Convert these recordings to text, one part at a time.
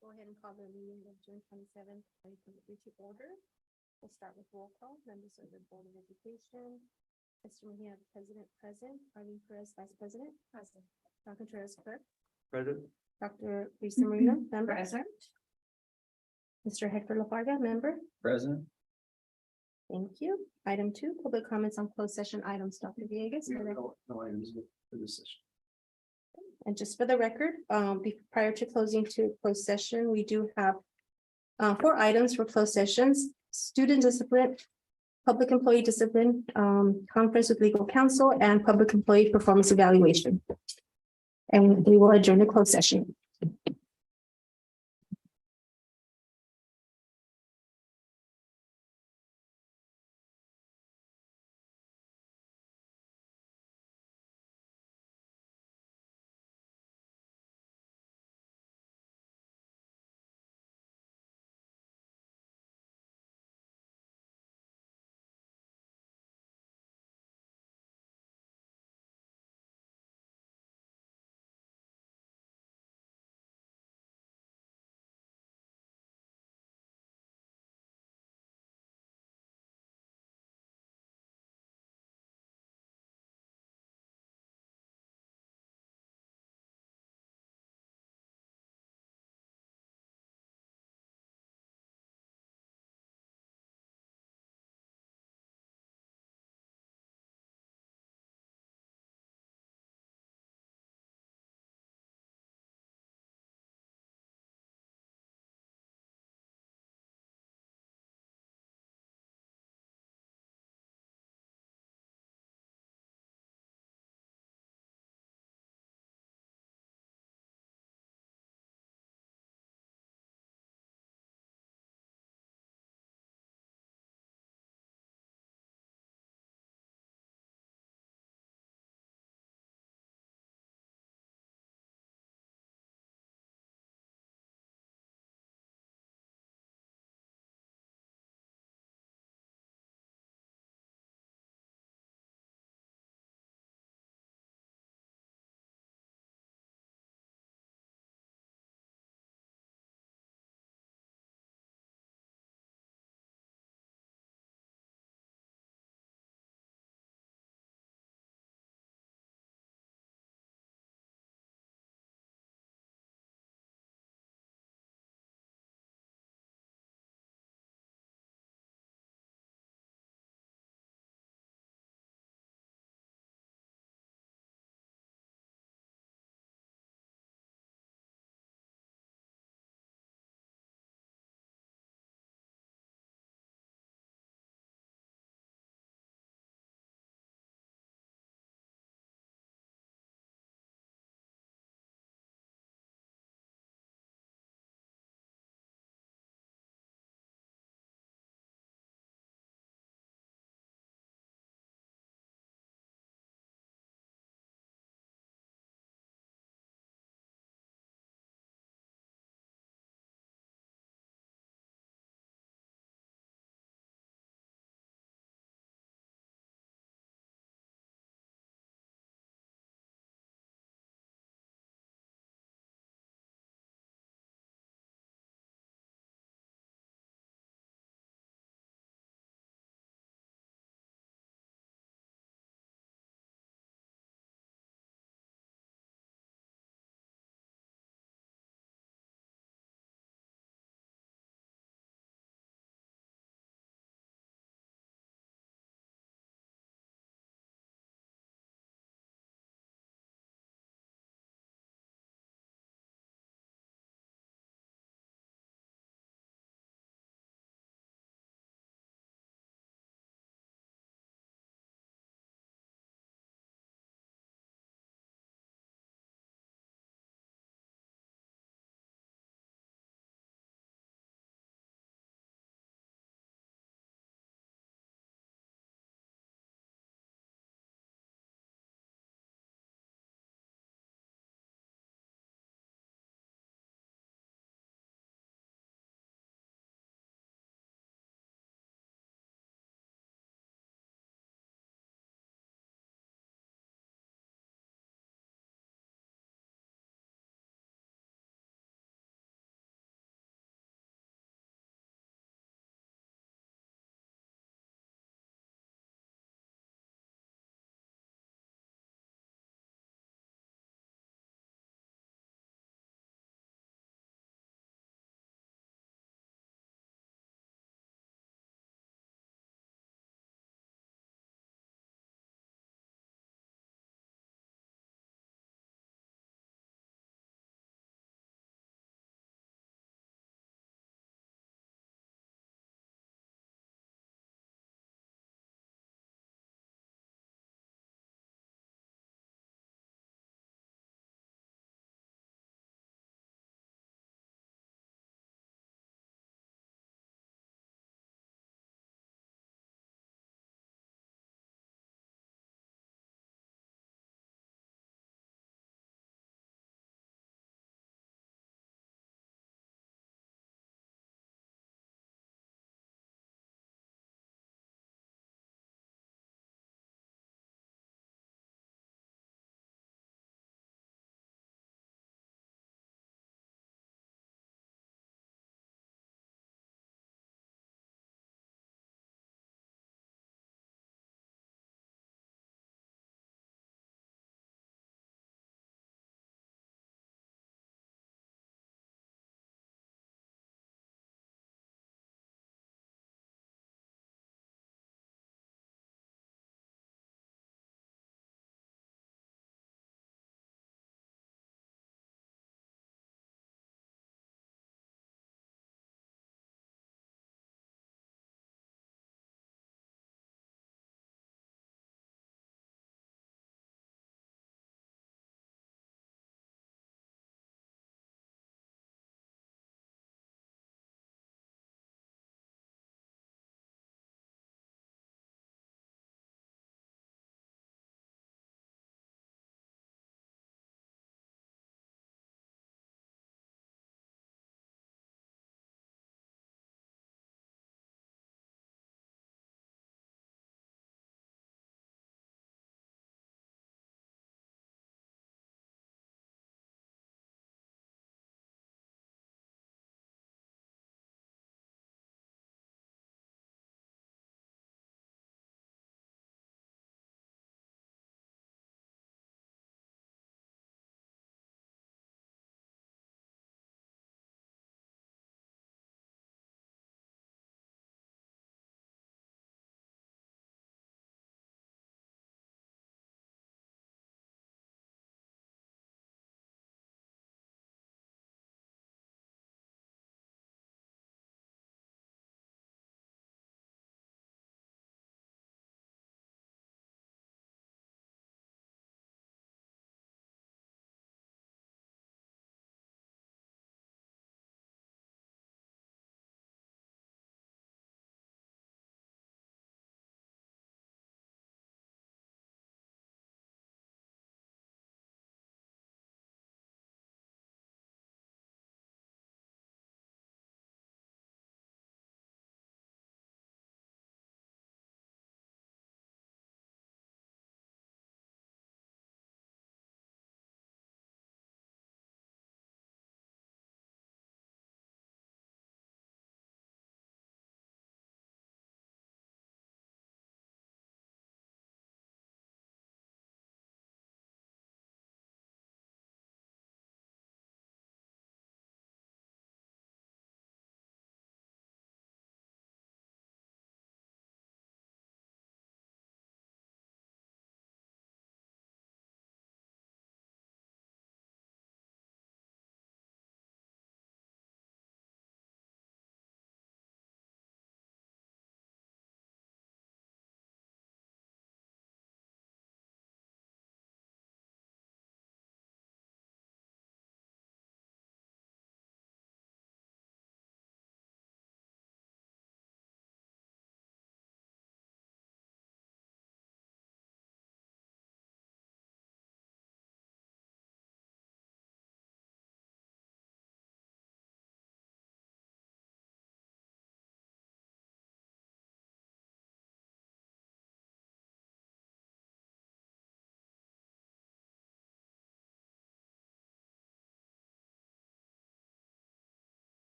Go ahead and call the meeting of June 27th, 2023 to order. We'll start with roll call. Members of the Board of Education. Mr. Mejia, President, present. Arlene Perez, Vice President. Present. Dr. Contreras, Clerk. Present. Dr. Lisa Marino, Member. Present. Mr. Hector LaFarga, Member. Present. Thank you. Item 2, public comments on closed session items. Dr. Villegas. No items for this session. And just for the record, prior to closing to closed session, we do have 4 items for closed sessions: student discipline, public employee discipline, conference with legal counsel, and public employee performance evaluation. And we will adjourn the closed session.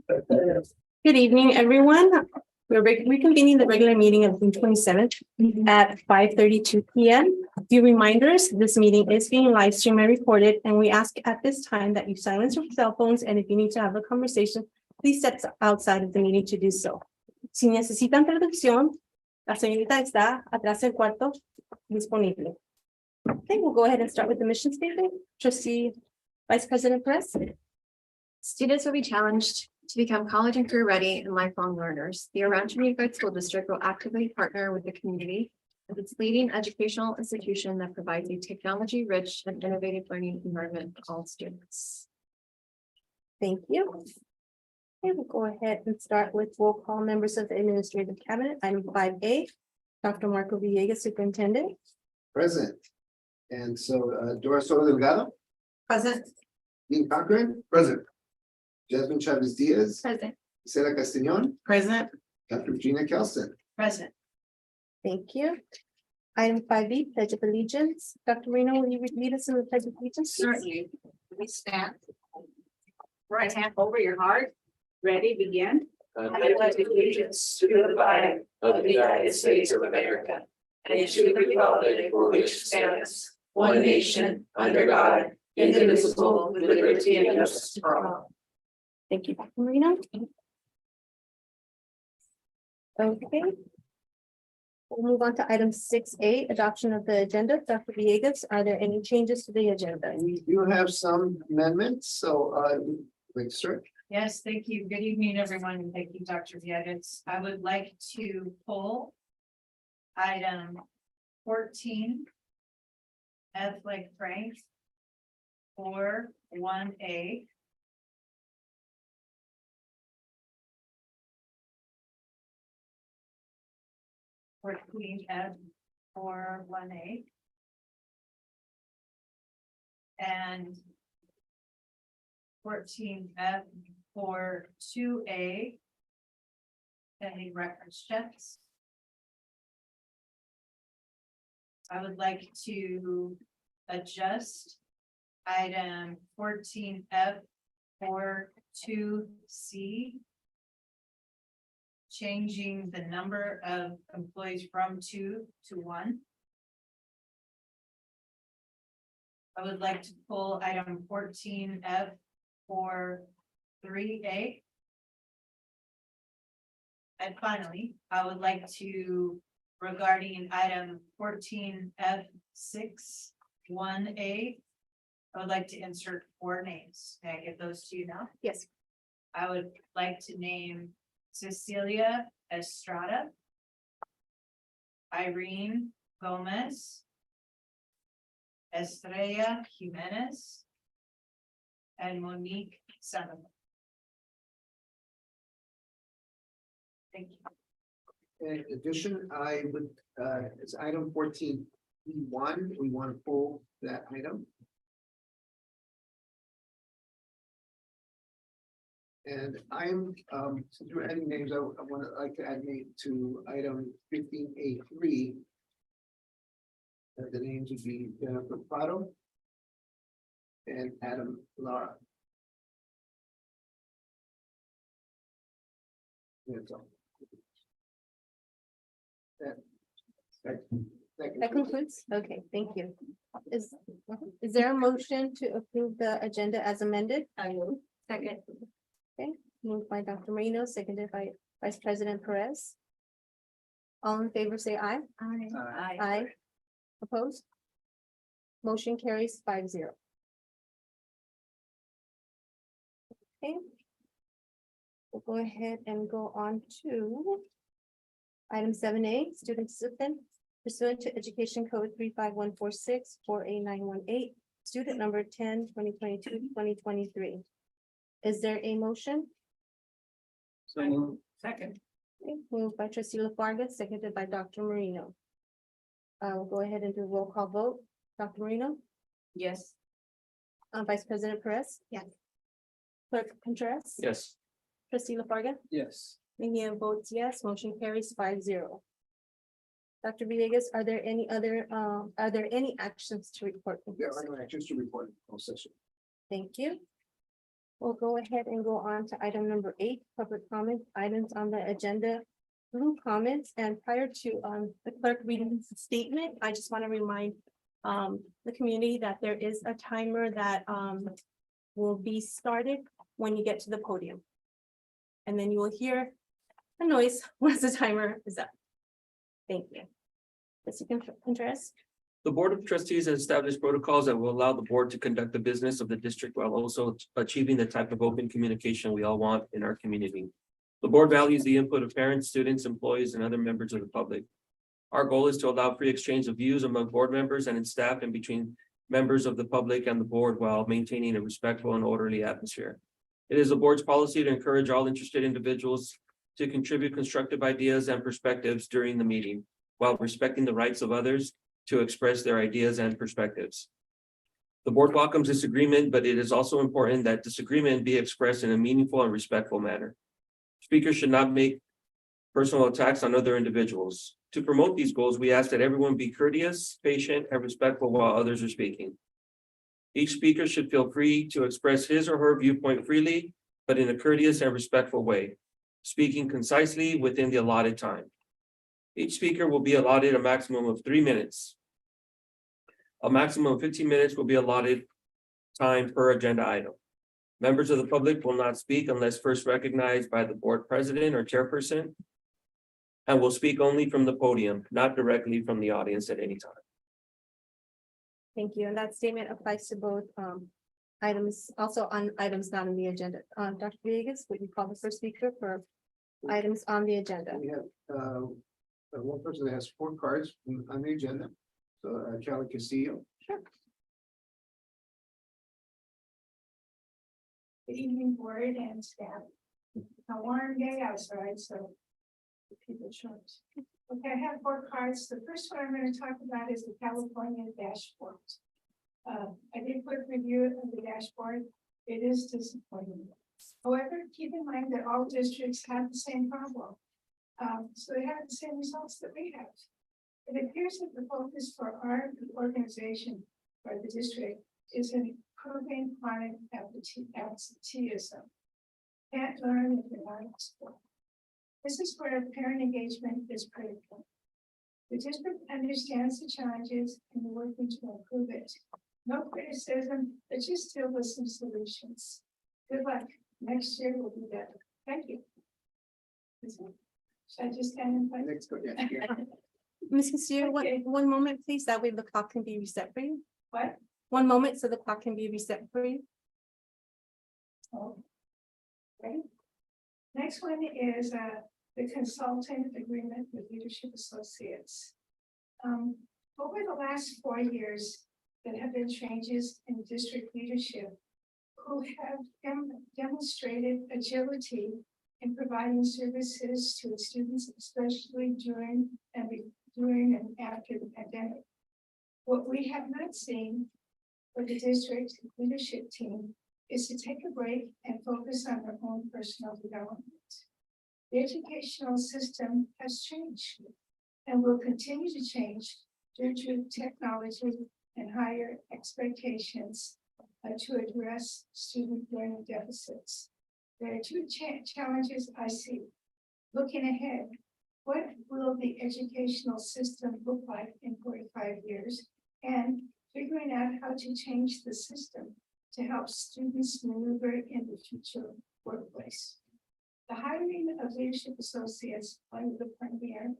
Good evening, everyone. We're reconvening the regular meeting of June 27th at 5:32 p.m. A few reminders, this meeting is being live streamed and recorded, and we ask at this time that you silence your cell phones, and if you need to have a conversation, please step outside of the meeting to do so. Si necesitan traducción, la señorita está atrás del cuarto disponible. Okay, we'll go ahead and start with the mission statement. Trustee Vice President Perez. Students will be challenged to become college and career ready and lifelong learners. The Rancho Unified School District will actively partner with the community as its leading educational institution that provides a technology-rich and innovative learning environment for all students. Thank you. Okay, we'll go ahead and start with roll call members of the administrative cabinet. Item 5A, Dr. Marco Villegas, Superintendent. Present. And so Dora Soto Delgado, Present. Dean Cochran. Present. Jasmine Chavez Diaz, Present. Sarah Castellon, Present. Dr. Regina Kelson. Present. Thank you. Item 5B, Pledge of Allegiance. Dr. Reno, will you lead us in the Pledge of Allegiance? please? Certainly. We stand. Right hand over your heart. Ready, begin. I pledge allegiance to the flag of the United States of America and to the republic for which it stands, one nation, under God, indivisible, with liberty and justice for all. Thank you, Dr. Marino. Okay. We'll move on to item 6A, adoption of the agenda. Dr. Villegas, are there any changes to the agenda? We do have some amendments, so let's start. Yes, thank you. Good evening, everyone, and thank you, Dr. Villegas. I would like to pull item 14. F like Frank. Or 1A. For Queen F or 1A. And 14F for 2A. Pending reference checks. I would like to adjust item 14F for 2C. Changing the number of employees from 2 to 1. I would like to pull item 14F for 3A. And finally, I would like to, regarding item 14F6 1A, I would like to insert 4 names. Can I give those to you now? Yes. I would like to name Cecilia Estrada, Irene Gomez, Estrella Jimenez, and Monique Sandoval. Thank you. In addition, I would, it's item 14E1, we want to pull that item. And I'm, since we're adding names, I want to like to add name to item 15A3. The names would be Jennifer Prado and Adam Lara. That's all. That concludes. Okay, thank you. Is there a motion to approve the agenda as amended? I will. Second. Okay, moved by Dr. Marino, seconded by Vice President Perez. All in favor, say aye. Aye. Aye. Opposed? Motion carries 5-0. Okay. We'll go ahead and go on to item 7A, student discipline pursuant to Education Code 35146 4A918, student number 10/2022/2023. Is there a motion? So second. Okay, moved by Trustee LaFarga, seconded by Dr. Marino. We'll go ahead and do a roll call vote. Dr. Marino, Yes. Vice President Perez. Yes. Clerk Contreras. Yes. Trustee LaFarga. Yes. Mejia votes yes, motion carries 5-0. Dr. Villegas, are there any actions to report? from Yeah, this? I'm going to just to report on session. Thank you. We'll go ahead and go on to item number 8, public comment items on the agenda. Blue comments, and prior to the clerk reading the statement, I just want to remind the community that there is a timer that will be started when you get to the podium. And then you will hear a noise once the timer is up. Thank you. Mr. Contreras. The Board of Trustees has established protocols that will allow the board to conduct the business of the district while also achieving the type of open communication we all want in our community. The board values the input of parents, students, employees, and other members of the public. Our goal is to allow free exchange of views among board members and its staff and between members of the public and the board while maintaining a respectful and orderly atmosphere. It is the board's policy to encourage all interested individuals to contribute constructive ideas and perspectives during the meeting while respecting the rights of others to express their ideas and perspectives. The board welcomes disagreement, but it is also important that disagreement be expressed in a meaningful and respectful manner. Speakers should not make personal attacks on other individuals. To promote these goals, we ask that everyone be courteous, patient, and respectful while others are speaking. Each speaker should feel free to express his or her viewpoint freely, but in a courteous and respectful way, speaking concisely within the allotted time. Each speaker will be allotted a maximum of 3 minutes. A maximum of 15 minutes will be allotted time per agenda item. Members of the public will not speak unless first recognized by the board president or chairperson, and will speak only from the podium, not directly from the audience at any time. Thank you. And that statement applies to both items, also on items not on the agenda. Dr. Villegas, would you call the first speaker for items on the agenda? We have one person that has 4 cards on the agenda. So Kelly Castillo. Sure. Good evening, board and staff. A warm day outside, so keep it short. Okay, I have 4 cards. The first one I'm going to talk about is the California dashboard. I did quick review of the dashboard. It is disappointing. However, keep in mind that all districts have the same problem. So they have the same results that we have. It appears that the focus for our organization or the district is in improving chronic absenteeism. Can't learn if you're not in school. This is where parent engagement is critical. The district understands the challenges and we're working to improve it. No criticism, but just still with some solutions. Good luck. Next year will be better. Thank you. Should I just stand in place? Next, go ahead. Ms. Castillo, Okay. one moment, please. That way the clock can be reset for you. What? One moment so the clock can be reset for you. Oh. Ready? Next one is the consultant agreement with Leadership Associates. Over the last 4 years, there have been changes in district leadership who have demonstrated agility in providing services to its students, especially during and after the pandemic. What we have not seen for the district leadership team is to take a break and focus on their own personal development. The educational system has changed and will continue to change due to technology and higher expectations to address student learning deficits. There are 2 challenges I see. Looking ahead, what will the educational system look like in 45 years? And figuring out how to change the system to help students maneuver in the future workplace. The hiring of leadership associates, one of the premier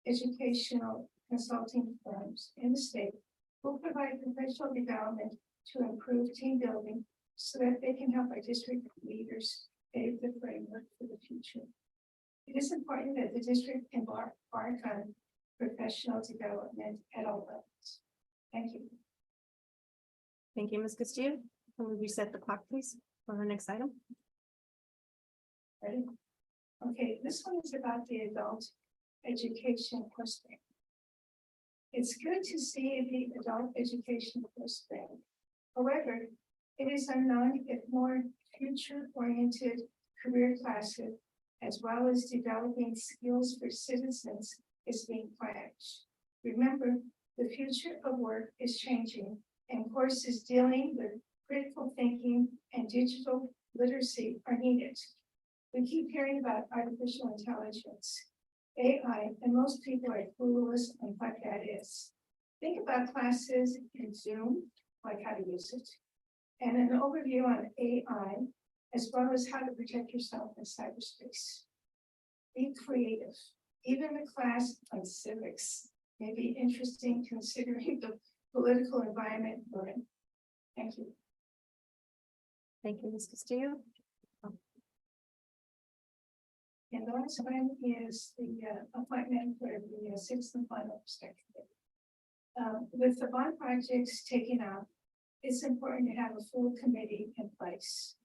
educational consulting firms in the state, will provide professional development to improve team building so that they can help our district leaders pave the framework for the future. It is important that the district embark on professional development at all levels. Thank you. Thank you, Ms. Castillo. Can we reset the clock, please, for the next item? Ready? Okay, this one is about the adult education course bank. It's good to see the adult education course bank. However, it is unknown if more future-oriented career classes, as well as developing skills for citizens, is being planned. Remember, the future of work is changing, and courses dealing with critical thinking and digital literacy are needed. We keep hearing about artificial intelligence, AI, and most people are clueless on what that is. Think about classes in Zoom, like how to use it, and an overview on AI, as well as how to protect yourself in cyberspace. Be creative. Even a class on civics may be interesting considering the political environment we're in. Thank you. Thank you, Ms. Castillo. And the last one is the appointment for the sixth and final perspective. With the bond projects taken out, it's important to have a full committee in place.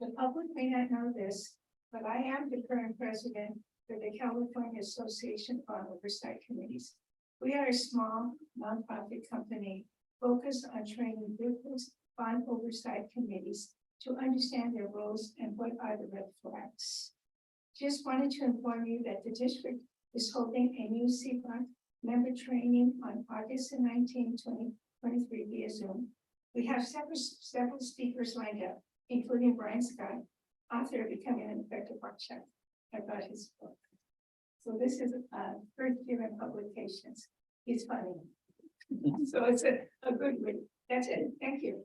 The public may not know this, but I am the current president for the California Association of Bond Oversight Committees. We are a small nonprofit company focused on training business bond oversight committees to understand their roles and what are the red flags. Just wanted to inform you that the district is holding a new CBOT member training on August 19, 2023 via Zoom. We have several speakers lined up, including Brian Scott, author of Becoming an Effective Architect, about his book. So this is first year in publications. He's funny. So it's a good read. That's it. Thank you.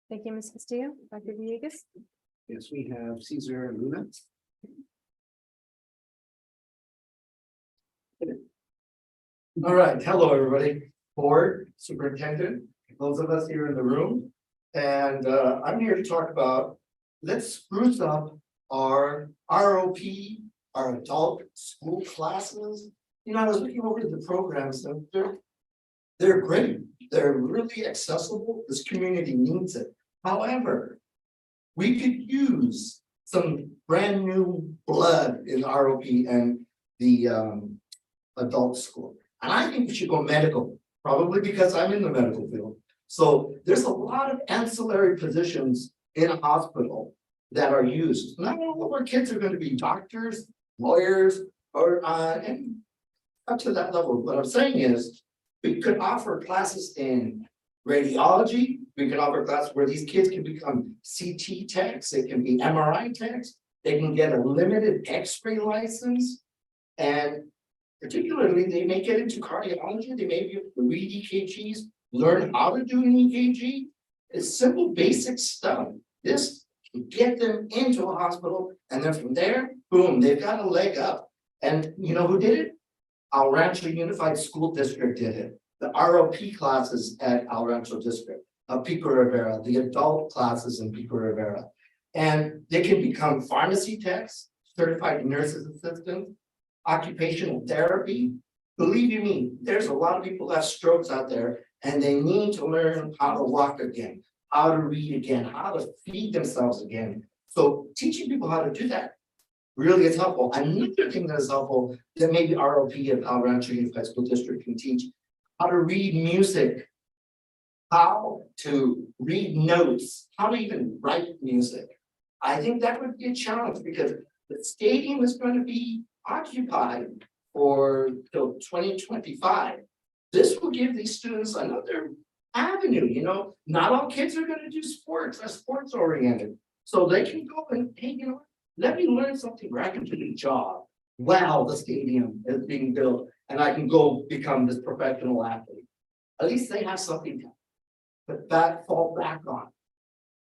Thank you, Ms. Castillo. Dr. Villegas. Yes, we have Cesar Luna. All right, hello, everybody, board, superintendent, those of us here in the room. And I'm here to talk about, let's spruce up our ROP, our adult school classes. You know, I was looking over the programs and they're great. They're really accessible. This community needs it. However, we could use some brand new blood in ROP and the adult school. And I think we should go medical, probably because I'm in the medical field. So there's a lot of ancillary positions in a hospital that are used. Not all of our kids are going to be doctors, lawyers, or and up to that level. What I'm saying is, we could offer classes in radiology. We could offer classes where these kids can become CT techs. They can be MRI techs. They can get a limited X-ray license, and particularly, they may get into cardiology, they may be able to read EKGs, learn how to do an EKG. It's simple, basic stuff. This can get them into a hospital, and then from there, boom, they've got a leg up. And you know who did it? El Rancho Unified School District did it. The ROP classes at El Rancho District of Pico Rivera, the adult classes in Pico Rivera. And they can become pharmacy techs, certified nurses assistants, occupational therapy. Believe you me, there's a lot of people that have strokes out there and they need to learn how to walk again, how to read again, how to feed themselves again. So teaching people how to do that really is helpful. Another thing that is helpful that maybe ROP at El Rancho Unified School District can teach, how to read music, how to read notes, how to even write music. I think that would be a challenge because the stadium is going to be occupied for till 2025. This will give these students another avenue, you know, not all kids are going to do sports, are sports oriented. So they can go and, hey, you know, let me learn something where I can do a job while the stadium is being built and I can go become this professional athlete. At least they have something to fall back on.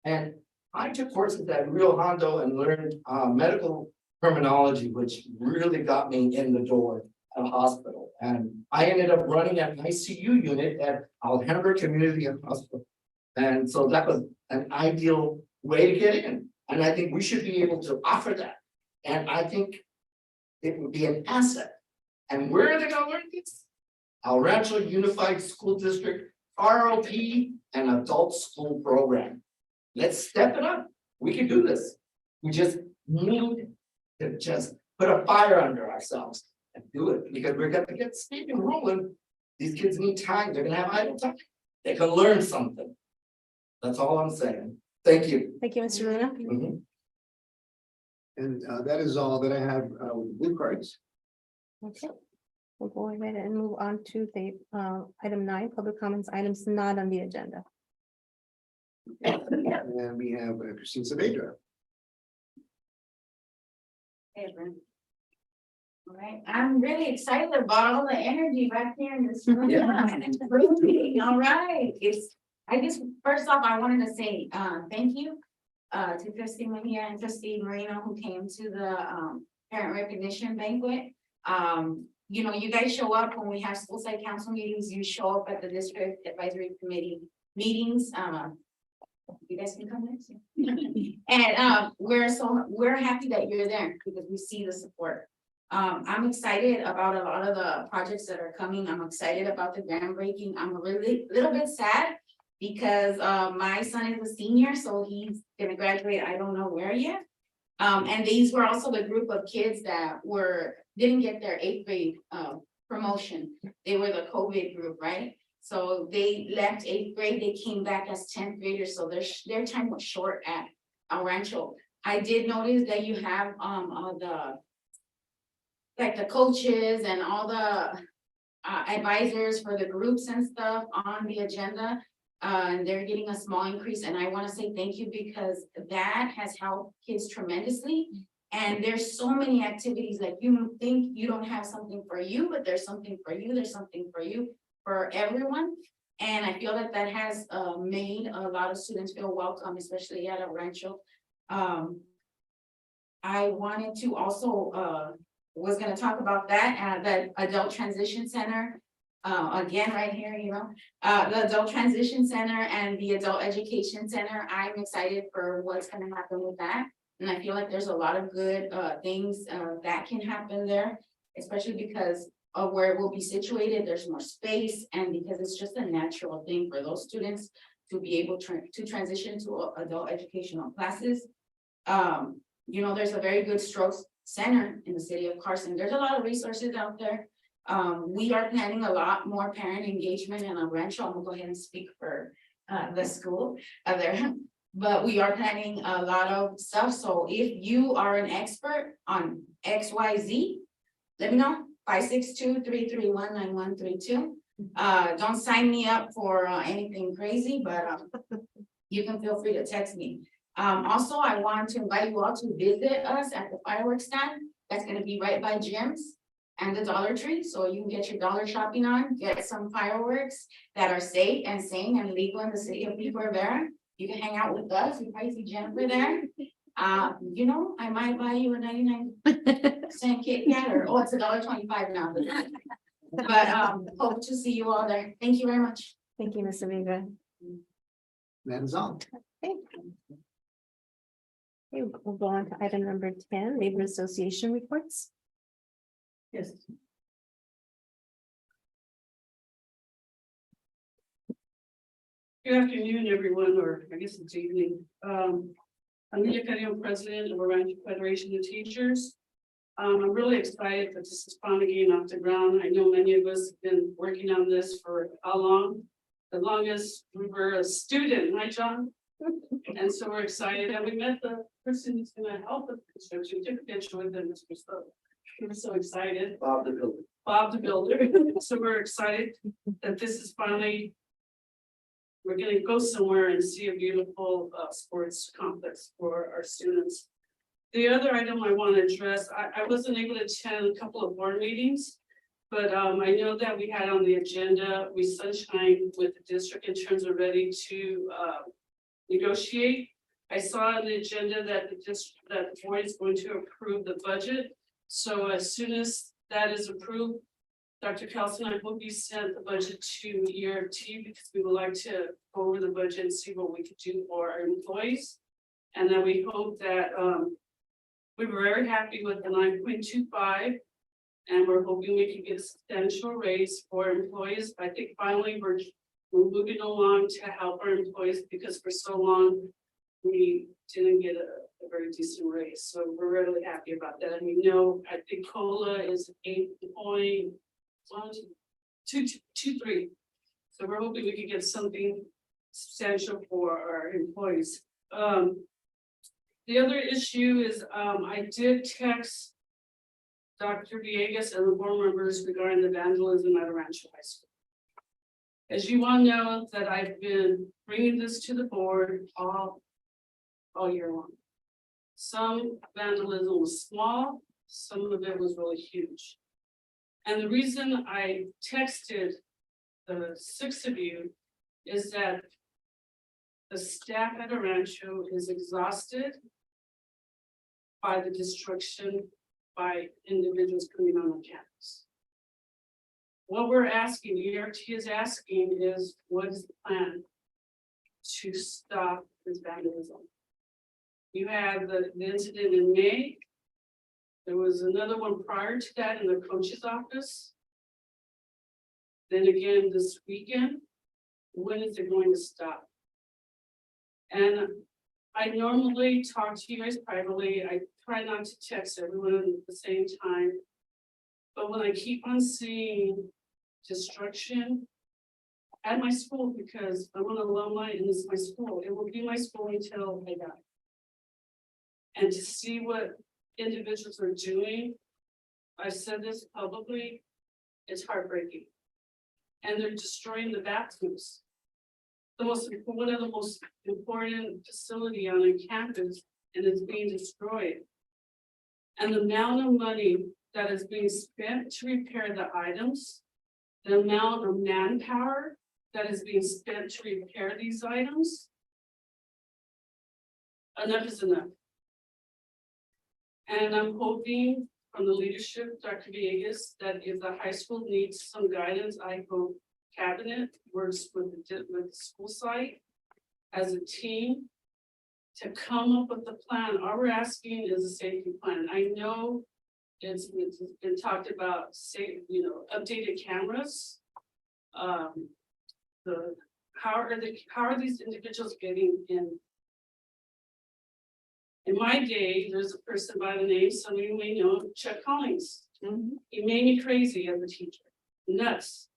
And I took courses at Rio Hondo and learned medical terminology, which really got me in the door at a hospital. And I ended up running an ICU unit at Alhambra Community Hospital. And so that was an ideal way to get in. And I think we should be able to offer that. And I think it would be an asset. And where are they going to learn this? El Rancho Unified School District, ROP, and adult school program. Let's step it up. We can do this. We just need to just put a fire under ourselves and do it, because we're going to get steam rolling. These kids need time. They're going to have idle time. They can learn something. That's all I'm saying. Thank you. Thank you, Mr. Luna. Mhm. And that is all that I have with blue cards. Okay. We'll go ahead and move on to the item 9, public comments, items not on the agenda. And we have Christine Saavedra. Hey, Brent. All right, I'm really excited about all the energy back here in this room. Yeah. Really, all right, I just, first off, I wanted to say, thank you. To Trustee Mejia and Trustee Marino who came to the, parent recognition banquet. You know, you guys show up when we have school site council meetings, you show up at the district advisory committee meetings, you guys can come next year. And we're happy that you're there because we see the support. I'm excited about a lot of the projects that are coming. I'm excited about the groundbreaking. I'm a little bit sad because my son is a senior, so he's gonna graduate, I don't know where yet. And these were also the group of kids that didn't get their 8th grade promotion. They were the COVID group, right? So they left 8th grade, they came back as 10th graders, so their time was short at El Rancho. I did notice that you have all the coaches and all the advisors for the groups and stuff on the agenda. And they're getting a small increase, and I want to say thank you because that has helped kids tremendously. And there's so many activities that you think you don't have something for you, but there's something for you, there's something for you, for everyone. And I feel that that has made a lot of students feel welcome, especially at El Rancho. I wanted to also, was gonna talk about that, the Adult Transition Center. Again, right here, you know, the Adult Transition Center and the Adult Education Center. I'm excited for what's gonna happen with that. And I feel like there's a lot of good things that can happen there, especially because of where it will be situated. There's more space, and because it's just a natural thing for those students to be able to transition to adult educational classes. You know, there's a very good stroke center in the city of Carson. There's a lot of resources out there. We are planning a lot more parent engagement in El Rancho. I'm gonna go ahead and speak for the school there. But we are planning a lot of stuff. So if you are an expert on XYZ, let me know. 562-331-9132. Don't sign me up for anything crazy, but you can feel free to text me. Also, I want to invite you all to visit us at the fireworks stand. That's gonna be right by gyms and the Dollar Tree, so you can get your dollar shopping on, get some fireworks that are safe and sane and legal in the city of Pico Rivera. You can hang out with us. You probably see Jennifer there. You know, I might buy you a 99-cent Kit Kat, or it's $1.25 now. But hope to see you all there. Thank you very much. Thank you, Ms. Amiga. Madam's on. Okay, we'll go on to item number 10, Labor Association reports. Yes. Good afternoon, everyone, or I guess it's evening. I'm Nia Carrillo, president of Orange Federation of Teachers. I'm really excited that this is finally getting off the ground. I know many of us have been working on this for how long? As long as we were a student, right, John? And so we're excited, and we met the person who's gonna help us construction, took a picture with them, Mr. Stowe. We're so excited. Bob the Builder. Bob the Builder. So we're excited that this is finally. We're gonna go somewhere and see a beautiful sports complex for our students. The other item I want to address, I wasn't able to attend a couple of board meetings. But I know that we had on the agenda, we sunshine with the district in terms of ready to negotiate. I saw on the agenda that the board is going to approve the budget. So as soon as that is approved, Dr. Kelson, I hope you sent the budget to ERT because we would like to go over the budget and see what we could do for our employees. And then we hope that we were very happy with the 9.25. And we're hoping we can get a substantial raise for employees. I think finally we're moving along to help our employees because for so long we didn't get a very decent raise. So we're really happy about that. And we know, I think COLA is 8.23. So we're hoping we can get something substantial for our employees. The other issue is I did text Dr. Villegas and the board members regarding the vandalism at Rancho High School. As you all know that I've been bringing this to the board all year long. Some vandalism was small, some of it was really huge. And the reason I texted the 6 of you is that the staff at Rancho is exhausted by the destruction by individuals coming on the campus. What we're asking, ERT is asking is, what is the plan to stop this vandalism? You had the incident in May. There was another one prior to that in the coach's office. Then again this weekend. When is it going to stop? And I normally talk to you guys privately. I try not to text everyone at the same time. But when I keep on seeing destruction at my school, because I'm an alumni and this is my school, it will be my school until I die. And to see what individuals are doing, I've said this publicly, it's heartbreaking. And they're destroying the bathrooms. One of the most important facility on a campus, and it's being destroyed. And the amount of money that is being spent to repair the items, the amount of manpower that is being spent to repair these items, enough is enough. And I'm hoping from the leadership, Dr. Villegas, that if the high school needs some guidance, I hope cabinet works with the school site as a team to come up with a plan. All we're asking is a safety plan. I know it's been talked about, say, updated cameras. How are these individuals getting in? In my day, there's a person by the name, some of you may know, Chuck Collins. He made me crazy as a teacher, nuts.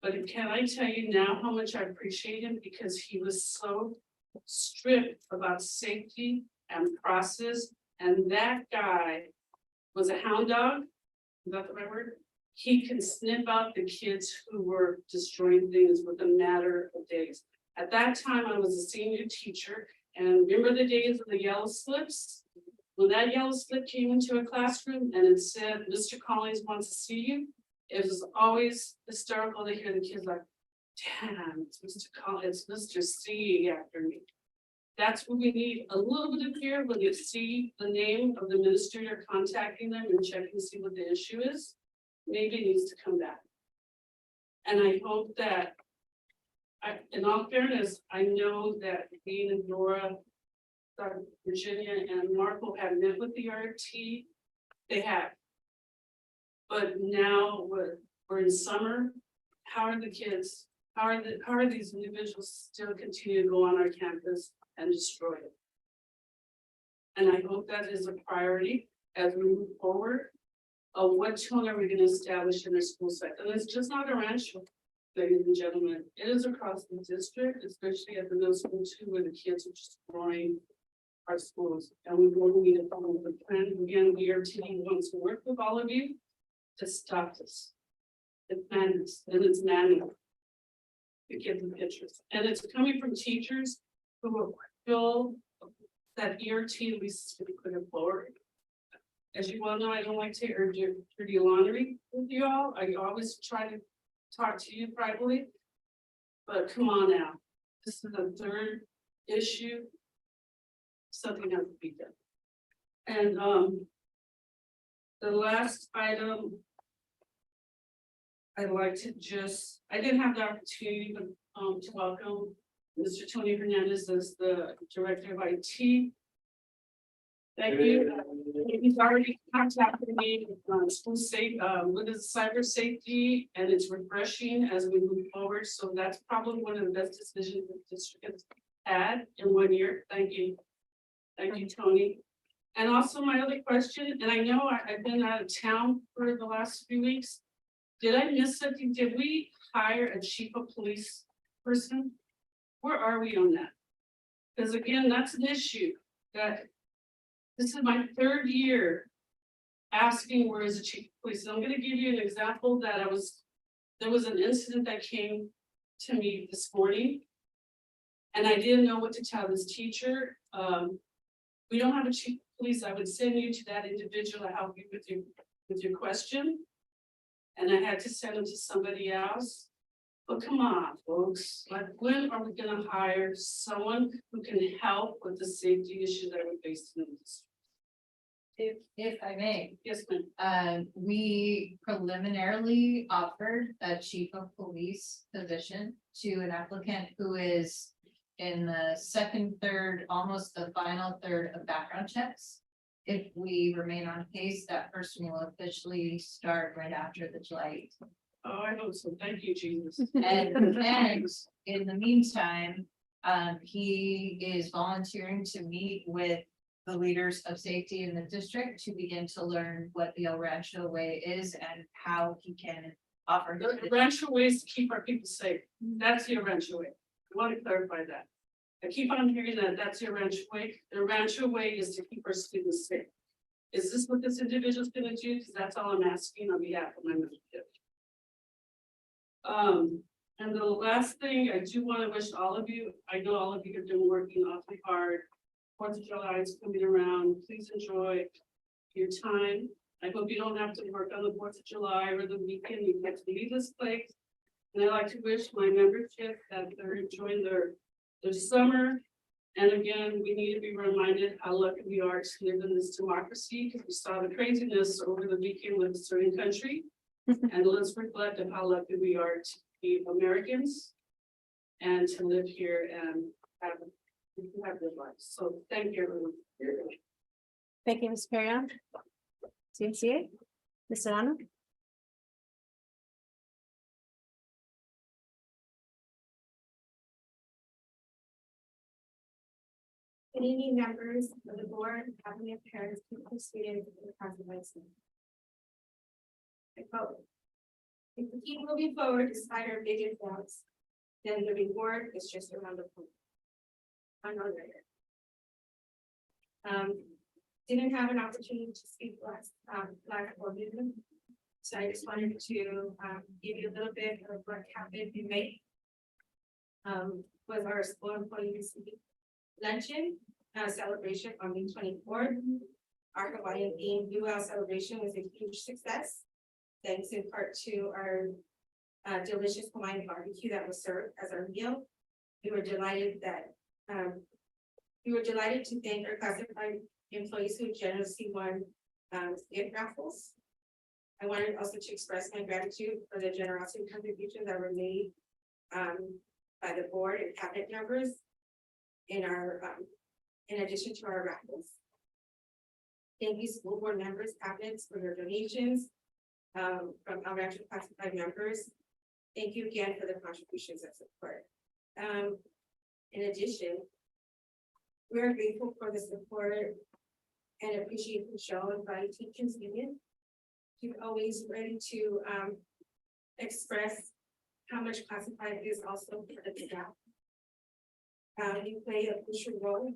But can I tell you now how much I appreciate him, because he was so strict about safety and process, and that guy was a hound dog. Is that the right word? He can snip out the kids who were destroying things with a matter of days. At that time, I was a senior teacher, and remember the days of the yellow slips? When that yellow slip came into a classroom and it said, Mr. Collins wants to see you, it was always hysterical to hear the kids like, damn, it's Mr. Collins, it's Mr. C after me. That's what we need, a little bit of fear when you see the name of the administrator contacting them and checking to see what the issue is. Maybe it needs to come back. And I hope that, in all fairness, I know that Dean and Dora, Dr. Virginia and Marco have met with the RT. They have. But now we're in summer. How are the kids? How are these individuals still continue to go on our campus and destroy it? And I hope that is a priority as we move forward. What tone are we going to establish in our school site? And it's just not a Rancho, ladies and gentlemen. It is across the district, especially at the middle school too, where the kids are destroying our schools. And we really need to follow the plan. Again, the ERT wants to work with all of you to stop this. It's madness, and it's manual. To get the pictures, and it's coming from teachers who will feel that ERT at least is going to put it forward. As you well know, I don't like to hear dirty laundry with you all. I always try to talk to you privately, but come on now. This is the third issue. Something has to be done. And the last item I'd like to I didn't have the opportunity to welcome Mr. Tony Hernandez as the Director of IT. Thank you. He's already contacted me on school safe, with his cyber safety, and it's refreshing as we move forward. So that's probably one of the best decisions the district has had in 1 year. Thank you. Thank you, Tony. And also my other question, and I know I've been out of town for the last few weeks. Did I miss something? Did we hire a chief of police person? Where are we on that? Because again, that's an issue that this is my 3rd year asking where is the chief of police. And I'm going to give you an example that there was an incident that came to me this morning, and I didn't know what to tell this teacher. We don't have a chief of police. I would send you to that individual to help you with your question. And I had to send them to somebody else. But come on, folks, like when are we gonna hire someone who can help with the safety issues that we're facing in this? If I may, Yes, ma'am. we preliminarily offered a chief of police position to an applicant who is in the second, third, almost the final third of background checks. If we remain on pace, that person will officially start right after the July 8th. Oh, I hope so. Thank you, Jesus. And in the meantime, he is volunteering to meet with the leaders of safety in the district to begin to learn what the El Rancho way is and how he can offer. The Rancho way is to keep our people safe. That's the Rancho way. I want to clarify that. I keep on hearing that that's the Rancho way. The Rancho way is to keep our students safe. Is this what this individual is going to do? Because that's all I'm asking on behalf of my membership. And the last thing I do want to wish all of you, I know all of you have been working awfully hard. 4th of July is coming around. Please enjoy your time. I hope you don't have to work on the 4th of July or the weekend. You get to leave this place. And I'd like to wish my membership that they're enjoying their summer. And again, we need to be reminded how lucky we are to live in this democracy, because we saw the craziness over the weekend with a certain country. And let's reflect on how lucky we are to be Americans and to live here and have good lives. So thank you, everyone. Thank you, Ms. Perrin. CNCA, Ms. Serrano. Good evening, members of the board, cabinet, parents, pupils, students, and consequences. I quote, if we keep moving forward despite our biggest doubts, then the reward is just around the corner. Didn't have an opportunity to speak last board meeting. So I just wanted to give you a little bit of what happened in May. Was our school employees luncheon celebration on May 24th. Our Hawaiian themed luau celebration was a huge success. Thanks in part to our delicious Hawaiian barbecue that was served as our meal. We were delighted to thank our classified employees who generously won gift raffles. I wanted also to express my gratitude for the generosity contributions that were made by the board and cabinet members in our in addition to our raffles. Thank you, school board members, cabinets for your donations from our actual classified members. Thank you again for the contributions and support. In addition, we are grateful for the support and appreciation shown by Teachers Union. You're always ready to express how much classified is also for the staff. You play a crucial role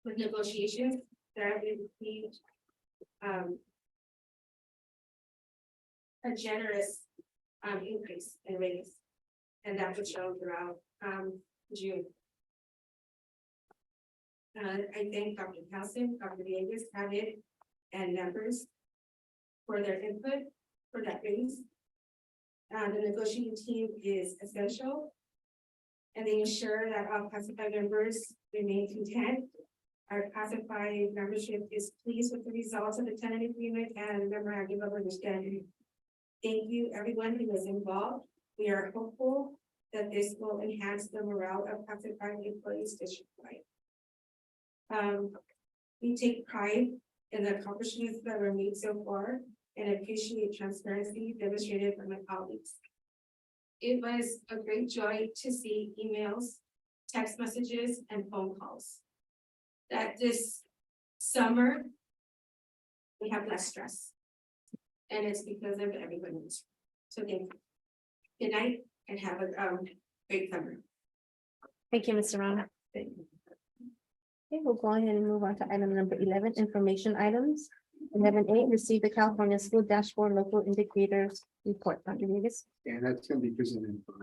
with negotiations that we received a generous increase in raise, and that was shown throughout June. I thank Dr. Nelson, Dr. Davis, cabinet, and members for their input for that raise. The negotiating team is essential, and they ensure that all classified members remain content. Our classified membership is pleased with the results of the tenant agreement and memorandum of understanding. Thank you, everyone who was involved. We are hopeful that this will enhance the morale of classified employees district-wide. We take pride in the accomplishments that were made so far and appreciate transparency demonstrated by my colleagues. It was a great joy to see emails, text messages, and phone calls. That this summer, we have less stress. And it's because of everybody. So thank you. Good night and have a great summer. Thank you, Mr. Rana. Okay, we'll go ahead and move on to item number 11, information items. 11A, receive the California School Dashboard Local Indicators Report. Dr. Davis. And that's gonna be presented by.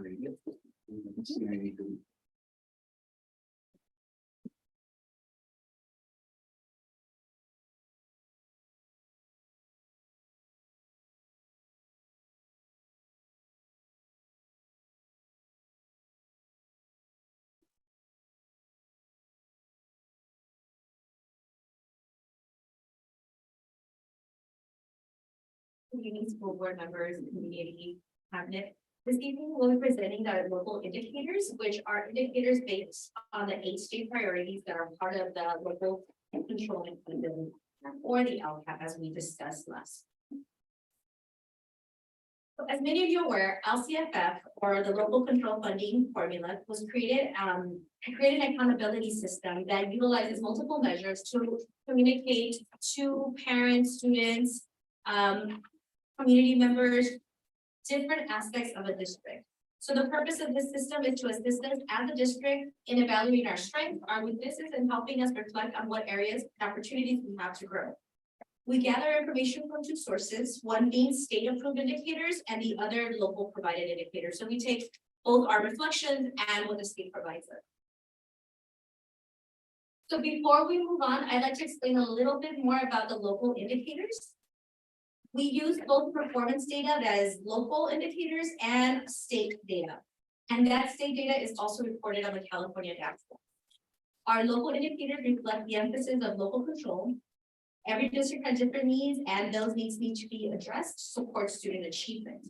evening, school board members, and community cabinet. This evening, we'll be presenting our local indicators, which are indicators based on the 8 state priorities that are part of the local control and accountability, or the LCAP, as we discussed last. So as many of you are aware, LCFF, or the local control funding formula, was created to create an accountability system that utilizes multiple measures to communicate to parents, students, community members, different aspects of a district. So the purpose of this system is to assist us as a district in evaluating our strengths, our weaknesses, and helping us reflect on what areas and opportunities we have to grow. We gather information from 2 sources, one being state approved indicators and the other local provided indicators. So we take both our reflections and what the state provides us. So before we move on, I'd like to explain a little bit more about the local indicators. We use both performance data that is local indicators and state data. And that state data is also reported on the California dashboard. Our local indicators reflect the emphasis of local control. Every district has different needs, and those needs need to be addressed to support student achievement.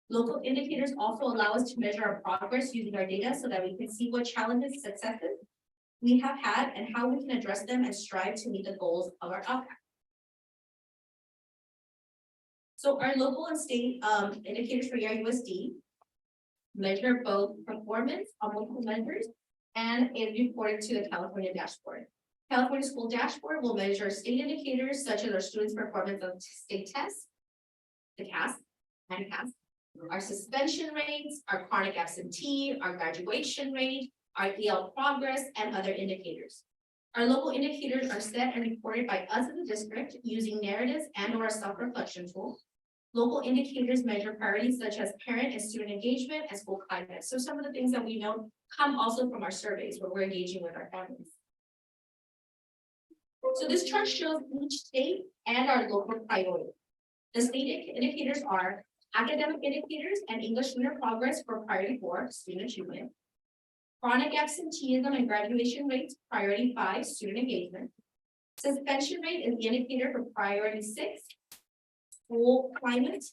Local indicators also allow us to measure our progress using our data so that we can see what challenges, successes we have had, and how we can address them and strive to meet the goals of our outcome. So our local and state indicators for ERUSD measure both performance on multiple measures and is reported to the California dashboard. California School Dashboard will measure state indicators such as our students' performance on state tests, the CAS and CAS, our suspension rates, our chronic absentee, our graduation rate, our EL progress, and other indicators. Our local indicators are set and reported by us as a district using narratives and/or a self-reflection tool. Local indicators measure priorities such as parent and student engagement and school climate. So some of the things that we know come also from our surveys where we're engaging with our families. So this chart shows each state and our local priority. The state indicators are academic indicators and English learner progress for priority 4, student achievement. Chronic absenteeism and graduation rates, priority 5, student engagement. Suspension rate is the indicator for priority 6, school climate.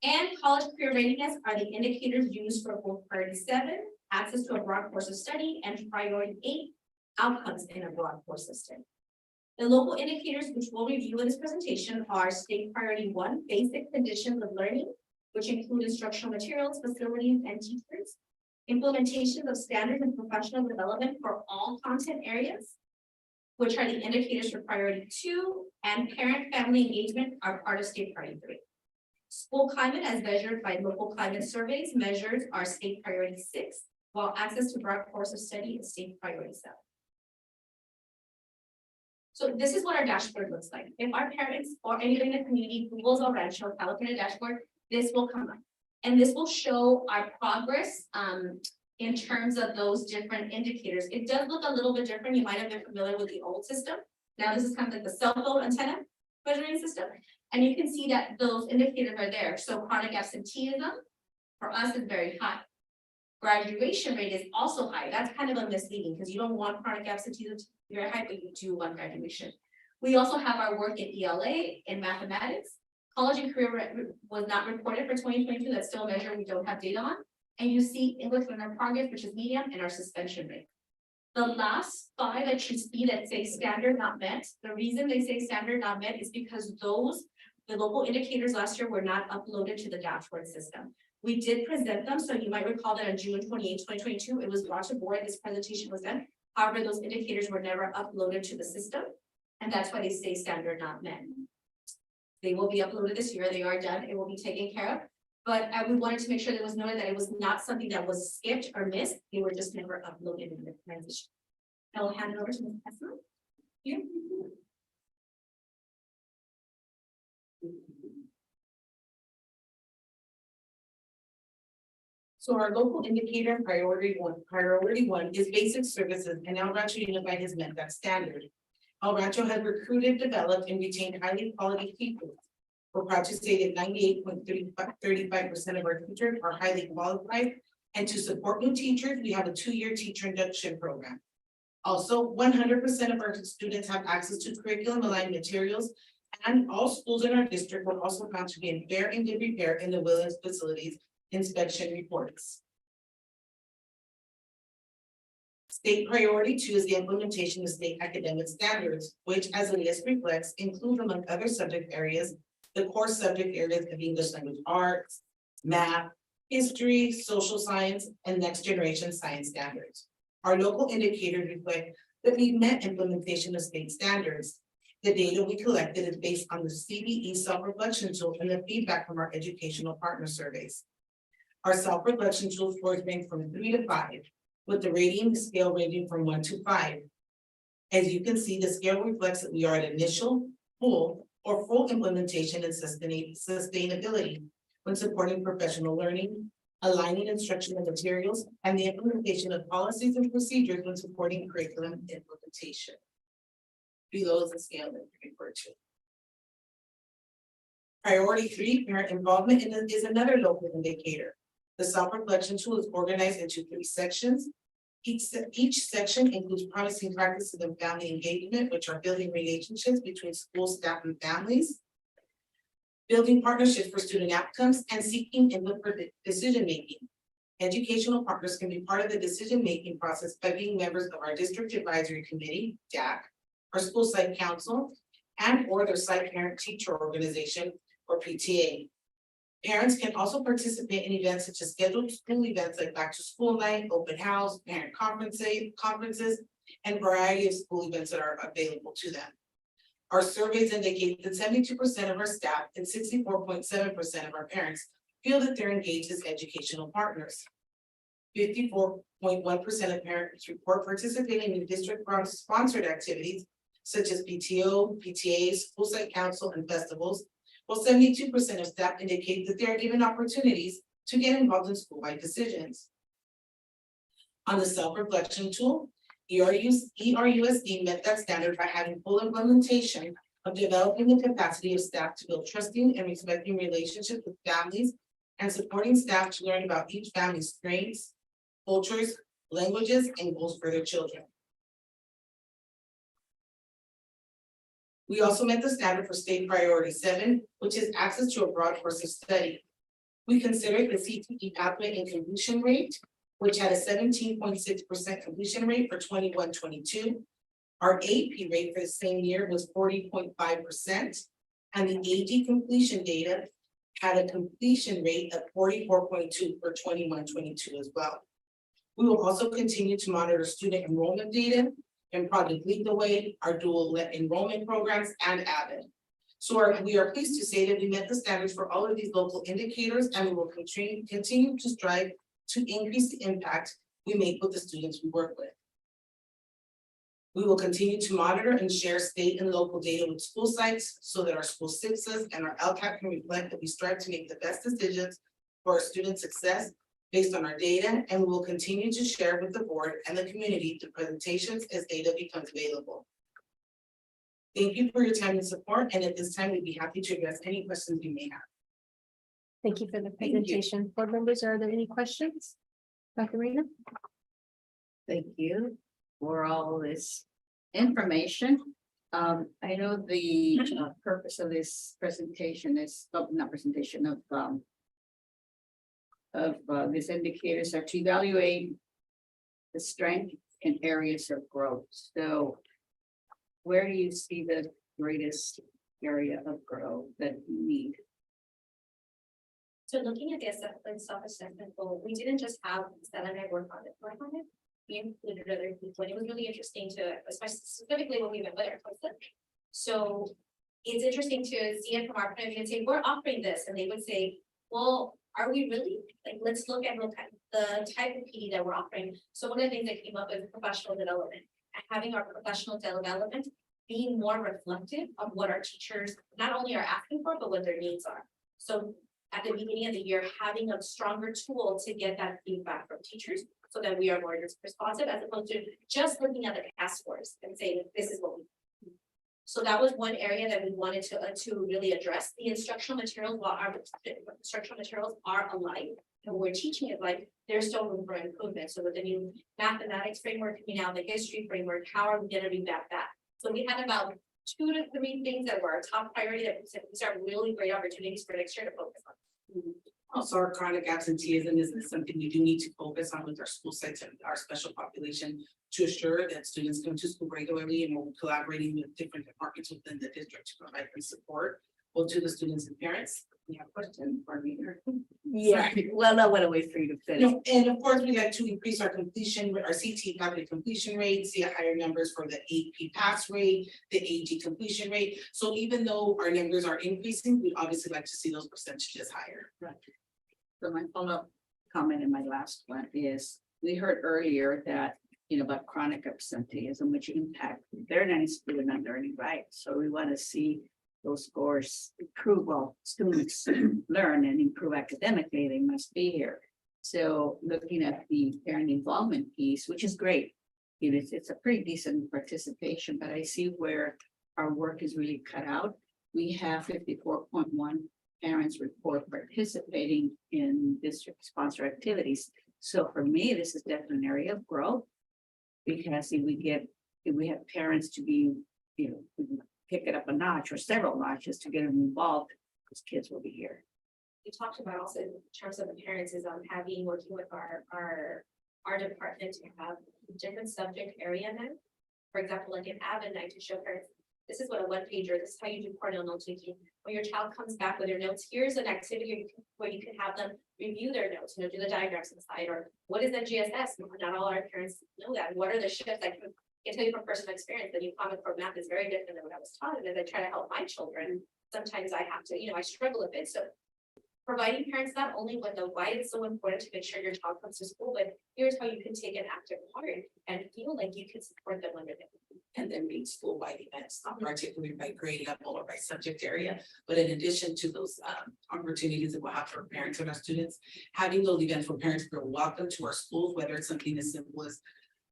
And college career readiness are the indicators used for both priority 7, access to a broad course of study, and priority 8, outcomes in a broad course of study. The local indicators which we'll review in this presentation are state priority 1, basic conditions of learning, which include instructional materials, facilities, and teachers. Implementation of standards and professional development for all content areas, which are the indicators for priority 2, and parent-family engagement are part of state priority 3. School climate, as measured by local climate surveys, measures our state priority 6, while access to broad course of study is state priority 7. So this is what our dashboard looks like. If our parents or anybody in the community Googles El Rancho California dashboard, this will come up. And this will show our progress in terms of those different indicators. It does look a little bit different. You might have been familiar with the old system. Now this is kind of like the cell phone antenna measuring system. And you can see that those indicators are there. So chronic absenteeism for us is very high. Graduation rate is also high. That's kind of a misleading because you don't want chronic absenteeism to be very high, but you do want graduation. We also have our work in ELA, in mathematics. College and career was not reported for 2022. That's still a measure we don't have data on. And you see English learner progress, which is medium, and our suspension rate. The last 5 that you see that say standard not met, the reason they say standard not met is because the local indicators last year were not uploaded to the dashboard system. We did present them, so you might recall that on June 28, 2022, it was brought to board, this presentation was done. However, those indicators were never uploaded to the system, and that's why they say standard not met. They will be uploaded this year, they are done, it will be taken care of. But we wanted to make sure that it was noted that it was not something that was skipped or missed, they were just never uploaded in the transition. I will hand it over to Ms. Kessler. You. So our local indicator priority one is basic services, and El Rancho Unified has met that standard. El Rancho has recruited, developed, and retained highly quality people. We're proud to say that 98.35% of our teachers are highly qualified, and to support new teachers, we have a 2-year teacher induction program. Also, 100% of our students have access to curriculum aligned materials And all schools in our district were also found to be in fair and good repair in the Williams facilities inspection reports. State priority 2 is the implementation of state academic standards, which, as the list reflects, include among other subject areas, the core subject areas of English language arts, math, history, social science, and next generation science standards. Our local indicators reflect that we've met implementation of state standards. The data we collected is based on the CBE self-reflection tool and the feedback from our educational partner surveys. Our self-reflection tool scores range from 3 to 5, with the rating scale ranging from 1 to 5. As you can see, the scale reflects that we are at initial, full, or full implementation and sustainability when supporting professional learning, aligning instructional materials, and the implementation of policies and procedures when supporting curriculum implementation. Below is the scale that we refer to. Priority 3, parent involvement is another local indicator. The self-reflection tool is organized into 3 sections. Each section includes promising practices of family engagement, which are building relationships between school staff and families, building partnerships for student outcomes, and seeking input for decision-making. Educational partners can be part of the decision-making process by being members of our District Advisory Committee, DAC, our school site council, and or their site parent-teacher organization, or PTA. Parents can also participate in events such as scheduled school events like back to school night, open house, parent conferences, and variety of school events that are available to them. Our surveys indicate that 72% of our staff and 64.7% of our parents feel that they're engaged as educational partners. 54.1% of parents report participating in district sponsored activities such as PTO, PTAs, school site council, and festivals, while 72% of staff indicate that they are given opportunities to get involved in school-wide decisions. On the self-reflection tool, ERUSD met that standard by having full implementation of developing the capacity of staff to build trusting and respecting relationships with families and supporting staff to learn about each family's strengths, cultures, languages, and goals for their children. We also met the standard for state priority 7, which is access to a broad course of study. We considered the CTE pathway and completion rate, which had a 17.6% completion rate for 21-22. Our AP rate for the same year was 40.5%, and the AG completion data had a completion rate of 44.2 for 21-22 as well. We will also continue to monitor student enrollment data and Project Lead the Way, our dual enrollment programs, and Avid. So we are pleased to say that we met the standards for all of these local indicators, and we will continue to strive to increase the impact we make with the students we work with. We will continue to monitor and share state and local data with school sites so that our school success and our LCAP can reflect that we strive to make the best decisions for our student success based on our data, and we will continue to share with the board and the community the presentations as data becomes available. Thank you for your time and support, and at this time, we'd be happy to address any questions you may have. Thank you for the Thank you. presentation. Board members, are there any questions? Dr. Rena? Thank you for all this information. I know the purpose of this presentation is, not presentation of these indicators are to evaluate the strength and areas of growth. So where do you see the greatest area of growth that you need? So looking at the self-assessment goal, we didn't just have Stella and I work on it. We included other people, and it was really interesting to, especially specifically when we went with our person. So it's interesting to see it from our point of view and say, we're offering this, and they would say, well, are we really? Like, let's look at the type of PD that we're offering. So one of the things that came up is professional development, and having our professional development being more reflective of what our teachers not only are asking for, but what their needs are. So at the beginning of the year, having a stronger tool to get that feedback from teachers so that we are more responsive, as opposed to just looking at the CAS scores and saying, this is what we need. So that was one area that we wanted to really address. The instructional materials, while our instructional materials are alike, and we're teaching it like, there's still room for improvement. So with the new mathematics framework coming out, the history framework, how are we going to revamp that? So we had about 2 to 3 things that were our top priority that we said these are really great opportunities for next year to focus on. Also, our chronic absenteeism is something we do need to focus on with our school sites and our special population to assure that students come to school regularly, and we're collaborating with different departments within the district to provide free support both to the students and parents. We have a question for me here. Yeah, well, I want to wait for you to finish. No, and of course, we like to increase our completion, our CT pathway completion rate, see higher numbers for the AP pass rate, the AG completion rate. So even though our numbers are increasing, we obviously like to see those percentages higher. So my follow-up comment in my last one is, we heard earlier that, about chronic absenteeism, which impact learning student and learning, right? So we want to see those scores improve. Well, students learn and improve academically, they must be here. So looking at the parent involvement piece, which is great, it's a pretty decent participation, but I see where our work is really cut out. We have 54.1 parents report participating in district sponsor activities. So for me, this is definitely an area of growth. Because if we have parents to be, pick it up a notch or several notches to get them involved, because kids will be here. We talked about also in terms of the parents is working with our department to have different subject area then. For example, like an Avon night to show parents, this is what a one pager, this is how you do cornell note taking. When your child comes back with their notes, here's an activity where you can have them review their notes, do the diagrams inside, or what is NGSS? Not all our parents know that. What are the shifts? I can tell you from personal experience, the new Common Core math is very different than what I was taught, and as I try to help my children, sometimes I have to, I struggle a bit. So providing parents not only with the why it's so important to make sure your child comes to school, but here's how you can take an active part and feel like you can support them under them. And then meet school-wide events, not particularly by grade level or by subject area, but in addition to those opportunities that we'll have for parents and our students, having those events where parents feel welcome to our schools, whether it's something as simple as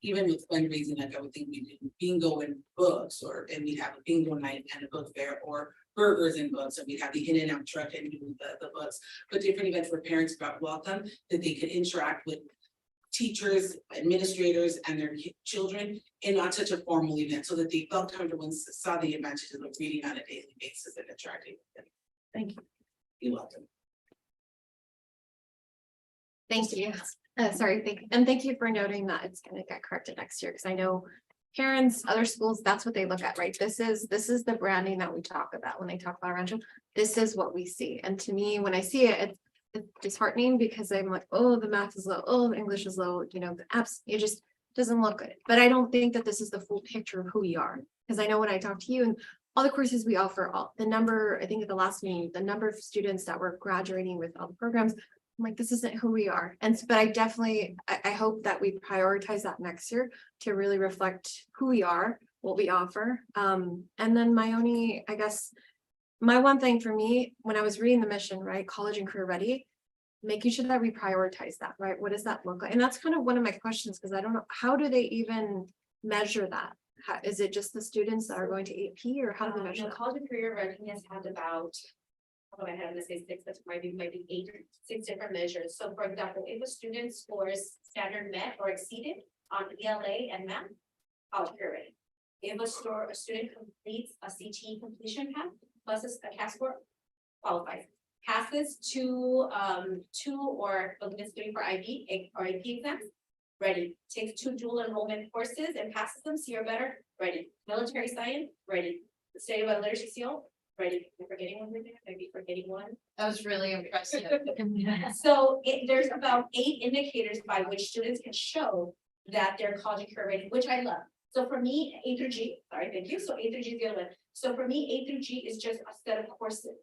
even with fundraising, like I would think we do bingo and books, and we'd have a bingo night and a book fair, or burgers and books, and we'd have the In-N-Out truck and do the books, but different events where parents felt welcome, that they could interact with teachers, administrators, and their children in not such a formal event, so that they felt comfortable and saw the advantages of reading on a daily basis and interacting with them. Thank you. You're welcome. Thank you. Thank you for noting that it's gonna get corrected next year, because I know parents, other schools, that's what they look at, right? This is the branding that we talk about when they talk about Rancho. This is what we see. And to me, when I see it, it's disheartening, because I'm like, oh, the math is low, oh, the English is low, the apps, it just doesn't look good. But I don't think that this is the full picture of who we are. Because I know when I talk to you and all the courses we offer, the number, I think at the last meeting, the number of students that were graduating with all the programs, I'm like, this isn't who we are. But I definitely, I hope that we prioritize that next year to really reflect who we are, what we offer. And then my one thing for me, when I was reading the mission, right, college and career ready, making sure that we prioritize that, right? What does that look like? And that's kind of one of my questions, because I don't know, how do they even measure that? Is it just the students that are going to AP, or how do they measure that? College and career readiness has about, I had to say 6, that's maybe 8 or 6 different measures. So for example, if a student scores standard met or exceeded on ELA and math, college career ready. If a student completes a CT completion path plus a CAS score, qualifies. Passes two or is doing for IB or AP exams, ready. Takes 2 dual enrollment courses and passes them, C or better, ready. Military science, ready. The state of literacy seal, ready. Am I forgetting one? Maybe forgetting one. That was really impressive. So there's about 8 indicators by which students can show that they're college and career ready, which I love. So for me, A through G, sorry, thank you. So A through G is the other one. So for me, A through G is just a set of courses.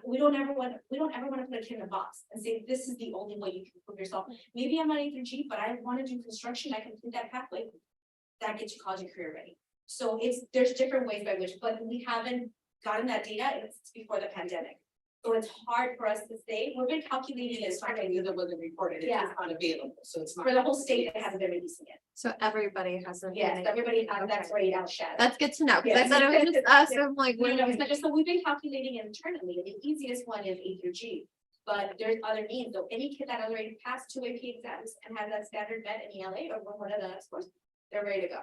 We don't ever want to put a kid in a box and say, this is the only way you can prove yourself. Maybe I'm not A through G, but I want to do construction. I can complete that pathway. That gets you college and career ready. So there's different ways by which, but we haven't gotten that data it's before the pandemic. So it's hard for us to say. We've been calculating it. I knew that wasn't reported, it's just unavailable, so it's not. For the whole state, it hasn't been releasing it. So everybody has a. Yes, everybody has that grade out, Shad. That's good to know, because I Yes. thought it was just us. I'm like, No, what? no, it's not just, so we've been calculating it internally, and the easiest one is A through G. But there's other means, so any kid that already passed 2 AP exams and has that standard met in ELA or one of the scores, they're ready to go.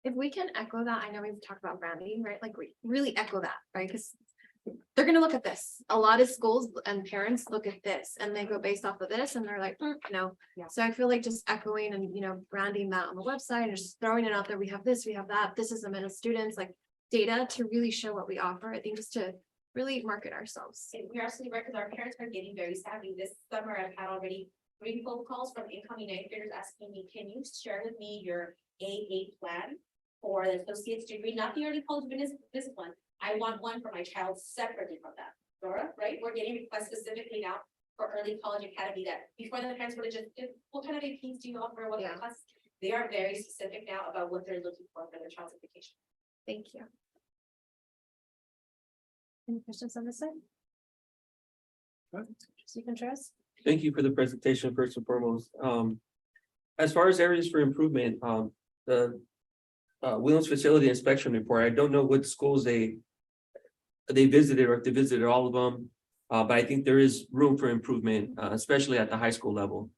If we can echo that, I know we've talked about branding, right? Like we really echo that, right? Because they're gonna look at this. A lot of schools and parents look at this and they go based off of this and they're like, no. Yeah. So I feel like just echoing and, branding that on the website and just throwing it out there. We have this, we have that. This is the middle students, like data to really show what we offer. I think just to really market ourselves. And you're absolutely right, because our parents are getting very savvy. This summer, I've had already 3 phone calls from incoming ninth graders asking me, can you share with me your AA plan for the associate's degree, not the early college discipline. I want one for my child separately from that. Dora, right? We're getting requests specifically now for early college academy that before the parents would have just, what kind of APs do you offer? What Yeah. class? They are very specific now about what they're looking for their child's education. Thank you. Any questions on this side? Trustee Contreras? Thank you for the presentation, first and foremost. As far as areas for improvement, the Williams Facility Inspection Report, I don't know what schools they visited or if they visited all of them. But I think there is room for improvement, especially at the high school level.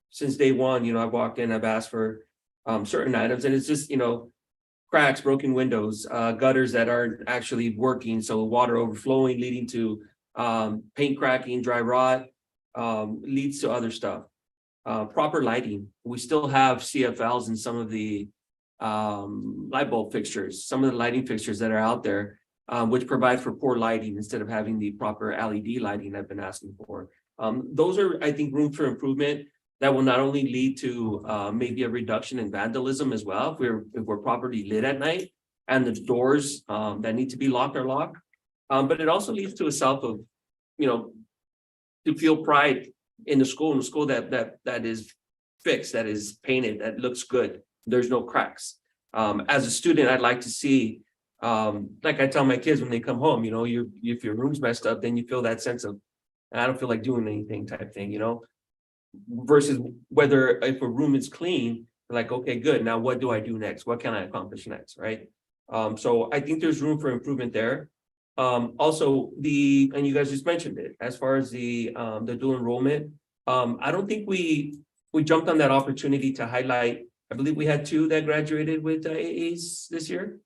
Since day one, I've walked in, I've asked for certain items, and it's just, cracks, broken windows, gutters that aren't actually working, so water overflowing, leading to paint cracking, dry rot, leads to other stuff. Proper lighting. We still have CFLs in some of the light bulb fixtures, some of the lighting fixtures that are out there, which provide for poor lighting instead of having the proper LED lighting I've been asking for. Those are, I think, room for improvement that will not only lead to maybe a reduction in vandalism as well, if we're properly lit at night and the doors that need to be locked are locked. But it also leads to a self of, to feel pride in the school that is fixed, that is painted, that looks good. There's no cracks. As a student, I'd like to see, like I tell my kids when they come home, if your room's messed up, then you feel that sense of, I don't feel like doing anything type thing, versus whether if a room is clean, like, okay, good. Now what do I do next? What can I accomplish next? Right. So I think there's room for improvement there. Also and you guys just mentioned it, as far as the dual enrollment. I don't think we jumped on that opportunity to highlight. I believe we had 2 that graduated with AAs this year.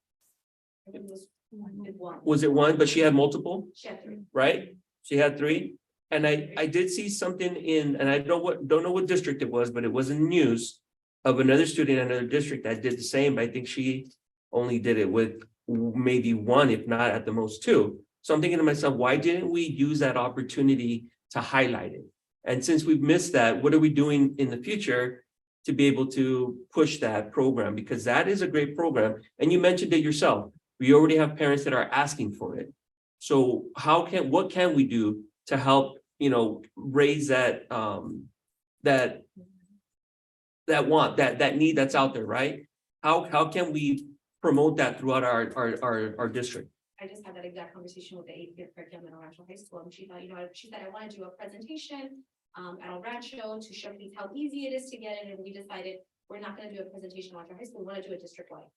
It was one. Was it 1? But she had multiple, She had 3. right? She had 3. And I did see something and I don't know what district it was, but it was in the news of another student in another district that did the same. But I think she only did it with maybe 1, if not at the most 2. So I'm thinking to myself, why didn't we use that opportunity to highlight it? And since we've missed that, what are we doing in the future to be able to push that program? Because that is a great program. And you mentioned it yourself. We already have parents that are asking for it. So what can we do to help, raise that that need that's out there, right? How can we promote that throughout our district? I just had that exact conversation with the 8th grade curriculum at El Rancho High School, and she thought, she said, I want to do a presentation at El Rancho to showcase how easy it is to get it, and we decided we're not going to do a presentation at El Rancho High School, we want to do it district-wide.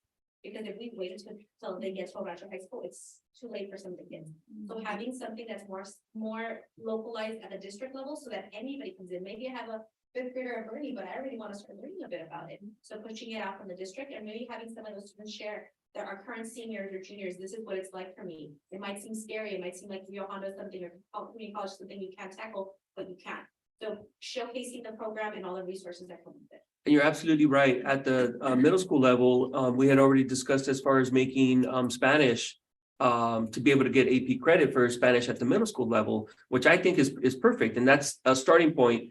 Because if we wait until they get to El Rancho High School, it's too late for some of the kids. So having something that's more localized at the district level, so that anybody comes in, maybe I have a 5th grader at Bernie, but I already want to start learning a bit about it. So pushing it out from the district and maybe having some of those students share that our current seniors or juniors, this is what it's like for me. It might seem scary, it might seem like Rio Hondo something or community college something you can't tackle, but you can. So showcasing the program and all the resources that come with it. And you're absolutely right. At the middle school level, we had already discussed as far as making Spanish to be able to get AP credit for Spanish at the middle school level, which I think is perfect. And that's a starting point,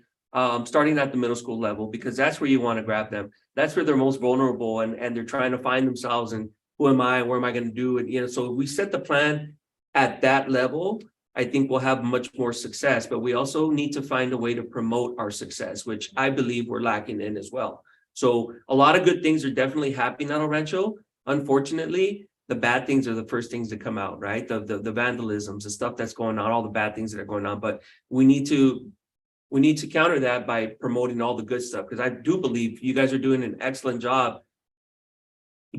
starting at the middle school level, because that's where you want to grab them. That's where they're most vulnerable and they're trying to find themselves and who am I, where am I going to do it? So if we set the plan at that level, I think we'll have much more success, but we also need to find a way to promote our success, which I believe we're lacking in as well. So a lot of good things are definitely happening at El Rancho. Unfortunately, the bad things are the first things to come out, right? The vandalisms, the stuff that's going on, all the bad things that are going on. But we need to counter that by promoting all the good stuff, because I do believe you guys are doing an excellent job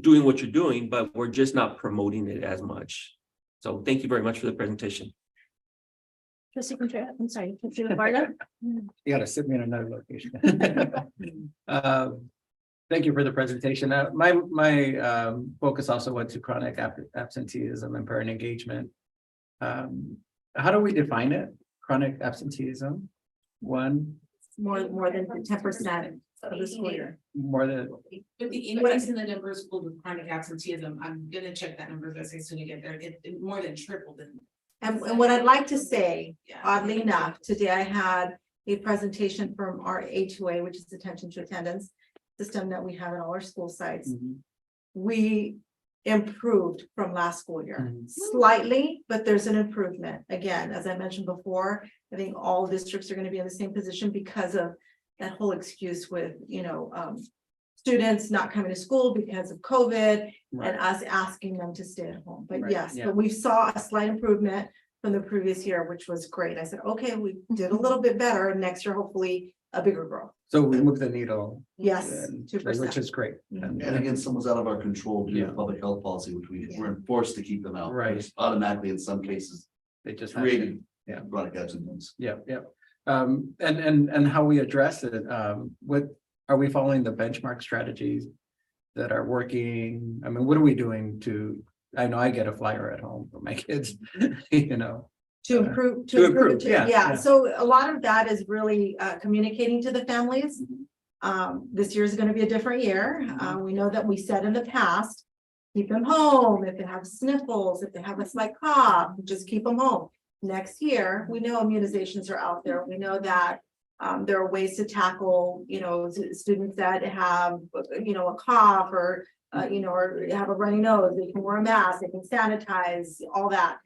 doing what you're doing, but we're just not promoting it as much. So thank you very much for the presentation. Trustee Contreras, I'm sorry, Trustee Lombardo? You gotta sit me in another location. Thank you for the presentation. My focus also went to chronic absenteeism and parent engagement. How do we define it? Chronic absenteeism? One, More than 10% of the school year. more than, With the increase in the number of schools with chronic absenteeism, I'm gonna check that number as soon as I get there, it more than tripled in. And what I'd like to say, Yeah. oddly enough, today I had a presentation from our A2A, which is attention to attendance system that we have in all our school sites. We improved from last school year Mhm. slightly, but there's an improvement. Again, as I mentioned before, I think all districts are going to be in the same position because of that whole excuse with, students not coming to school because of COVID and us asking them to stay at home. But Right, yes, yeah. but we saw a slight improvement from the previous year, which was great. I said, okay, we did a little bit better, and next year, hopefully, a bigger growth. so we moved the needle. Yes, and- 2%. Which is great. Mhm. And again, someone's out of our control due Yeah. to public health policy, which we're forced to keep them out. Right. Which automatically, in some cases, They just have created to- yeah. chronic absence. Yeah, yeah. And how we address it, are we following the benchmark strategies that are working? I mean, what are we doing I know I get a flyer at home for my kids, To improve, to improve, it, yeah, yeah, yeah. so a lot of that is really communicating to the families. This year is gonna be a different year. We know that we said in the past, keep them home. If they have sniffles, if they have a slight cough, just keep them home. Next year, we know immunizations are out there. We know that there are ways to tackle, students that have, a cough or, or have a runny nose. They can wear a mask, they can sanitize, all that.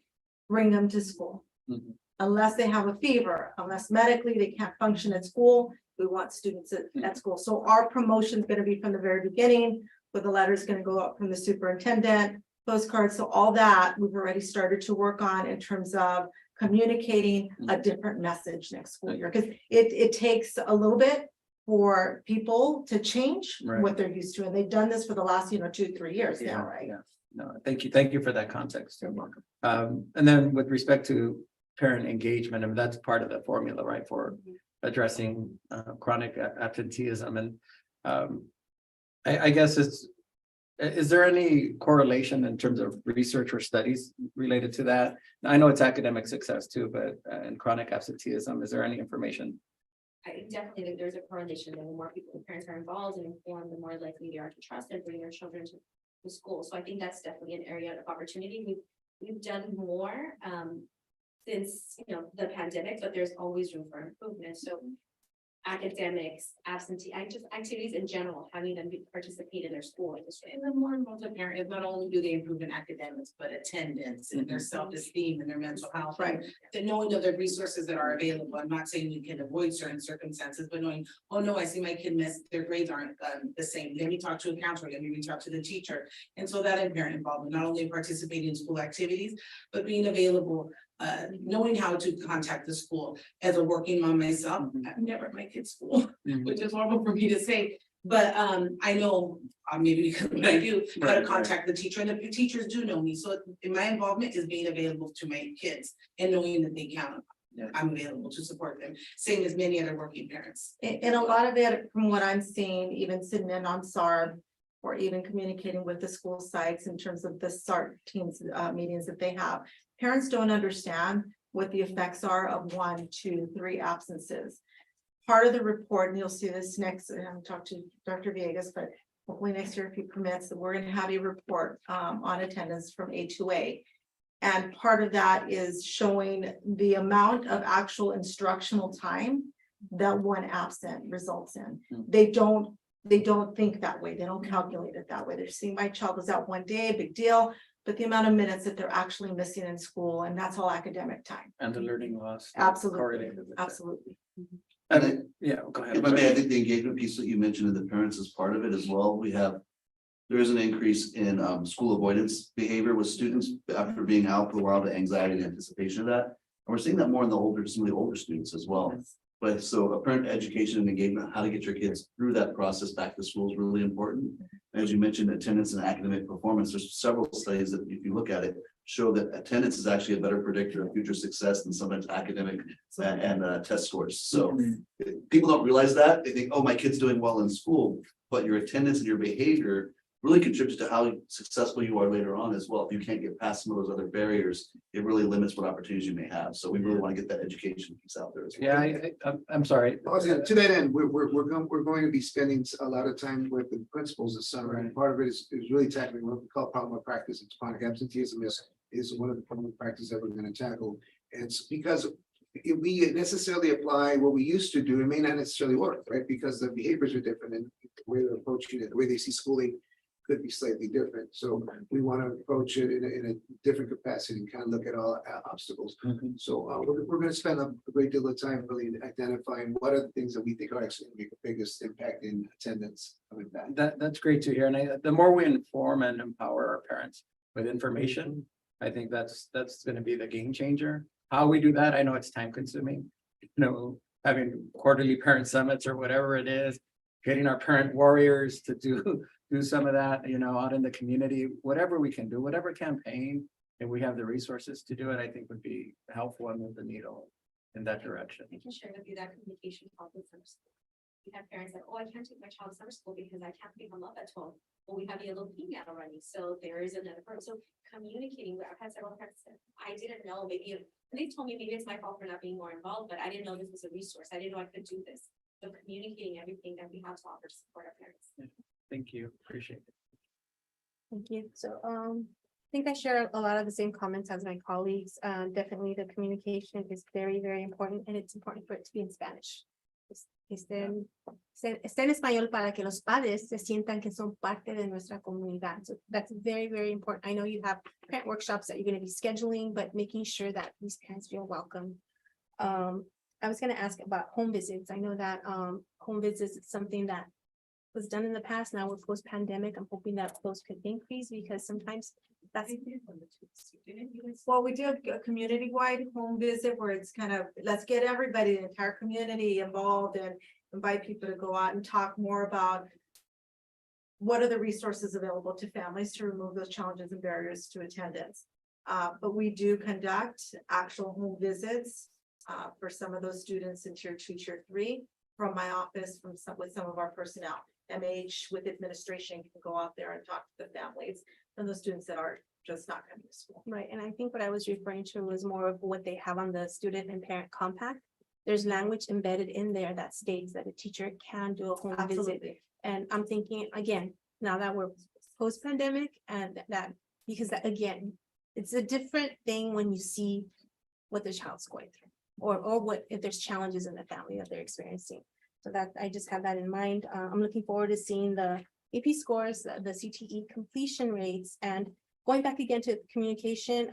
Bring them to school. Mhm. Unless they have a fever, unless medically they can't function at school, we want students at school. So our promotion is gonna be from the very beginning, where the letter is gonna go up from the superintendent, postcards, so all that we've already started to work on in terms of communicating a different message next school year. Because it takes a little bit for people to change Right. what they're used to, and they've done this for the last, 2-3 years now, right? Yeah. No, thank you for that context. And then with respect to parent engagement, I mean, that's part of the formula, right, for addressing chronic absenteeism. And I guess is there any correlation in terms of research or studies related to that? I know it's academic success too, but in chronic absenteeism, is there any information? I definitely think there's a correlation, and the more people, the parents are involved and informed, the more likely they are to trust and bring their children to school. So I think that's definitely an area of opportunity. We've done more since, the pandemic, but there's always room for improvement. So academics, activities in general, having them participate in their school. And the more involved a parent is, not only do they improve in academics, but attendance and their self-esteem and their mental health. Right. The knowing of the resources that are available. I'm not saying we can avoid certain circumstances, but knowing, oh no, I see my kid miss, their grades aren't the same. Let me talk to a counselor, let me reach out to the teacher. And so that parent involvement, not only participating in school activities, but being available, knowing how to contact the school. As a working mom myself, I've never at my kid's school, which is horrible for me to say. But I know, maybe because what I do, how to contact the teacher, and the teachers do know me. So in my involvement is being available to my kids and knowing that they count. I'm available to support them, same as many other working parents. And a lot of it, from what I'm seeing, even sitting in on SARB, or even communicating with the school sites in terms of the SART teams meetings that they have. Parents don't understand what the effects are of 1, 2, 3 absences. Part of the report, and you'll see this next, and I'll talk to Dr. Villegas, but hopefully next year, if he permits, that we're going to have a report on attendance from A2A. And part of that is showing the amount of actual instructional time that one absent results in. They don't think that way. They don't calculate it that way. They're seeing my child was out one day, big deal. But the amount of minutes that they're actually missing in school, and that's all academic time. And the learning loss. Absolutely, correlated with that. absolutely. Yeah, go ahead. If I may, I think the engagement piece that you mentioned and the parents is part of it as well. There is an increase in school avoidance behavior with students after being out for a while, the anxiety and anticipation of that. And we're seeing that more in some of the older students as well. But so a parent education and engagement, how to get your kids through that process back to school is really important. As you mentioned, attendance and academic performance, there's several studies that if you look at it, show that attendance is actually a better predictor of future success than sometimes academic and test scores. So people don't realize that. They think, oh, my kid's doing well in school. but your attendance and your behavior really contributes to how successful you are later on as well. If you can't get past some of those other barriers, it really limits what opportunities you may have. So we really want to get that education piece out there as well. Yeah, I'm sorry. To that end, we're going to be spending a lot of time with the principals this summer, and part of it is really tackling what we call problem of practice. And chronic absenteeism is one of the problem of practice that we're going to tackle. And it's because if we necessarily apply what we used to do, it may not necessarily work, right? Because the behaviors are different and the way they're approaching it, the way they see schooling could be slightly different. So we want to approach it in a different capacity and kind of look at all obstacles. So we're going to spend a great deal of time really identifying what are the things that we think are actually going to make the biggest impact in attendance coming back. That's great to hear. And the more we inform and empower our parents with information, I think that's gonna be the game changer. How we do that, I know it's time consuming. Having quarterly parent summits or whatever it is, getting our parent warriors to do some of that, out in the community, whatever we can do, whatever campaign, if we have the resources to do it, I think would be helpful and move the needle in that direction. I can share with you that communication problem summer school. We have parents that, oh, I can't take my child to summer school because I can't pick them up at 12. Well, we have yellow fever already, so there is another part. So communicating, I've had several parents say, I didn't know, they told me maybe it's my fault for not being more involved, but I didn't know this was a resource. I didn't know I could do this. So communicating everything that we have to offer to support our parents. Thank you, appreciate it. Thank you. So, I think I share a lot of the same comments as my colleagues. Definitely the communication is very, very important, and it's important for it to be in Spanish. Está en español para que los padres se sientan que son parte de nuestra comunidad. So that's very, very important. I know you have parent workshops that you're going to be scheduling, but making sure that these parents feel welcome. I was going to ask about home visits. I know that home visits is something that was done in the past. Now we're post-pandemic. I'm hoping that those could increase because sometimes that's. Well, we do a community-wide home visit where it's kind of, let's get everybody, the entire community involved and invite people to go out and talk more about what are the resources available to families to remove those challenges and barriers to attendance. But we do conduct actual home visits for some of those students in tier 2, tier 3 from my office, with some of our personnel. MH with administration can go out there and talk to the families and the students that are just not coming to school. Right, and I think what I was referring to was more of what they have on the student and parent compact. There's language embedded in there that states that a teacher can do a home visit. Absolutely. And I'm thinking, again, now that we're post-pandemic and that, because that, again, it's a different thing when you see what the child's going through or what, if there's challenges in the family that they're experiencing. So that, I just have that in mind. I'm looking forward to seeing the AP scores, the CTE completion rates, and going back again to communication.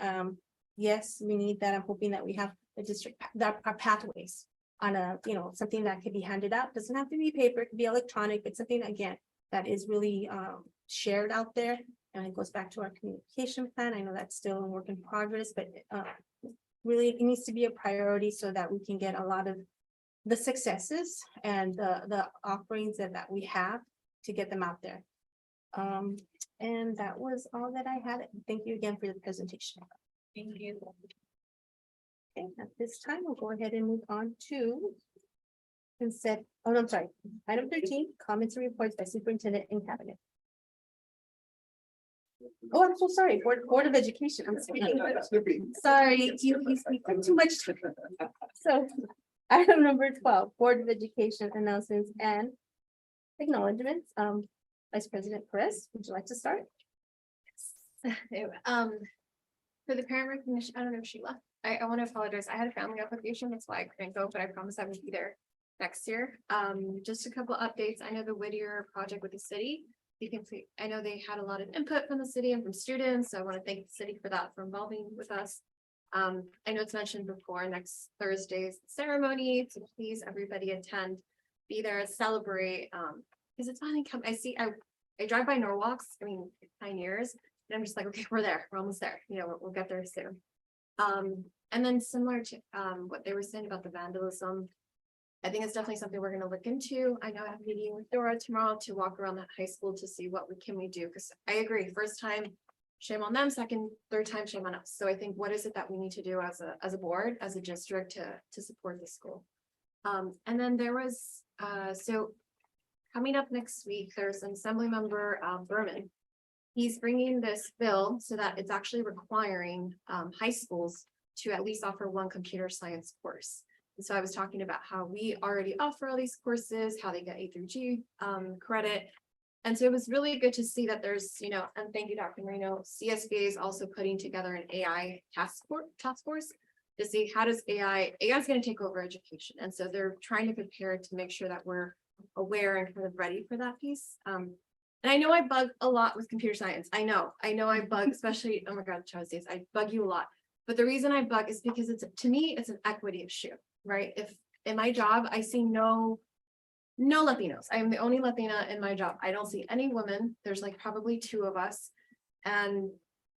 Yes, we need that. I'm hoping that we have the district, that our pathways on a, something that could be handed out. Doesn't have to be paper, it could be electronic, but something again, that is really shared out there. And it goes back to our communication plan. I know that's still a work in progress, but really it needs to be a priority so that we can get a lot of the successes and the offerings that we have to get them out there. And that was all that I had. Thank you again for the presentation. Thank you. Okay, at this time, we'll go ahead and move on to consent. Oh, no, I'm sorry. Item 13, comments and reports by superintendent and cabinet. Oh, I'm so sorry. Board of Education. I'm sorry. You speak too much. So item number 12, Board of Education announcements and acknowledgements. Vice President Perez, would you like to start? For the parent recognition, I don't know if she left. I want to apologize. I had a family application, that's why I couldn't go, but I promise I will be there next year. Just a couple updates. I know the Whittier project with the city. I know they had a lot of input from the city and from students. So I want to thank the city for that, for involving with us. I know it's mentioned before, next Thursday's ceremony, so please everybody attend, be there, celebrate. Because it's finally come. I drive by Norwalks, 9 years, and I'm just like, okay, we're there, we're almost there. We'll get there soon. And then similar to what they were saying about the vandalism, I think it's definitely something we're going to look into. I know I have a meeting with Dora tomorrow to walk around that high school to see what we can do, because I agree, first time, shame on them, second, third time, shame on us. So I think, what is it that we need to do as a board, as a district to support the school? And then there was, so coming up next week, there's an Assembly Member Berman. He's bringing this bill so that it's actually requiring high schools to at least offer one computer science course. And so I was talking about how we already offer all these courses, how they get A through G credit. And so it was really good to see that there's, you know, and thank you, Dr. Marino, CSBA is also putting together an AI task force to see how does AI is going to take over education. And so they're trying to prepare to make sure that we're aware and kind of ready for that piece. And I know I bug a lot with computer science. I know I bug, especially, oh my God, Charles, I bug you a lot. But the reason I bug is because to me, it's an equity issue, right? If in my job, I see no Latinos. I am the only Latina in my job. I don't see any women. There's like probably 2 of us. And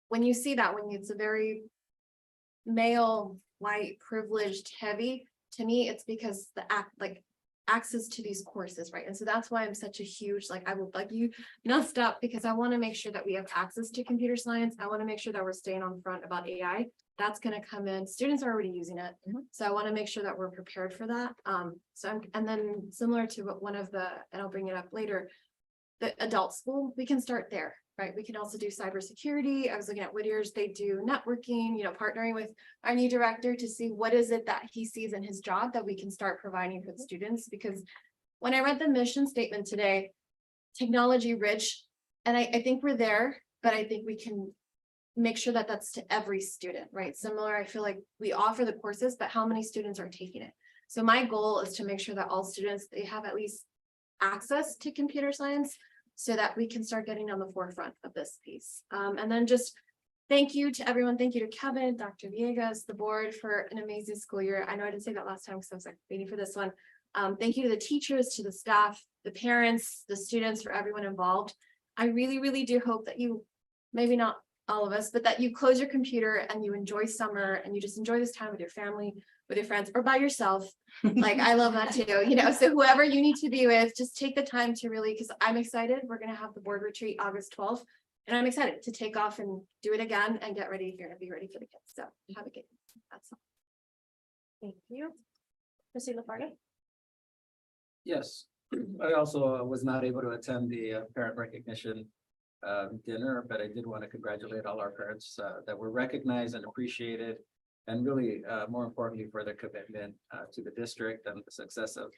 when you see that, when it's a very male, white, privileged, heavy, to me, it's because access to these courses, right? And so that's why I'm such a huge, I will bug you not stop, because I want to make sure that we have access to computer science. I want to make sure that we're staying on front about AI. That's going to come in. Students are already using it. So I want to make sure that we're prepared for that. And then similar to what and I'll bring it up later, the adult school, we can start there, right? We can also do cybersecurity. I was looking at Whittier's, they do networking, partnering with our new director to see what is it that he sees in his job that we can start providing for the students. Because when I read the mission statement today, technology rich, and I think we're there, but I think we can make sure that that's to every student, right? Similar, I feel like we offer the courses, but how many students are taking it? So my goal is to make sure that all students, they have at least access to computer science so that we can start getting on the forefront of this piece. And then just thank you to everyone. Thank you to Kevin, Dr. Villegas, the board for an amazing school year. I know I didn't say that last time because I was waiting for this one. Thank you to the teachers, to the staff, the parents, the students, for everyone involved. I really, really do hope that you, maybe not all of us, but that you close your computer and you enjoy summer and you just enjoy this time with your family, with your friends, or by yourself. I love that too, so whoever you need to be with, just take the time to really, because I'm excited. We're going to have the board retreat August 12th, and I'm excited to take off and do it again and get ready. You're going to be ready for the kids. So have a good, that's all. Thank you. Trustee LaFarga? Yes, I also was not able to attend the parent recognition dinner, but I did want to congratulate all our parents that were recognized and appreciated, and really more importantly for their commitment to the district and the success of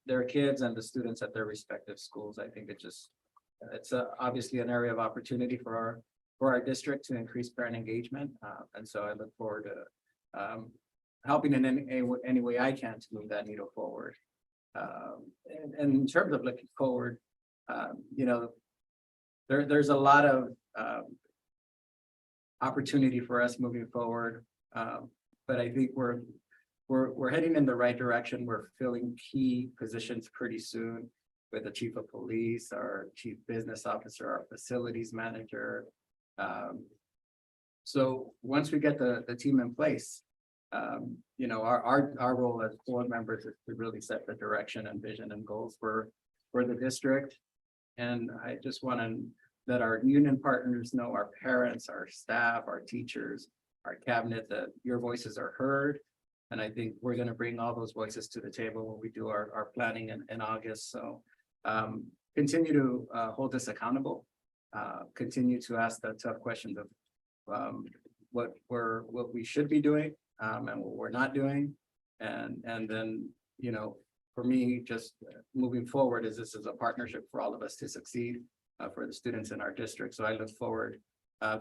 their kids and the students at their respective schools. I think it's obviously an area of opportunity for our district to increase parent engagement, and so I look forward to helping in any way I can to move that needle forward. And in terms of looking forward, there's a lot of opportunity for us moving forward, but I think we're heading in the right direction. We're filling key positions pretty soon with the chief of police, our chief business officer, our facilities manager. So once we get the team in place, our role as board members is to really set the direction and vision and goals for the district. And I just want to let our union partners know, our parents, our staff, our teachers, our cabinet, that your voices are heard. And I think we're going to bring all those voices to the table when we do our planning in August. So continue to hold us accountable, continue to ask the tough questions of what we should be doing and what we're not doing. And then, for me, just moving forward, this is a partnership for all of us to succeed for the students in our district. So I look forward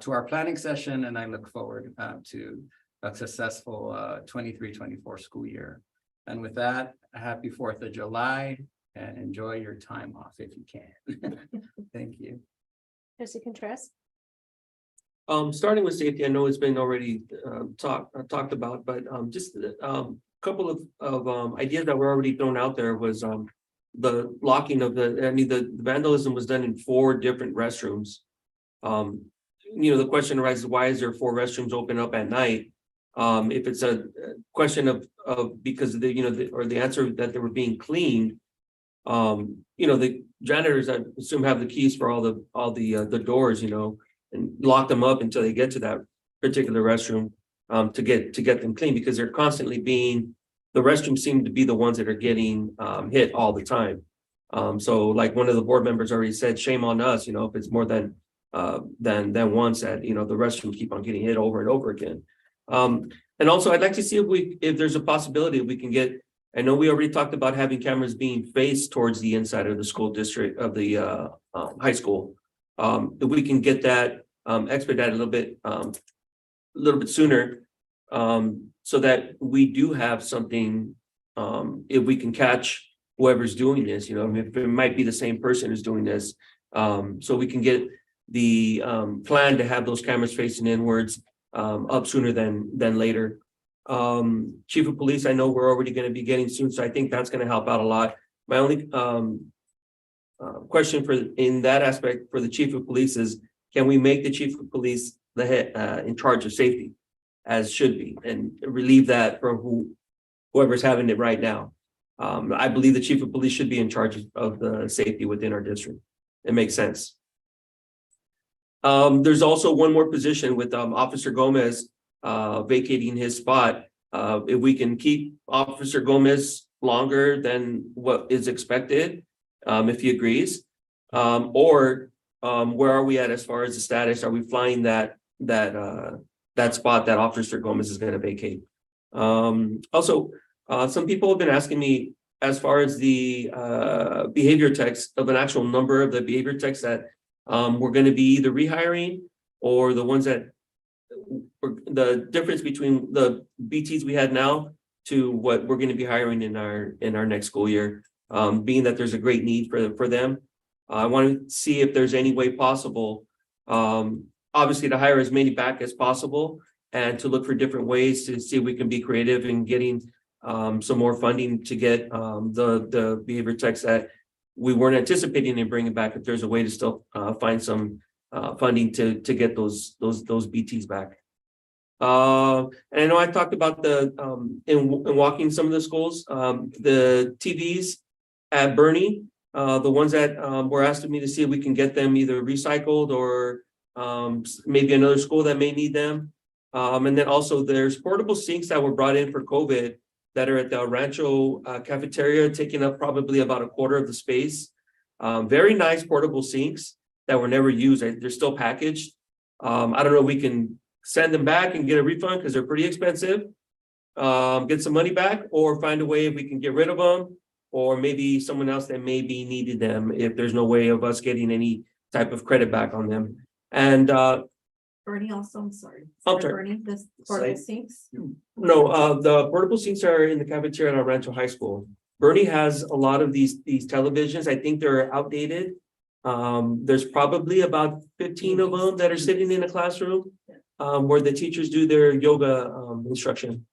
to our planning session, and I look forward to a successful 23-24 school year. And with that, happy 4th of July, and enjoy your time off if you can. Thank you. Trustee Contreras? Starting with safety, I know it's been already talked about, but just a couple of ideas that were already thrown out there was the locking of the vandalism was done in 4 different restrooms. The question arises, why is there 4 restrooms open up at night? If it's a question of because of the answer that they were being cleaned, the janitors, I assume, have the keys for all the doors, and lock them up until they get to that particular restroom to get them clean, because they're constantly the restrooms seem to be the ones that are getting hit all the time. So like one of the board members already said, shame on us, you know, if it's more than once that, you know, the restrooms keep on getting hit over and over again. And also I'd like to see if there's a possibility we can get, I know we already talked about having cameras being faced towards the inside of the school district of the high school. If we can get that expedited a little bit sooner, so that we do have something, if we can catch whoever's doing this, you know, I mean, if it might be the same person who's doing this, so we can get the plan to have those cameras facing inwards up sooner than later. Chief of Police, I know we're already going to be getting soon, so I think that's going to help out a lot. My only question in that aspect for the Chief of Police is, can we make the Chief of Police the head in charge of safety, as should be, and relieve that from whoever's having it right now? I believe the Chief of Police should be in charge of the safety within our district. It makes sense. There's also one more position with Officer Gomez vacating his spot. If we can keep Officer Gomez longer than what is expected, if he agrees, or where are we at as far as the status? Are we flying that spot that Officer Gomez is going to vacate? Also, some people have been asking me as far as the behavior techs, of an actual number of the behavior techs that we're going to be either rehiring, or the ones that the difference between the BTs we had now to what we're going to be hiring in our next school year, being that there's a great need for them. I want to see if there's any way possible, obviously to hire as many back as possible, and to look for different ways to see if we can be creative in getting some more funding to get the behavior techs that we weren't anticipating in bringing back, if there's a way to still find some funding to get those BTs back. And I know I talked about the in walking some of the schools, the TVs at Bernie, the ones that were asking me to see if we can get them either recycled or maybe another school that may need them. And then also there's portable sinks that were brought in for COVID that are at the Rancho cafeteria, taking up probably about a quarter of the space. Very nice portable sinks that were never used. They're still packaged. I don't know if we can send them back and get a refund because they're pretty expensive. Get some money back, or find a way if we can get rid of them, or maybe someone else that maybe needed them if there's no way of us getting any type of credit back on them. And Bernie also, I'm sorry. I'm sorry. Bernie, the portable sinks. no, the portable sinks are in the cafeteria at our Rancho High School. Bernie has a lot of these televisions. I think they're outdated. There's probably about 15 of them that are sitting in a classroom where the teachers do their yoga instruction.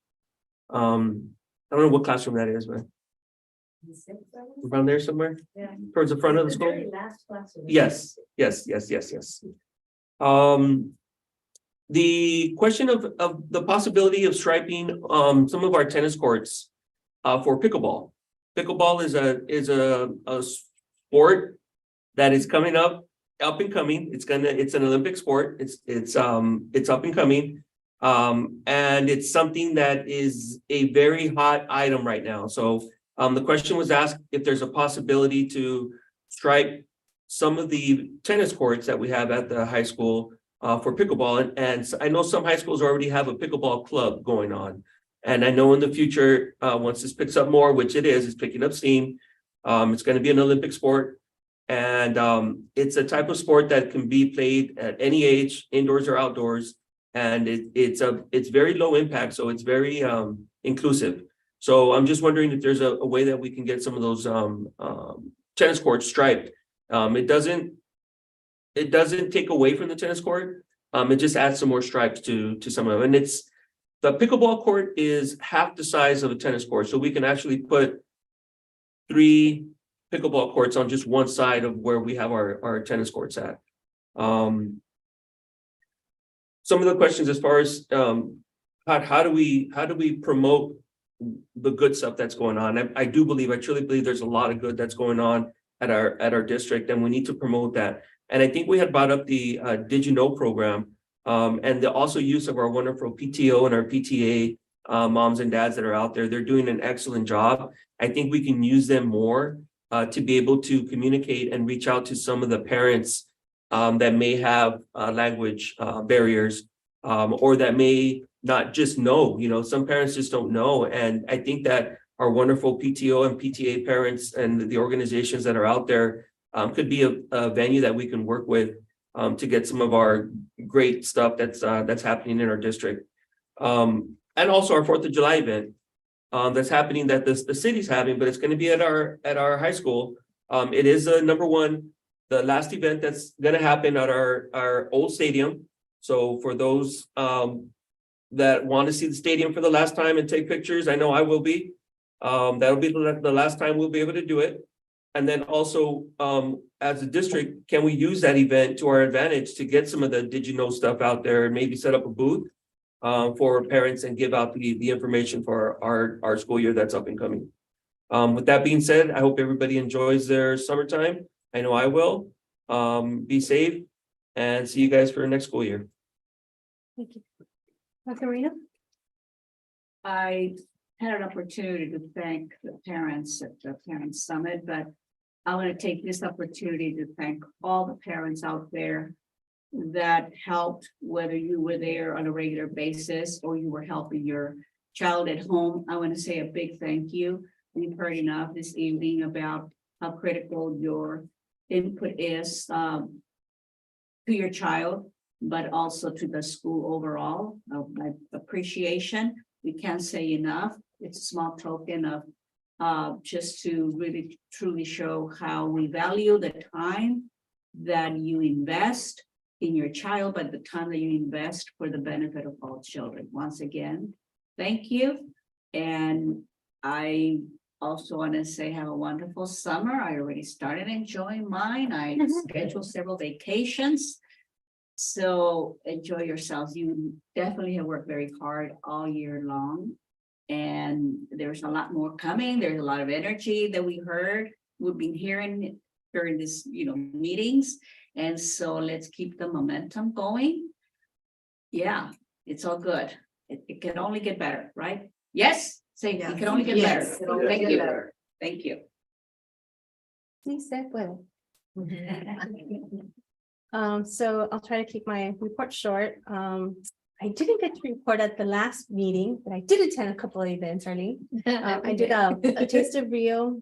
I don't know what classroom that is, but around there somewhere, towards the front of the school. Yes. The question of the possibility of striping some of our tennis courts for pickleball. Pickleball is a sport that is coming up and coming. It's an Olympic sport. It's up and coming. And it's something that is a very hot item right now. So the question was asked if there's a possibility to stripe some of the tennis courts that we have at the high school for pickleball. And I know some high schools already have a pickleball club going on. And I know in the future, once this picks up more, which it's picking up steam, it's going to be an Olympic sport. And it's a type of sport that can be played at any age, indoors or outdoors. And it's very low impact, so it's very inclusive. So I'm just wondering if there's a way that we can get some of those tennis courts striped. It doesn't take away from the tennis court. It just adds some more stripes to some of them. And the pickleball court is half the size of a tennis court, so we can actually put 3 pickleball courts on just one side of where we have our tennis courts at. Some of the questions as far as how do we promote the good stuff that's going on? I truly believe there's a lot of good that's going on at our district, and we need to promote that. And I think we had brought up the Did You Know program, and the also use of our wonderful PTO and our PTA moms and dads that are out there. They're doing an excellent job. I think we can use them more to be able to communicate and reach out to some of the parents that may have language barriers or that may not just know, some parents just don't know. And I think that our wonderful PTO and PTA parents and the organizations that are out there could be a venue that we can work with to get some of our great stuff that's happening in our district. And also our 4th of July event that's happening that the city's having, but it's going to be at our high school. It is number one, the last event that's going to happen at our old stadium. So for those that want to see the stadium for the last time and take pictures, I know I will be. That'll be the last time we'll be able to do it. And then also, as a district, can we use that event to our advantage to get some of the did you know stuff out there and maybe set up a booth for parents and give out the information for our school year that's up and coming. With that being said, I hope everybody enjoys their summertime. I know I will. Be safe and see you guys for next school year. Thank you. Dr. Marina? I had an opportunity to thank the parents at the Parents Summit, but I want to take this opportunity to thank all the parents out there that helped, whether you were there on a regular basis or you were helping your child at home. I want to say a big thank you. We've heard enough this evening about how critical your input is to your child, but also to the school overall. My appreciation, we can't say enough. It's a small token of just to really truly show how we value the time that you invest in your child, but the time that you invest for the benefit of all children. Once again, thank you. And I also want to say have a wonderful summer. I already started enjoying mine. I scheduled several vacations. So enjoy yourselves. You definitely have worked very hard all year long. And there's a lot more coming. There's a lot of energy that we've been hearing during this, meetings. And so let's keep the momentum going. Yeah, it's all good. It can only get better, right? Yes, say it can only get better. Thank you. Thank you. Sí se puede. So I'll try to keep my report short. I didn't get to report at the last meeting, but I did attend a couple of events, Arlene. I did a taste of Rio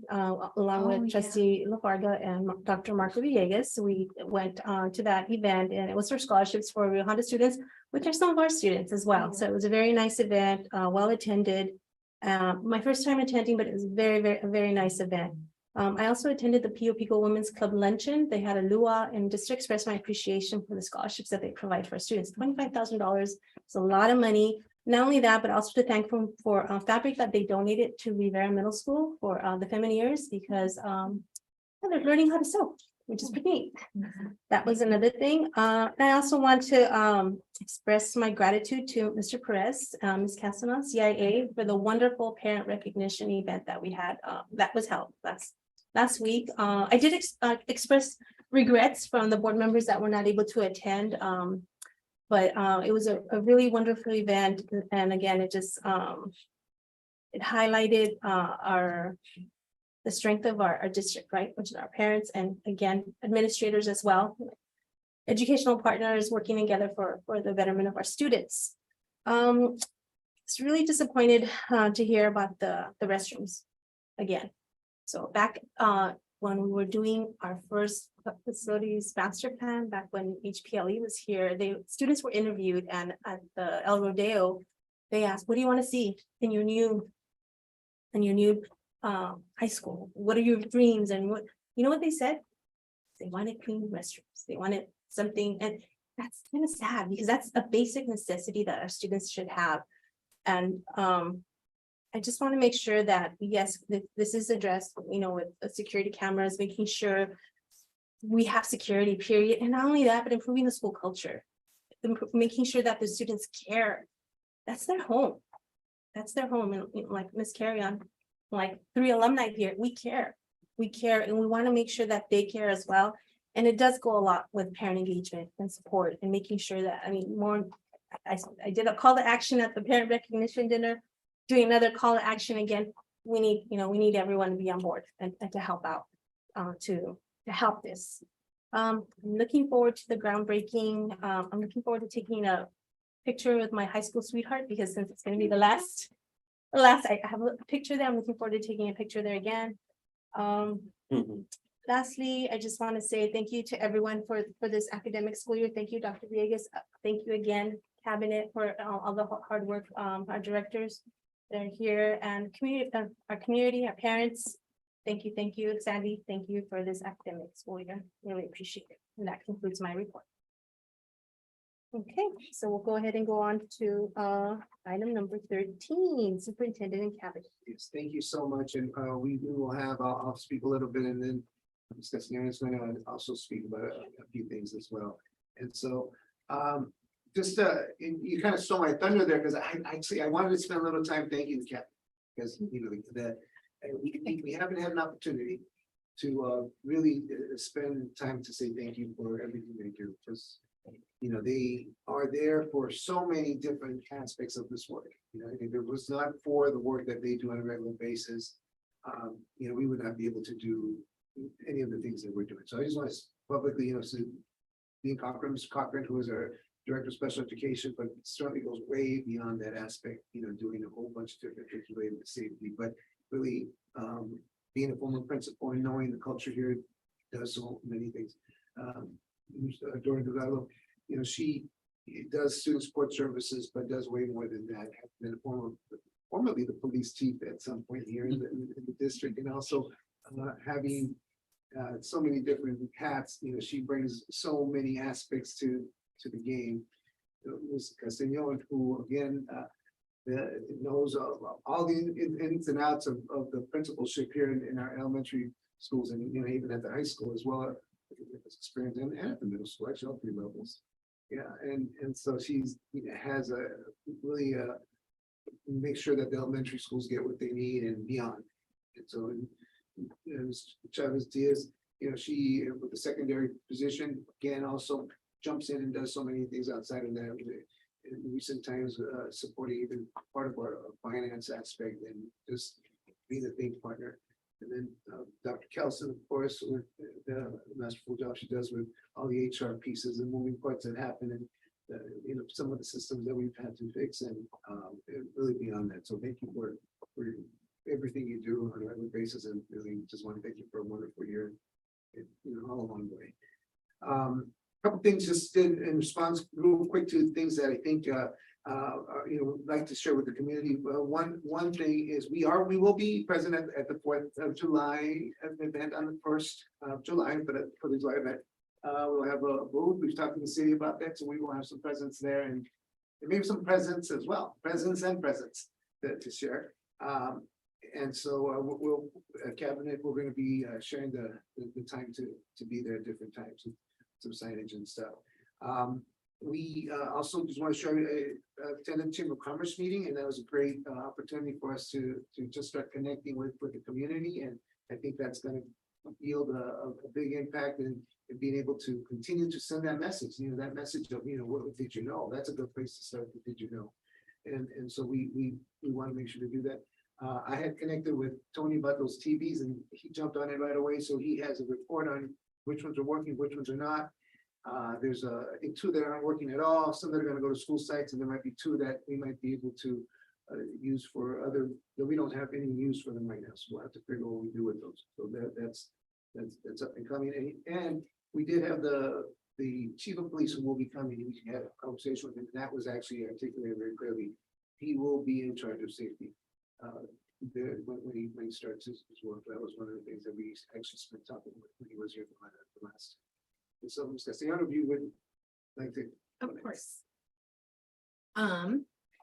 along with Trustee Lafarga and Dr. Marco Villegas. We went to that event and it was for scholarships for Rio Honda students, which are some of our students as well. So it was a very nice event, well attended. My first time attending, but it was a very nice event. I also attended the Pio Pico Women's Club Luncheon. They had a luau, and just to express my appreciation for the scholarships that they provide for our students. $25,000 is a lot of money. Not only that, but also to thank them for fabric that they donated to Rivera Middle School for the Femineers, because they're learning how to sew, which is pretty neat. That was another thing. I also want to express my gratitude to Mr. Perez, Ms. Castanon, CIA, for the wonderful parent recognition event that we had that was held last week. I did express regrets from the board members that were not able to attend, but it was a really wonderful event. And again, it just it highlighted the strength of our district, right, which is our parents and again, administrators as well, educational partners working together for the betterment of our students. It's really disappointed to hear about the restrooms again. So back when we were doing our first facilities master plan, back when HPLE was here, students were interviewed, and at the El Rodeo, they asked, what do you want to see in your new high school? What are your dreams? And what they said? They wanted clean restrooms. They wanted something, and that's kind of sad because that's a basic necessity that our students should have. And I just want to make sure that yes, this is addressed, with security cameras, making sure we have security, period. And not only that, but improving the school culture, making sure that the students care. That's their home. That's their home. And like Ms. Carrion, like 3 alumni here, we care, and we want to make sure that they care as well. And it does go a lot with parent engagement and support and making sure that, I did a call to action at the parent recognition dinner, doing another call to action again. We need everyone to be on board and to help out. to help this. I'm looking forward to the groundbreaking. I'm looking forward to taking a picture with my high school sweetheart, because since it's gonna be the last, I have a picture there. I'm looking forward to taking a picture there again. Mhm. Lastly, I just want to say thank you to everyone for this academic school year. Thank you, Dr. Villegas. Thank you again, Cabinet, for all the hard work, our directors that are here, and our community, our parents. Thank you, Sandy. Thank you for this academic school year. Really appreciate it. And that concludes my report. Okay, so we'll go ahead and go on to item number 13, Superintendent and Cabinet. Yes, thank you so much, and we will have, I'll speak a little bit, and then Stephanie is going to also speak about a few things as well. And so, just you kind of stole my thunder there, because I wanted to spend a little time thanking the captain, because we haven't had an opportunity to really spend time to say thank you for everything they do, because they are there for so many different aspects of this work. If it was not for the work that they do on a regular basis, we would not be able to do any of the things that we're doing. So I just want to publicly, salute Dean Cochran, Mr. Cochran, who is our Director of Special Education, but certainly goes way beyond that aspect, doing a whole bunch of different things related to safety, but really being a former principal and knowing the culture here does so many things. During the she does student support services, but does way more than that. Has been formerly the police chief at some point here in the district, and also having so many different hats. She brings so many aspects to the game. Ms. Castañón, who again knows all the ins and outs of the principalship here in our elementary schools, and even at the high school as well. Experience and at the middle school, actually all 3 levels. Yeah, and so she's has a really make sure that the elementary schools get what they need and beyond. And so Chavez Diaz, she with the secondary position again also jumps in and does so many things outside of that. In recent times, supporting even part of our finance aspect and just being a big partner. And then Dr. Kelson, of course, with the masterful job she does with all the HR pieces and moving parts that happen, and some of the systems that we've had to fix, and really beyond that. So thank you for everything you do on a regular basis, and really just want to thank you for a wonderful year, all along the way. Couple things just in response, real quick, to things that I think would like to share with the community. One thing is we will be present at the 4th of July event on the 1st of July, but for the July event, we'll have a booth. We've talked to the city about that, so we will have some presence there, and maybe some presents as well, presents to share. And so we'll cabinet, we're going to be sharing the time to be there at different times, some signage and stuff. We also just want to show you attended Chamber of Commerce meeting, and that was a great opportunity for us to just start connecting with the community, and I think that's going to yield a big impact in being able to continue to send that message. That message of what did you know? That's a good place to start. What did you know? And so we want to make sure to do that. I had connected with Tony about those TVs, and he jumped on it right away. So he has a report on which ones are working, which ones are not. There's I think 2 that aren't working at all. Some that are going to go to school sites, and there might be 2 that we might be able to use for other, that we don't have any use for them right now. So we'll have to figure out what we do with those. So that's up and coming. And we did have the chief of police who will be coming. We had a conversation with him, and that was actually articulated very clearly. He will be in charge of safety. When he starts his work, that was one of the things that we actually spent time with when he was here the last. And so, Ms. Castellano, if you would like to. Of course.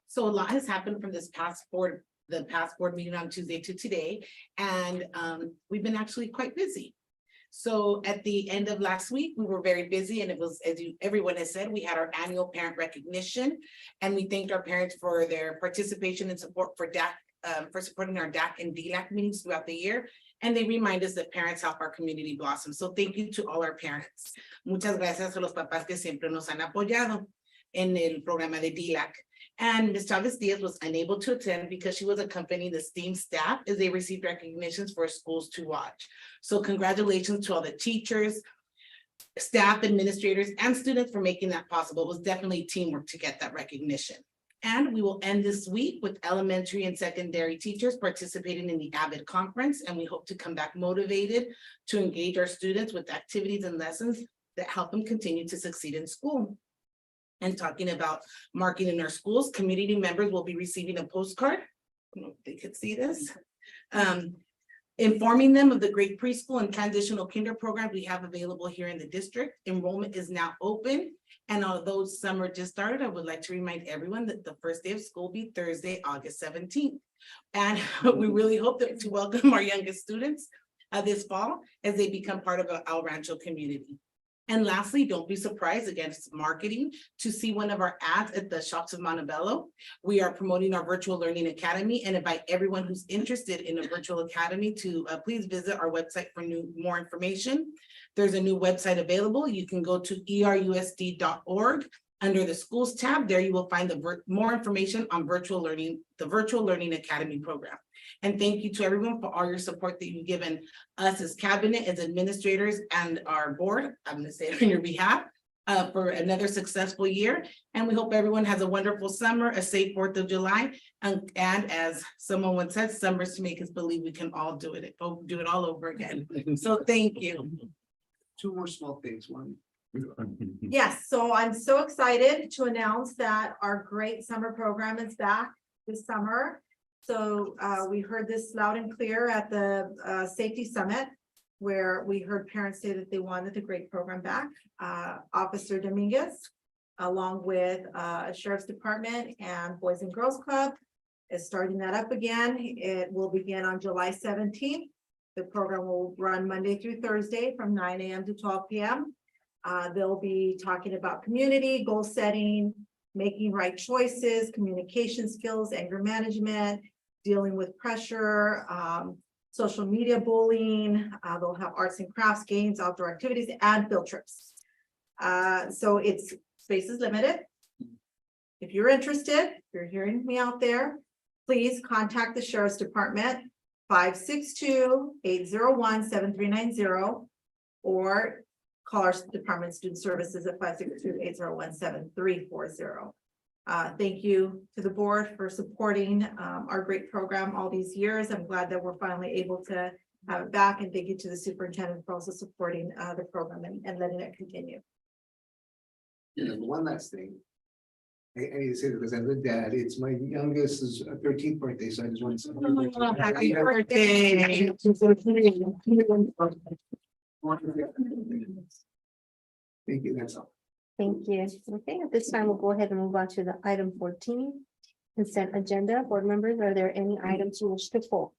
So a lot has happened from the past board meeting on Tuesday to today, and we've been actually quite busy. So at the end of last week, we were very busy, and it was, as everyone has said, we had our annual parent recognition, and we thanked our parents for their participation and support for DAC, for supporting our DAC and DLAC meetings throughout the year. And they remind us that parents help our community blossom. So thank you to all our parents. Muchas gracias a los papás que siempre nos han apoyado. in el programa de DLAC. And Ms. Chavez Diaz was unable to attend because she was accompanying the STEAM staff as they received recognitions for schools to watch. So congratulations to all the teachers, staff, administrators, and students for making that possible. It was definitely teamwork to get that recognition. And we will end this week with elementary and secondary teachers participating in the AVID conference, and we hope to come back motivated to engage our students with activities and lessons that help them continue to succeed in school. And talking about marking in our schools, community members will be receiving a postcard. I don't know if they could see this. Informing them of the great preschool and transitional kinder programs we have available here in the district. Enrollment is now open. And although summer just started, I would like to remind everyone that the first day of school will be Thursday, August 17th. And we really hope to welcome our youngest students this fall as they become part of our El Rancho community. And lastly, don't be surprised against marketing to see one of our ads at the Shops of Montebello. We are promoting our virtual learning academy and invite everyone who's interested in a virtual academy to please visit our website for more information. There's a new website available. You can go to erusd.org. Under the schools tab, there you will find more information on virtual learning, the Virtual Learning Academy program. And thank you to everyone for all your support that you've given us as cabinet, as administrators, and our board. I'm going to say it on your behalf for another successful year. And we hope everyone has a wonderful summer, a safe 4th of July. And as someone once said, summer's to make us believe we can all do it all over again. So thank you. Two more small things. One, Yes, so I'm so excited to announce that our great summer program is back this summer. So we heard this loud and clear at the Safety Summit, where we heard parents say that they wanted the great program back. Officer Dominguez, along with Sheriff's Department and Boys and Girls Club, is starting that up again. It will begin on July 17th. The program will run Monday through Thursday from 9 a.m. to 12 p.m. They'll be talking about community, goal setting, making right choices, communication skills, anger management, dealing with pressure, social media bullying. They'll have arts and crafts, games, outdoor activities, and field trips. So it's space is limited. If you're interested, if you're hearing me out there, please contact the Sheriff's Department 562-801-7390 or call our Department of Student Services at 562-801-7340. Thank you to the board for supporting our great program all these years. I'm glad that we're finally able to have it back, and thank you to the superintendent for also supporting the program and letting it continue. and one last thing. I need to say that because I'm the dad. It's my youngest's 13th birthday, so I just want to say. Oh, happy birthday. Thank you, that's all. Thank you. Okay, at this time, we'll go ahead and move on to the item 14. Consent agenda. Board members, are there any items you wish to pull?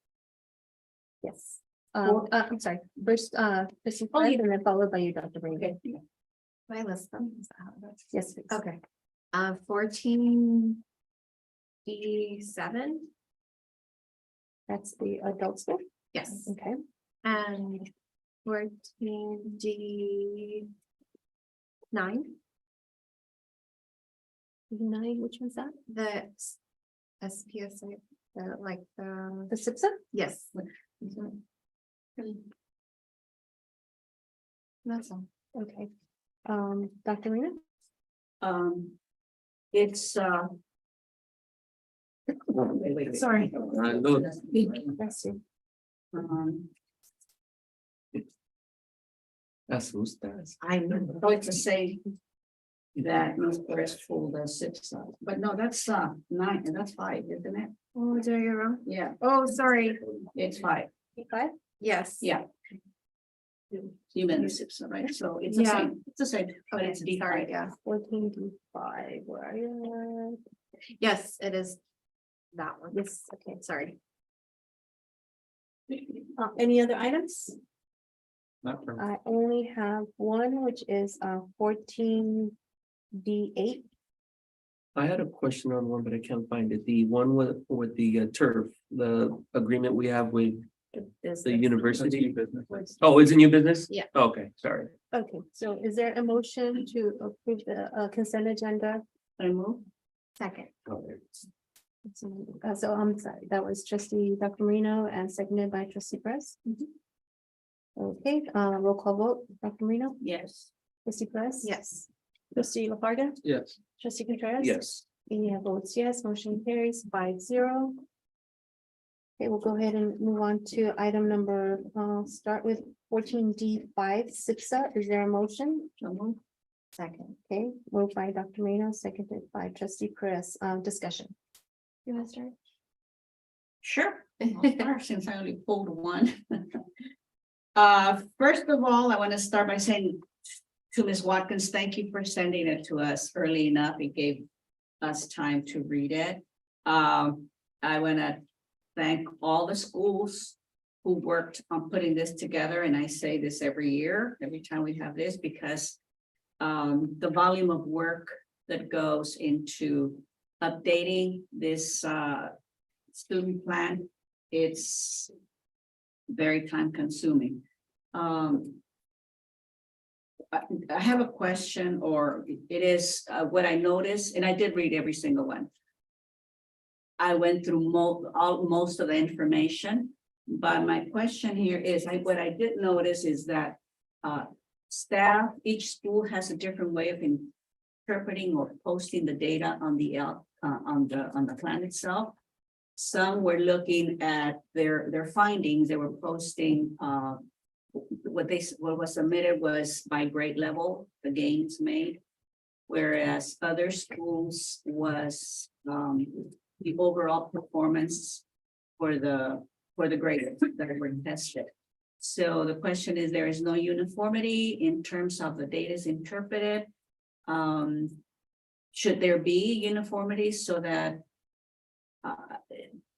Yes. I'm sorry, first, Chrissy, and then followed by you, Dr. Brady. Can I list them? Is that how it works? Yes, please. Okay. 14D7. That's the adult school. Yes. Okay. And 14D9. 9, which one's that? The SPSA, like The SIPSA? yes. That's all. Okay. Dr. Rena? It's Sorry. No, That's you. that's who's that. I'm going to say that Northwest full the 6, but no, that's 9, and that's 5, isn't it? Oh, did I get it wrong? Yeah, Oh, sorry. it's 5. 5? Yes. Yeah. You meant the 6, right? So it's the Yeah. same. It's the same, but it's D. Sorry, yeah. 14D5. Where are you? Yes, it is that one. Yes, okay. Sorry. Any other items? Not from. I only have one, which is 14D8. I had a question on one, but I can't find it. The one with the turf, the agreement we have with the university. Oh, it's a new business? Yeah. Okay, sorry. Okay, so is there a motion to approve the consent agenda I move. Second. So I'm sorry, that was trustee Dr. Marino and seconded by trustee Perez. Okay, roll call vote, Dr. Marino, Yes. trustee Perez. Yes. Trustee LaFarga, Yes. trustee Contreras. Yes. Any votes yes, motion carries 5-0. Okay, we'll go ahead and move on to item number, start with 14D5, SIPSA. Is there a motion? So move. Second. Okay, moved by Dr. Marino, seconded by trustee Perez. Discussion. You want to start? Sure. I'll start since I only pulled one. First of all, I want to start by saying to Ms. Watkins, thank you for sending it to us early enough. It gave us time to read it. I want to thank all the schools who worked on putting this together. And I say this every year, every time we have this, because the volume of work that goes into updating this student plan, it's very time consuming. I have a question, or it is what I noticed, and I did read every single one. I went through most of the information, but my question here is, what I did notice is that staff, each school has a different way of interpreting or posting the data on the plan itself. Some were looking at their findings. They were posting what was submitted was by grade level, the gains made, whereas other schools was the overall performance for the graders that were tested. So the question is, there is no uniformity in terms of the data is interpreted. Should there be uniformity so that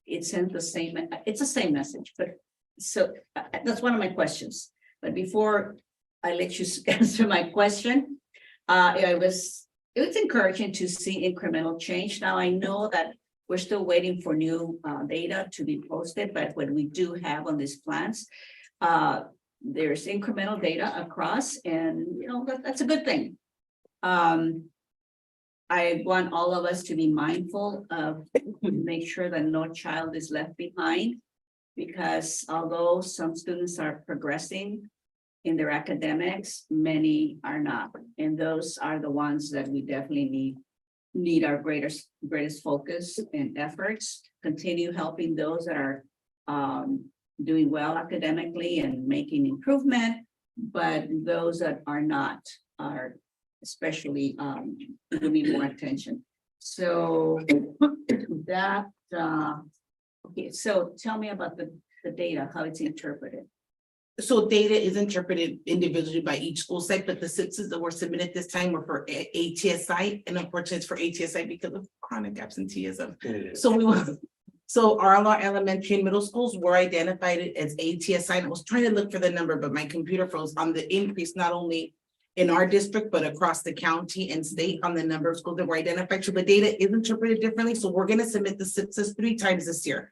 it sends the same, it's the same message, but so that's one of my questions. But before I let you answer my question, it was encouraging to see incremental change. Now I know that we're still waiting for new data to be posted, but what we do have on these plans, there's incremental data across, and that's a good thing. I want all of us to be mindful of make sure that no child is left behind, because although some students are progressing in their academics, many are not. And those are the ones that we definitely need our greatest focus and efforts. Continue helping those that are doing well academically and making improvement, but those that are not are especially need more attention. So that okay, so tell me about the data, how it's interpreted. So data is interpreted individually by each school site, but the SIPSs that were submitted this time were for ATSI, and unfortunately it's for ATSI because of chronic absenteeism. So all our elementary and middle schools were identified as ATSI, and I was trying to look for the number, but my computer froze on the increase, not only in our district, but across the county and state on the number of schools that were identified. So the data is interpreted differently. So we're gonna submit the SIPSs 3 times this year.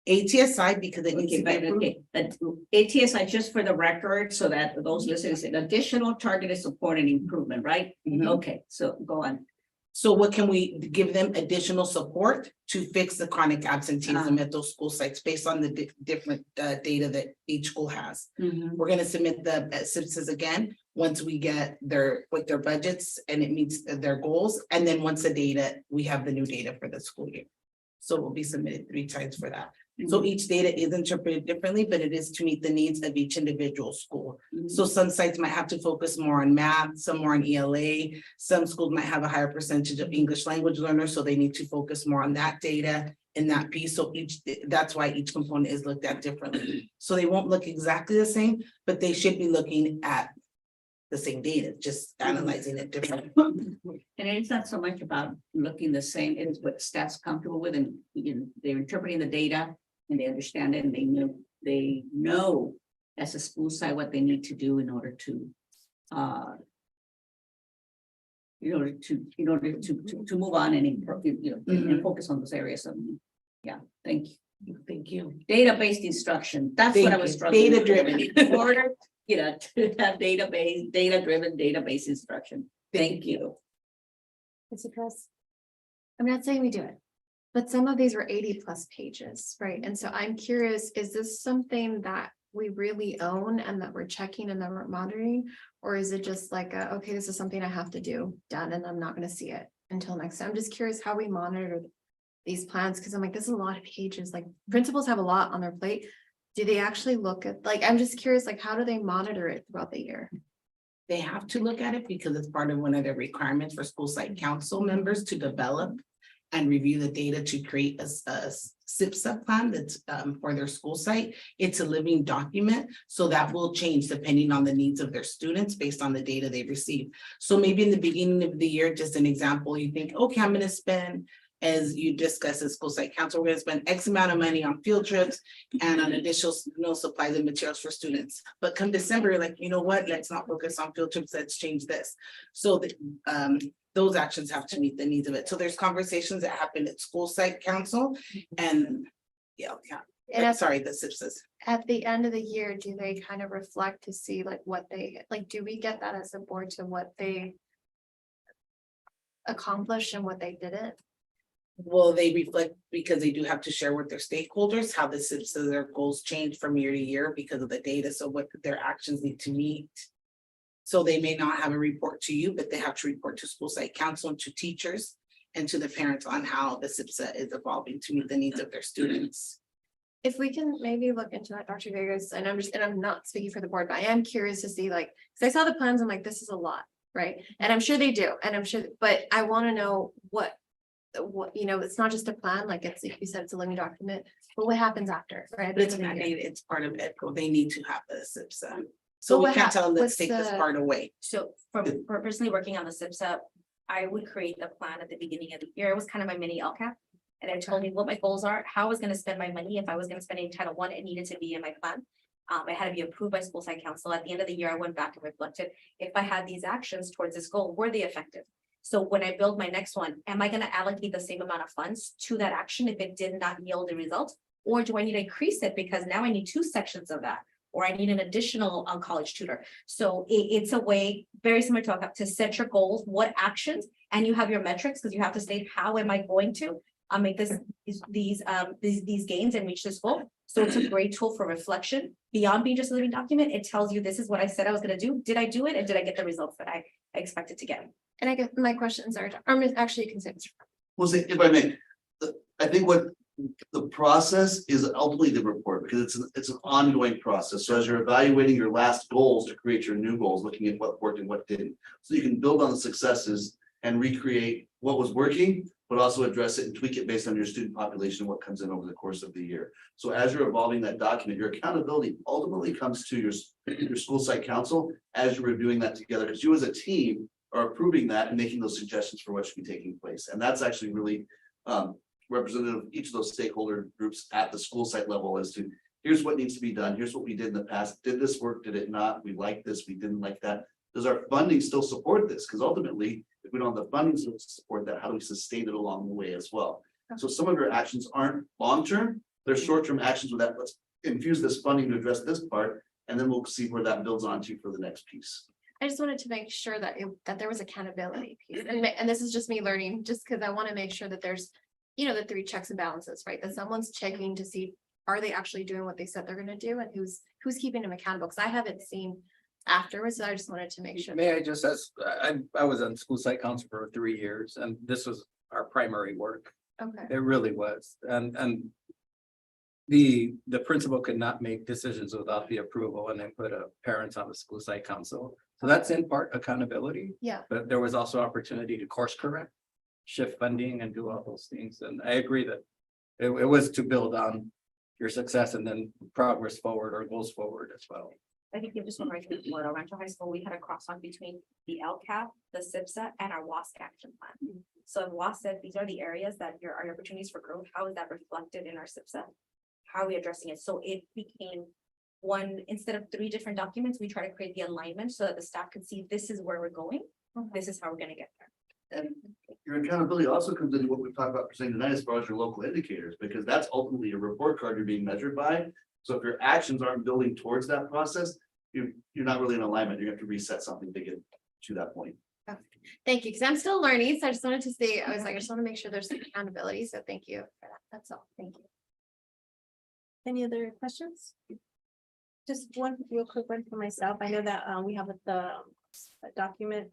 ATSI because it needs to be approved. Okay, but ATSI, just for the record, so that those listeners, an additional targeted support and improvement, right? Mhm. Okay, so go on. So what can we give them additional support to fix the chronic absenteeism at those school sites based on the different data that each school has? We're gonna submit the SIPSs again once we get their budgets and it meets their goals. And then once the data, we have the new data for the school year. So it will be submitted 3 times for that. So each data is interpreted differently, but it is to meet the needs of each individual school. So some sites might have to focus more on math, some more on ELA. Some schools might have a higher percentage of English language learners, so they need to focus more on that data and that piece. So that's why each component is looked at differently. So they won't look exactly the same, but they should be looking at the same data, just analyzing it differently. And it's not so much about looking the same, it is what staff's comfortable with, and they're interpreting the data and they understand it, and they know as a school site what they need to do in order to move on and improve, and focus on those areas of, yeah, thank you. Thank you. Data-based instruction, that's what I was struggling with. In order, to have data-driven database instruction. Thank you. Mr. Press. I'm not saying we do it, but some of these were 80+ pages, right? And so I'm curious, is this something that we really own and that we're checking and that we're monitoring? Or is it just like, okay, this is something I have to do, done, and I'm not gonna see it until next time? I'm just curious how we monitor these plans, because I'm like, this is a lot of pages, like principals have a lot on their plate. Do they actually look at, like, I'm just curious, like, how do they monitor it throughout the year? They have to look at it because it's part of one of the requirements for school site council members to develop and review the data to create a SIPSA plan that's for their school site. It's a living document, so that will change depending on the needs of their students based on the data they receive. So maybe in the beginning of the year, just an example, you think, okay, I'm gonna spend, as you discuss as school site council, we're gonna spend X amount of money on field trips and on additional supplies and materials for students. But come December, like, you know what, let's not focus on field trips, let's change this. So those actions have to meet the needs of it. So there's conversations that happen at school site council and And I'm sorry, the SIPSs. at the end of the year, do they kind of reflect to see like what they, like, do we get that as a board to what they accomplished and what they didn't? Well, they reflect because they do have to share with their stakeholders how the SIPSs, their goals change from year to year because of the data. So what their actions need to meet. So they may not have a report to you, but they have to report to school site council and to teachers and to the parents on how the SIPSA is evolving to meet the needs of their students. If we can maybe look into that, Dr. Vegas, and I'm not speaking for the board, but I am curious to see, like, because I saw the plans, I'm like, this is a lot, right? And I'm sure they do, and I'm sure, but I want to know what, you know, it's not just a plan, like it's, like you said, it's a living document, but what happens after, right? But it's mandated, it's part of EDCO, they need to have the SIPSA. So we what can't tell them, let's what's take this the- part away. So for personally working on the SIPSA, I would create the plan at the beginning of the year. It was kind of my mini LCAP. And it told me what my goals are, how I was gonna spend my money. If I was gonna spend it in Title I, it needed to be in my plan. It had to be approved by school site council. At the end of the year, I went back and reflected, if I had these actions towards this goal, were they effective? So when I build my next one, am I gonna allocate the same amount of funds to that action if it did not yield a result? Or do I need to increase it because now I need 2 sections of that? Or I need an additional college tutor. So it's a way very similar to set your goals, what actions, and you have your metrics, because you have to state how am I going to make these gains and reach this goal. So it's a great tool for reflection beyond being just a living document. It tells you this is what I said I was going to do. Did I do it? And did I get the results that I expected to get? And I guess my questions are, actually considered. Well, see, if I may, I think what the process is ultimately the report, because it's an ongoing process. So as you're evaluating your last goals to create your new goals, looking at what worked and what didn't, so you can build on the successes and recreate what was working, but also address it and tweak it based on your student population and what comes in over the course of the year. So as you're evolving that document, your accountability ultimately comes to your school site council as you're reviewing that together, because you as a team are approving that and making those suggestions for what should be taking place. And that's actually really representative of each of those stakeholder groups at the school site level as to here's what needs to be done. Here's what we did in the past. Did this work? Did it not? We like this. We didn't like that. Does our funding still support this? Because ultimately, if we don't have the funding to support that, how do we sustain it along the way as well? So some of your actions aren't long-term, they're short-term actions with that. Let's infuse this funding to address this part, and then we'll see where that builds onto for the next piece. I just wanted to make sure that that there was accountability piece, and this is just me learning, just because I want to make sure that there's, you know, the 3 checks and balances, right? That someone's checking to see, are they actually doing what they said they're going to do, and who's keeping them accountable? Because I haven't seen afterwards, so I just wanted to make sure. May I just ask, I was on school site council for 3 years, and this was our primary work. Okay. It really was, and the principal could not make decisions without the approval and then put parents on the school site council. So that's in part accountability. Yeah. But there was also opportunity to course correct, shift funding and do all those things. And I agree that it was to build on your success and then progress forward or goes forward as well. I think you just want to write at Rancho High School, we had a crosswalk between the LCAP, the SIPSA, and our WASC action plan. So WASC said these are the areas that are opportunities for growth. How is that reflected in our SIPSA? How are we addressing it? So it became one, instead of 3 different documents, we try to create the alignment so that the staff could see this is where we're going. This is how we're going to get there. And your accountability also comes into what we've talked about presenting tonight as far as your local indicators, because that's ultimately a report card you're being measured by. So if your actions aren't building towards that process, you're not really in alignment. You have to reset something to get to that point. Thank you, because I'm still learning, so I just wanted to say, I was like, I just want to make sure there's some accountability, so thank you for that, that's all, thank you. Any other questions? Just one real quick one for myself. I know that we have a document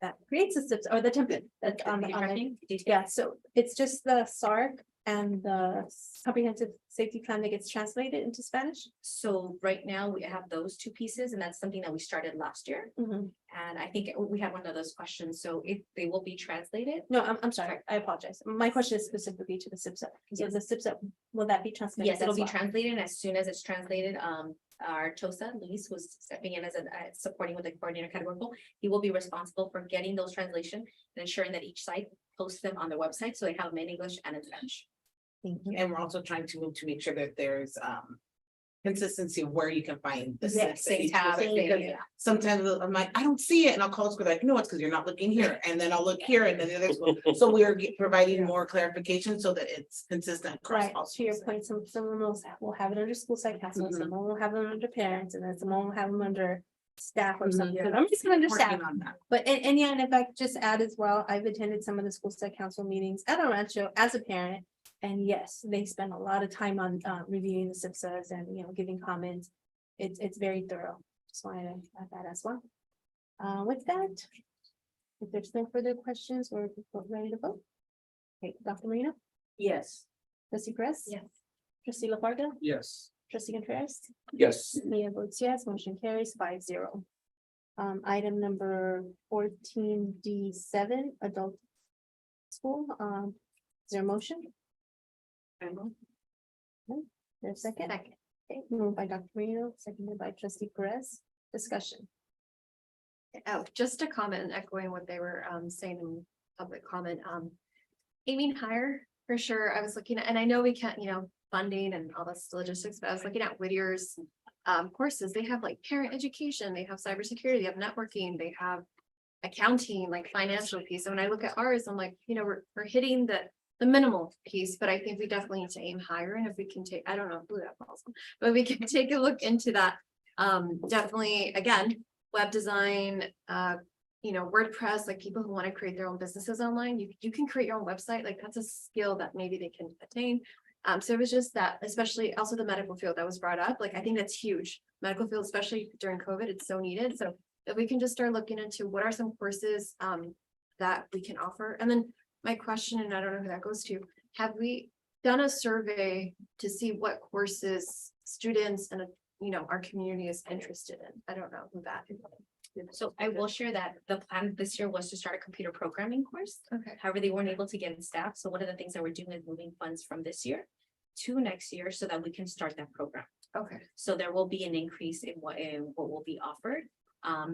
that creates the steps or the template that's on the. Yeah, so it's just the SARC and the comprehensive safety plan that gets translated into Spanish. So right now we have those two pieces and that's something that we started last year. Mhm. And I think we had one of those questions. So if they will be translated. No, I'm sorry. I apologize. My question is specifically to the SIPSA. So the SIPSA, will that be translated? Yes, it'll as be well? translated. And as soon as it's translated, our TOSA, Luis, who's stepping in as a supporting with the coordinator categorical, he will be responsible for getting those translation and ensuring that each site posts them on their website. So they have them in English and in Spanish. Thank you. And we're also trying to move to make sure that there's consistency of where you can find the Yes, same same tab, because yeah. sometimes I'm like, I don't see it, and I'll call school like, no, it's because you're not looking here, and then I'll look here, and then the other school. So we are providing more clarification so that it's consistent across Right, all to your schools. point, someone will have it under school site council, Mhm. someone will have it under parents, and then someone will have them under staff or Mhm. something. I'm just gonna under staff. Working on that. But and yeah, and if I could just add as well, I've attended some of the school site council meetings at El Rancho as a parent. And yes, they spend a lot of time on reviewing the SIPSAs and, giving comments. It's very thorough. Just wanted to add that as well. With that, if there's no further questions, we're ready to vote. Okay, Dr. Marino, Yes. Trustee Perez? Yes. Trustee LaFarga, Yes. Trustee Contreras? Yes. Mayor votes yes, motion carries 5-0. Item number 14D7, adult school, is there a motion? There's a second? Second. Okay, moved by Dr. Marino, seconded by Trustee Perez. Discussion. Oh, just a comment echoing what they were saying in public comment, aiming higher for sure. I was looking at, and I know we can't, funding and all this logistics, but I was looking at Whittier's courses. They have like parent education, they have cybersecurity, they have networking, they have accounting, like financial piece. And when I look at ours, I'm like, we're hitting the minimal piece, but I think we definitely need to aim higher. And if we can take, I don't know who that falls on, but we can take a look into that. Definitely, again, web design, WordPress, like people who want to create their own businesses online, you can create your own website. Like that's a skill that maybe they can attain. So it was just that, especially also the medical field that was brought up. Like, I think that's huge. Medical field, especially during COVID, it's so needed. So if we can just start looking into what are some courses that we can offer. And then my question, and I don't know who that goes to, have we done a survey to see what courses students and our community is interested in? I don't know who that is. So I will share that the plan this year was to start a computer programming course. Okay. However, they weren't able to get staff. So one of the things that we're doing is moving funds from this year to next year so that we can start that program. Okay. So there will be an increase in what will be offered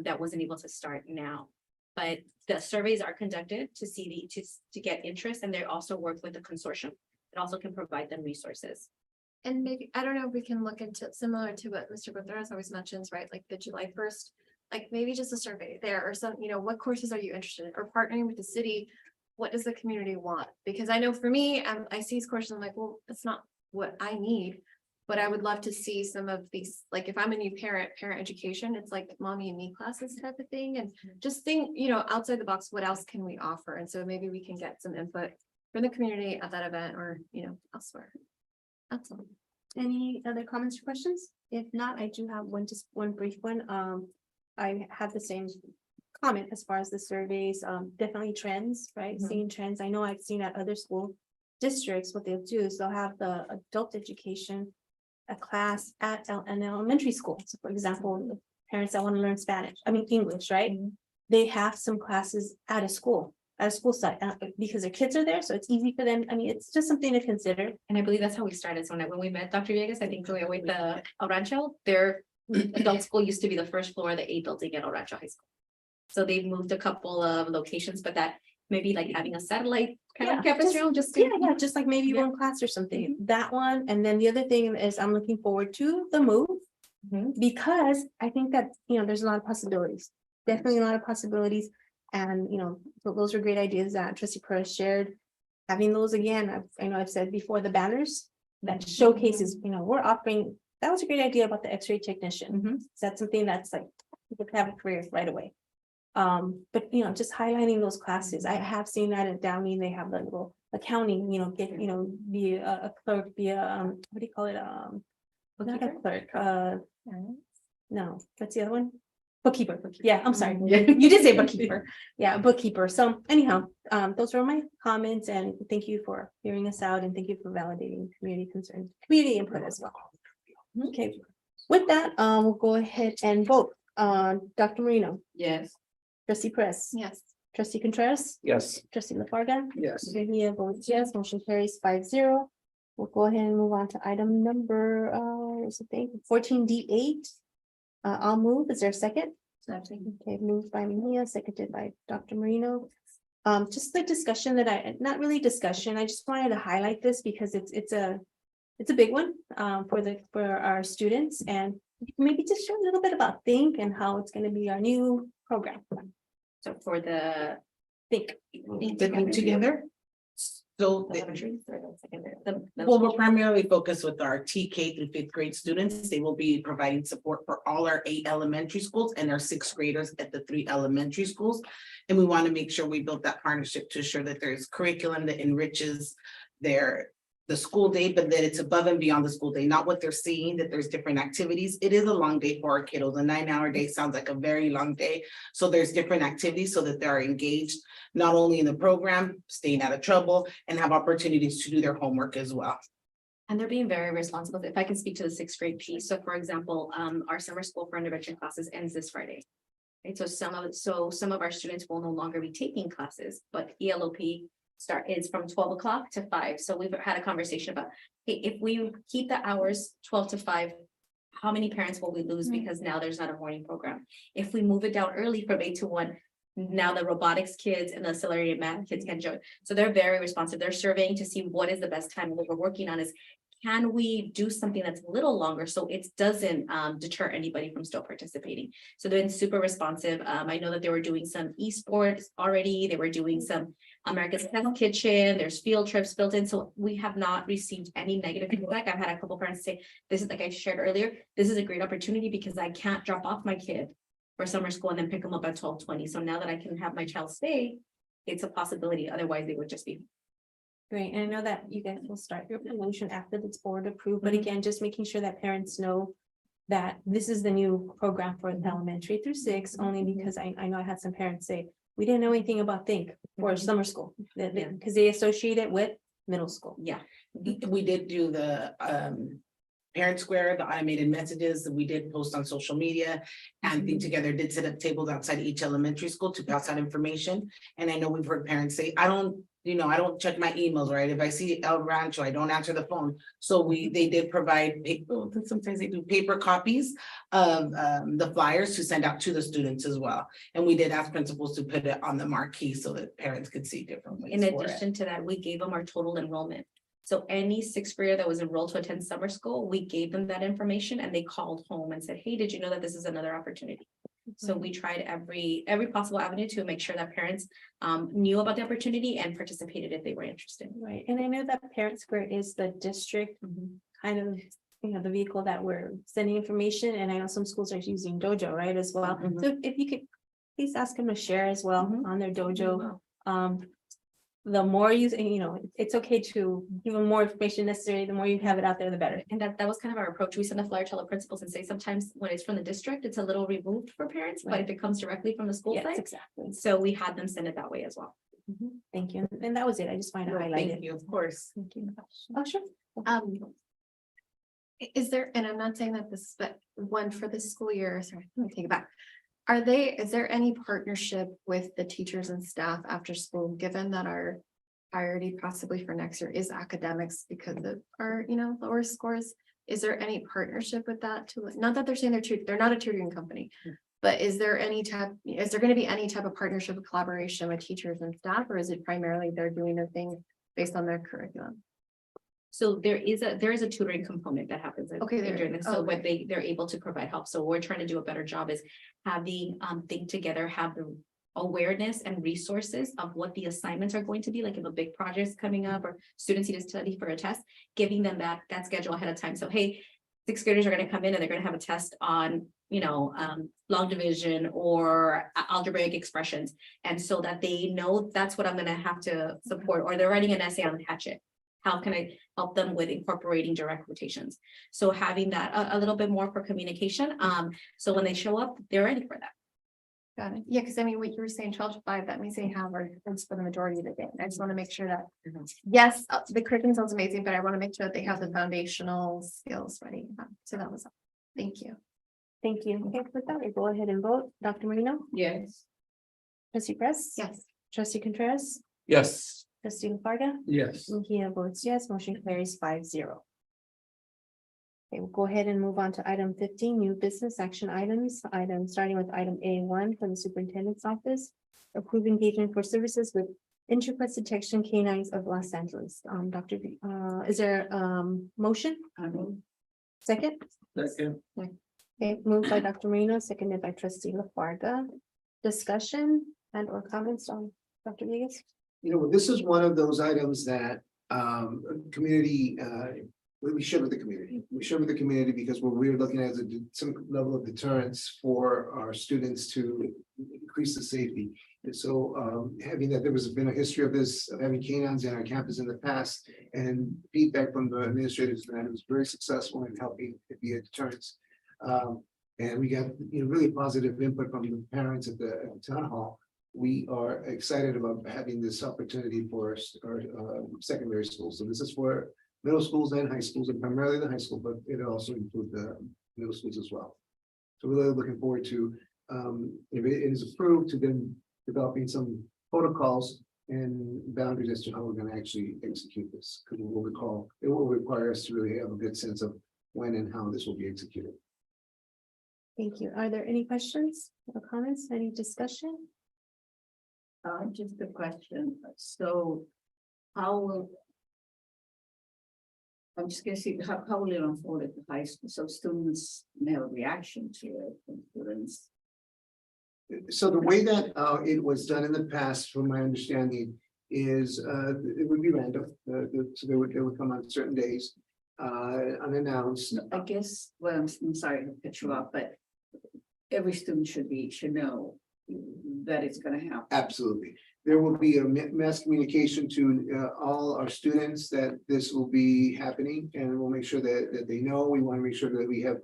that wasn't able to start now. But the surveys are conducted to see to get interest, and they also work with the consortium. It also can provide them resources. And maybe, I don't know if we can look into similar to what Mr. Contreras always mentions, right? Like the July 1st, like maybe just a survey there or some, what courses are you interested in, or partnering with the city? What does the community want? Because I know for me, I see these courses, I'm like, well, that's not what I need. But I would love to see some of these, like if I'm a new parent education, it's like mommy and me classes type of thing. And just think, outside the box, what else can we offer? And so maybe we can get some input from the community at that event or, elsewhere. That's all. Any other comments or questions? If not, I do have just one brief one. I have the same comment as far as the surveys, definitely trends, right? Mhm. Seeing trends. I know I've seen at other school districts, what they'll do is they'll have the adult education, a class at an elementary school. So for example, the parents that want to learn English, right? They have some classes at a school site, because their kids are there, so it's easy for them. It's just something to consider. And I believe that's how we started. So when we met Dr. Villegas, I think with the El Rancho, their adult school used to be the first floor of the A building at El Rancho High School. So they've moved a couple of locations, but that maybe like having a satellite kind of campus room, just just like maybe one class or something, that one. And then the other thing is I'm looking forward to the move. Because I think that, there's a lot of possibilities, definitely a lot of possibilities. And, those are great ideas that Trustee Perez shared. Having those again, I know I've said before, the banners that showcases, we're offering, that was a great idea about the X-ray technician. That's something that's like, people can have a career right away. But just highlighting those classes. I have seen that at Downey, they have the little accounting, be a clerk, be a, what do you call it? Not a clerk, no, what's the other one? Bookkeeper. Yeah, I'm sorry. You did say bookkeeper. Yeah, bookkeeper. So anyhow, those were my comments, and thank you for hearing us out, and thank you for validating community concerns, community input as well. Okay, with that, we'll go ahead and vote. Dr. Marino, Yes. trustee Perez, Yes. trustee Contreras, Yes. trustee LaFarga. Yes. Trivia votes yes, motion carries 5-0. We'll go ahead and move on to item number, what's the thing, 14D8. I'll move. Is there a second? Okay, moved by Mejia, seconded by Dr. Marino. Just the discussion that not really discussion, I just wanted to highlight this because it's a big one, for our students, and maybe just share a little bit about Think and how it's gonna be our new program. So for the. Think. The Think Together. So, Elementary, or the secondary, the- well, we're primarily focused with our TK through 5th grade students. They will be providing support for all our 8 elementary schools and our 6th graders at the 3 elementary schools. And we want to make sure we build that partnership to ensure that there's curriculum that enriches the school day, but that it's above and beyond the school day, not what they're seeing, that there's different activities. It is a long day for our kiddos. A 9-hour day sounds like a very long day. So there's different activities so that they're engaged, not only in the program, staying out of trouble, and have opportunities to do their homework as well. And they're being very responsible. If I can speak to the 6th grade piece. So for example, our summer school for intervention classes ends this Friday. Right, so some of our students will no longer be taking classes, but ELOP is from 12 o'clock to 5. So we've had a conversation about, hey, if we keep the hours 12 to 5, how many parents will we lose because now there's not a morning program? If we move it down early from 8 to 1, now the robotics kids and the accelerated math kids can join. So they're very responsive. They're surveying to see what is the best time. And what we're working on is, can we do something that's a little longer so it doesn't deter anybody from still participating? So they've been super responsive. I know that they were doing some esports already. They were doing some America's Test Kitchen. There's field trips built in. So we have not received any negative feedback. I've had a couple parents say, this is, like I shared earlier, this is a great opportunity because I can't drop off my kid for summer school and then pick them up at 12:20. So now that I can have my child stay, it's a possibility. Otherwise, they would just be. Great, and I know that you guys will start your promotion after it's board approved, but again, just making sure that parents know that this is the new program for the elementary through 6, only because I know I had some parents say, we didn't know anything about Think for summer school, because they associate it with middle school. Yeah. We did do the Parent Square, the automated messages that we did post on social media, and Think Together did set up tables outside each elementary school to pass out information. And I know we've heard parents say, I don't check my emails, right? If I see El Rancho, I don't answer the phone. So they did provide, sometimes they do paper copies of the flyers to send out to the students as well. And we did ask principals to put it on the marquee so that parents could see different ways. In addition to that, we gave them our total enrollment. So any 6th grader that was enrolled to attend summer school, we gave them that information and they called home and said, hey, did you know that this is another opportunity? So we tried every possible avenue to make sure that parents knew about the opportunity and participated if they were interested. Right, and I know that Parent Square is the district kind of, the vehicle that we're sending information, and I know some schools are using Dojo, right, as well. So if you could please ask them to share as well on their Dojo. The more you, it's okay to give them more information necessary, the more you have it out there, the better. And that was kind of our approach. We send a flyer to the principals and say sometimes when it's from the district, it's a little removed for parents, but if it comes directly from the school Yes, side, exactly. so we had them send it that way as well. Thank you. And that was it. I just wanted to highlight it. Thank you, of course. Thank you. Oh, sure. Is there, and I'm not saying that this, but one for this school year, sorry, let me take it back. Is there any partnership with the teachers and staff after school, given that our priority possibly for next year is academics because of our, lower scores? Is there any partnership with that not that they're saying they're not a tutoring company, but is there going to be any type of partnership or collaboration with teachers and staff, or is it primarily they're doing their thing based on their curriculum? So there is a tutoring component that happens. During this. So what they're able to provide help. So we're trying to do a better job is having Think Together have the awareness and resources of what the assignments are going to be, like if a big project is coming up or students need to study for a test, giving them that schedule ahead of time. So hey, 6th graders are going to come in and they're going to have a test on long division or algebraic expressions. And so that they know that's what I'm gonna have to support, or they're writing an essay on Hatchet. How can I help them with incorporating direct quotations? So having that a little bit more for communication, so when they show up, they're ready for that. Got it. Yeah, because I mean, what you were saying, 12 to 5, that means they have our kids for the majority of the day. I just want to make sure that, yes, the curriculum sounds amazing, but I want to make sure that they have the foundational skills ready. So that was all. Thank you. Thank you. Okay, with that, we go ahead and vote. Dr. Marino, Yes. trustee Press. Yes. Trustee Contreras, Yes. trustee LaFarga. Yes. Mejia votes yes, motion carries 5-0. Okay, we'll go ahead and move on to item 15, new business action items. Starting with item A1 from the superintendent's office. Approve engagement for services with Interquest Detection Canines of Los Angeles. Dr. Is there motion? Second? Second. Okay, moved by Dr. Marino, seconded by trustee LaFarga. Discussion and or comments on Dr. Vegas? This is one of those items that community we share with the community. We share with the community because what we're looking at is some level of deterrence for our students to increase the safety. And so having that there was been a history of this, of having canines in our campus in the past, and feedback from the administrators that it was very successful in helping it be a deterrence. And we got really positive input from the parents at the town hall. We are excited about having this opportunity for our secondary schools. So this is for middle schools and high schools, and primarily the high school, but it also includes the middle schools as well. So we're really looking forward to, if it is approved, to then developing some protocols and boundaries as to how we're going to actually execute this. Because it will require us to really have a good sense of when and how this will be executed. Thank you. Are there any questions or comments? Any discussion? Just a question. So how will I'm just gonna see how will it unfold at the high school? So students may have a reaction to it from students. So the way that it was done in the past, from my understanding, is it would be random. So they would come on certain days, unannounced. I guess, well, I'm sorry to cut you off, but every student should know that it's gonna happen. Absolutely. There will be a mass communication to all our students that this will be happening, and we'll make sure that they know. We want to make sure that we have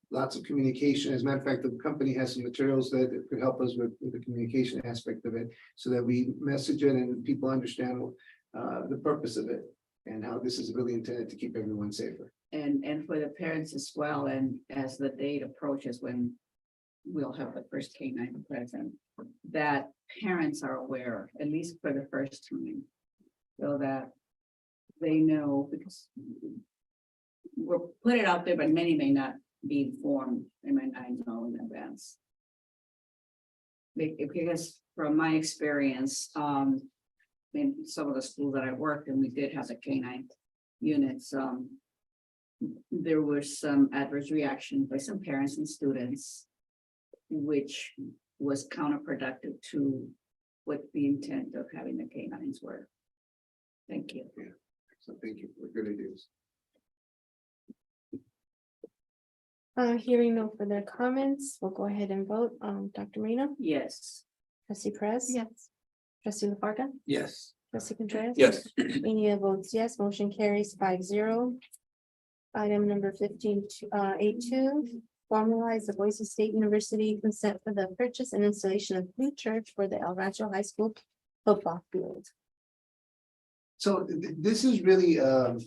lots of communication. As a matter of fact, the company has some materials that could help us with the communication aspect of it, so that we message it and people understand the purpose of it and how this is really intended to keep everyone safer. And for the parents as well, and as the date approaches when we'll have the first K-9 present, that parents are aware, at least for the first time, so that they know, because we'll put it out there, but many may not be informed, they might not know in advance. Because from my experience, in some of the schools that I worked in, we did have the K-9 units. There was some adverse reaction by some parents and students, which was counterproductive to what the intent of having the K-9s were. Thank you. Yeah. So thank you for good ideas. Hearing no further comments, we'll go ahead and vote. Dr. Marino, Yes. trustee Perez. Yes. Trustee LaFarga, Yes. trustee Contreras. Yes. Mejia votes yes, motion carries 5-0. Item number 15, A2, formalize the Boise State University consent for the purchase and installation of new church for the El Rancho High School football field. So this is really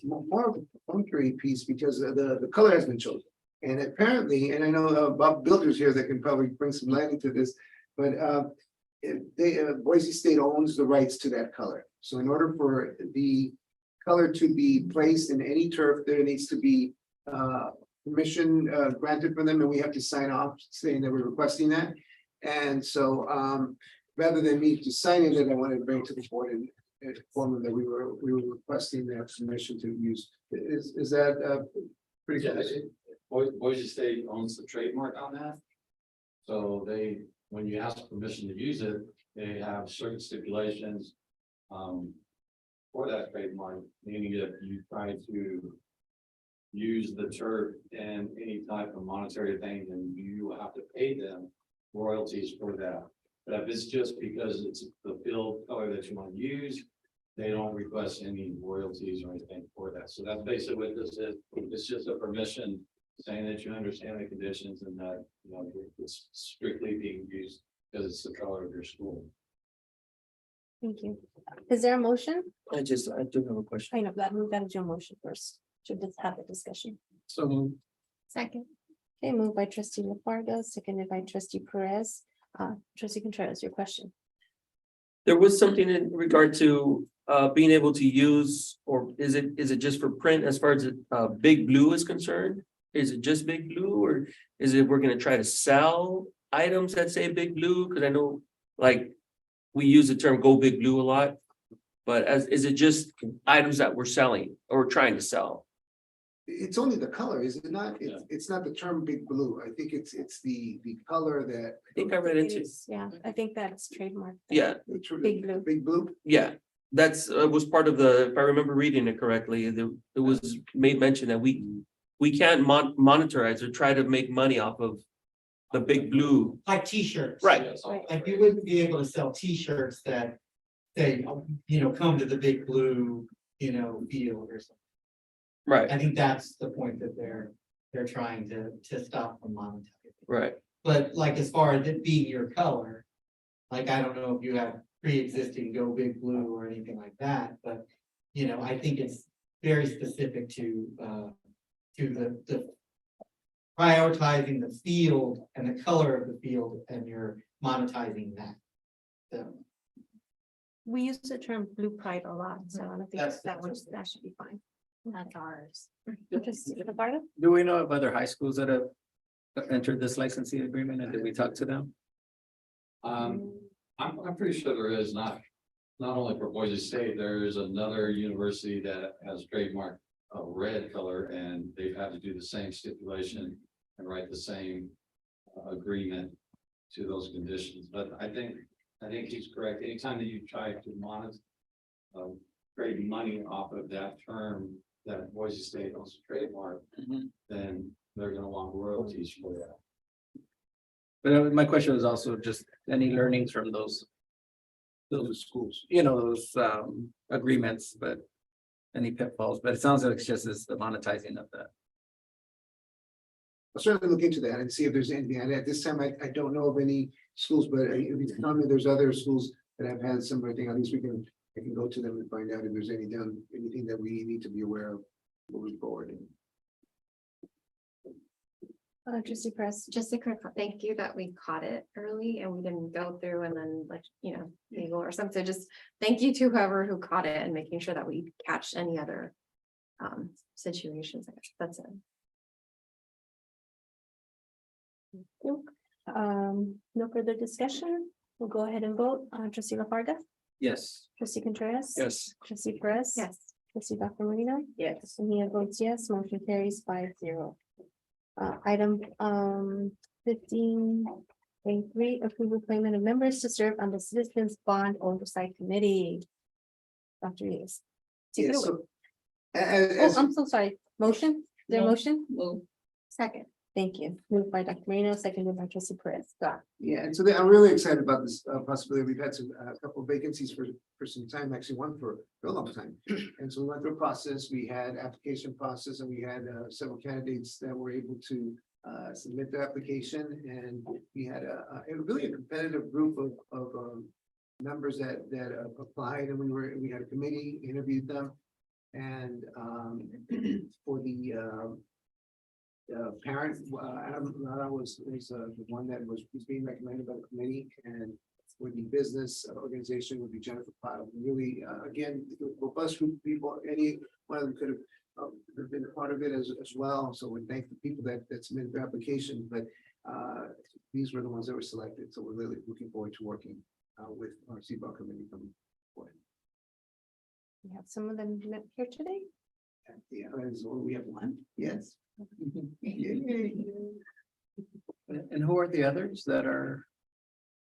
more of a perfunctory piece because the color has been chosen. And apparently, and I know Bob Builder's here that can probably bring some light into this, but Boise State owns the rights to that color. So in order for the color to be placed in any turf, there needs to be permission granted for them, and we have to sign off saying that we're requesting that. And so rather than me just signing it, I wanted to bring it to the board and inform them that we were requesting that permission to use. Is that pretty close? Boise State owns the trademark on that. So when you ask permission to use it, they have certain stipulations for that trademark, meaning that you try to use the turf in any type of monetary thing, then you have to pay them royalties for that. But if it's just because it's the field color that you want to use, they don't request any royalties or anything for that. So that's basically what this is. It's just a permission saying that you understand the conditions and that, you know, it's strictly being used because it's the color of your school. Thank you. Is there a motion? I do have a question. I know that, we gotta do a motion first, to just have the discussion. So Second. Okay, moved by trustee LaFarga, seconded by trustee Perez. Trustee Contreras, your question. there was something in regard to being able to use, or is it just for print as far as Big Blue is concerned? Is it just Big Blue, or is it we're gonna try to sell items that say Big Blue? Cause I know like we use the term Go Big Blue a lot. But is it just items that we're selling or trying to sell? It's only the color, is it not? It's not the term Big Blue. I think it's the color that. I think I read It into, is, yeah, I think that's trademark. yeah, Big Blue. Big Blue. yeah. That's was part of the, if I remember reading it correctly, it was made mention that we can't monetize or try to make money off of the Big Blue. Like T-shirts. Right. Like you wouldn't be able to sell T-shirts that say, you know, come to the Big Blue, you know, field or something. Right, I think that's the point that they're trying to stop from monetizing. right. But like, as far as it being your color, like, I don't know if you have pre-existing Go Big Blue or anything like that, but, you know, I think it's very specific to the prioritizing the field and the color of the field, and you're monetizing that. So We use the term Blue Pride a lot, so I don't think That's- that should be fine. That's ours. Trustee LaFarga? Do we know of other high schools that have entered this licensing agreement, and did we talk to them? I'm pretty sure there is not only for Boise State, there is another university that has trademarked a red color, and they've had to do the same stipulation and write the same agreement to those conditions. But I think he's correct. Anytime that you try to monetize, create money off of that term that Boise State owns a trademark, then they're gonna want royalties for that. But my question was also just any learnings from those schools, you know, those agreements, but any pitfalls, but it sounds like it's just as the monetizing of that. I'll certainly look into that and see if there's anything. And at this time, I don't know of any schools, but if you tell me there's other schools that have had similar thing, at least I can go to them and find out if there's anything that we need to be aware of moving forward. Trustee Press. Just a quick thank you that we caught it early and we didn't go through and then like, you know, legal or something. Just thank you to whoever who caught it and making sure that we catch any other situations. That's it. No further discussion. We'll go ahead and vote. Trustee LaFarga, Yes. trustee Contreras. Yes. Trustee Perez. Yes. Trustee Dr. Marino. Yes. And Mia votes yes, motion carries 5-0. Item 15.3, approval appointment of members to serve on the Citizens Bond Oversight Committee. Dr. Yates. Take it Yes, away. so, Oh, I'm so sorry. Motion? Is there a No. motion? Second. Thank you. Moved by Dr. Marino, seconded by trustee Perez. Go. yeah, and so I'm really excited about this possibility. We've had a couple of vacancies for some time, actually one for a long time. And so we went through a process, we had application process, and we had several candidates that were able to submit their application, and we had a really a competitive group of members that applied, and we had a committee, interviewed them. And for the parent, Adam Lara was the one that was being recommended by the committee, and for the business organization would be Jennifer Prado. Really, again, robust group of people, any one of them could have been a part of it as well. So we thank the people that submitted their application, but these were the ones that were selected. So we're really looking forward to working with our CBOC committee coming forward. We have some of them here today. Yeah, so we have one, yes. And who are the others that are?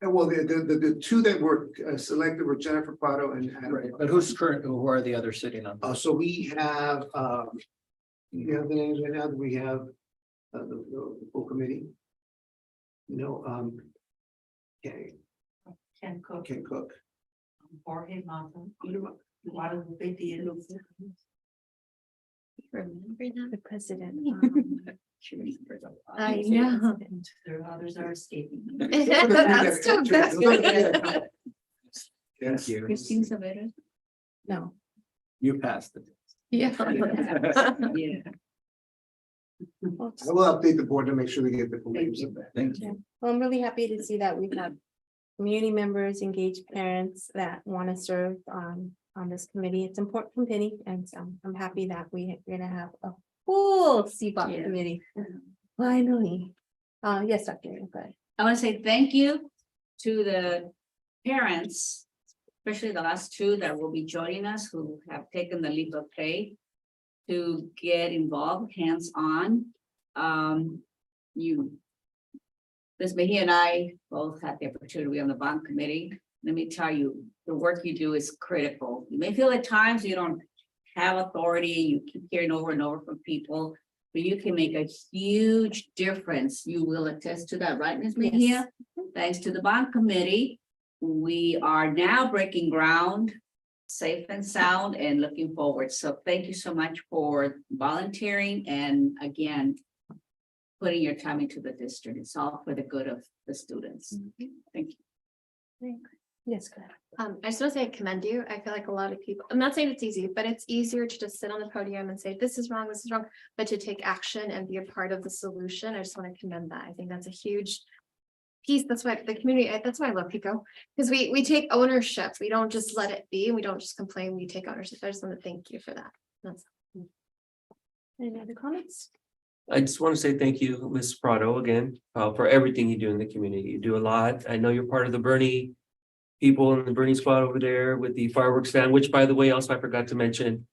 Well, the two that were selected were Jennifer Prado and Adam. But who are the others sitting on? So we have You have the names right now that we have, the full committee. You know, okay, Ken Cook, Ken Cook. Jorge Mata, Guadalupe Diaz. Remember that? The president. I know. There are others are escaping. That's too bad. Thank you. Christine Savera. No. You passed it. Yeah. Yeah. I will update the board to make sure they get the full names. Thank you. Well, I'm really happy to see that we have community members, engaged parents that want to serve on this committee. It's an important committee, and I'm happy that we're gonna have a full CBOC Yeah. committee. Finally. Yes, Dr. Aaron, go ahead. I want to say thank you to the parents, especially the last two that will be joining us, who have taken the leap of faith to get involved hands-on. Ms. Mejia and I both had the opportunity to be on the bond committee. Let me tell you, the work you do is critical. You may feel at times you don't have authority, you keep hearing over and over from people, but you can make a huge difference. You will attest to that, right, Ms. Mejia? Thanks to the bond committee, we are now breaking ground, safe and sound, and looking forward. So thank you so much for volunteering and again, putting your time into the district. It's all for the good of the students. Thank you. Yes, go ahead. I just want to say I commend you. I feel like a lot of people, I'm not saying it's easy, but it's easier to just sit on the podium and say, this is wrong, but to take action and be a part of the solution. I just want to commend that. I think that's a huge piece. That's why the community, that's why I love Pico, because we take ownership. We don't just let it be. We don't just complain. We take ownership. I just want to thank you for that. That's Any other comments? I just want to say thank you, Ms. Prado, again, for everything you do in the community. You do a lot. I know you're part of the Bernie people in the Bernie squad over there with the fireworks stand, which, by the way, also I forgot to mention,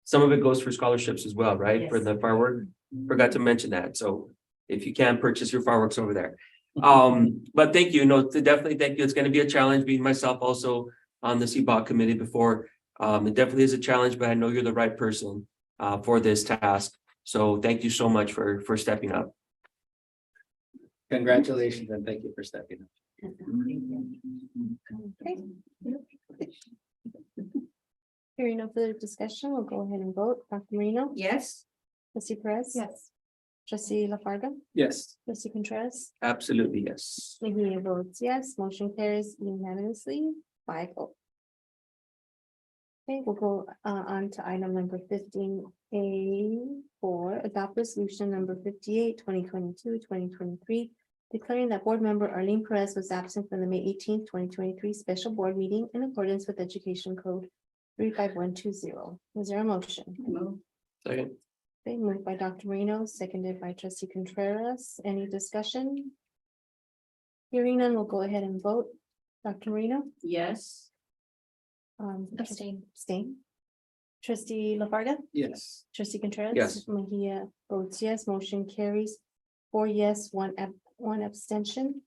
some of it goes for scholarships as well, right? For the firework, forgot to mention that. So if you can purchase your fireworks over there. But thank you. No, definitely thank you. It's going to be a challenge being myself also on the CBOC committee before. It definitely is a challenge, but I know you're the right person for this task. So thank you so much for stepping up. Congratulations and thank you for stepping up. Hearing no further discussion, we'll go ahead and vote. Dr. Marino? Yes. Trustee Perez? yes. Trustee La Farga? Yes. Trustee Contreras? Absolutely, yes. Mejia votes yes, motion carries unanimously, 5-0. Okay, we'll go on to item number 15A4, adopt resolution number 58, 2022-2023, declaring that board member Arlene Perez was absent from the May 18th, 2023 special board meeting in accordance with Education Code 35120. Is there a motion? Second. Okay, moved by Dr. Marino, seconded by Trustee Contreras. Any discussion? Hearing none, we'll go ahead and vote. Dr. Marino? Yes. Abstain. Abstain. Trustee La Farga? Yes. Trustee Contreras? Yes. Mejia votes yes, motion carries 4 yes, one abstention.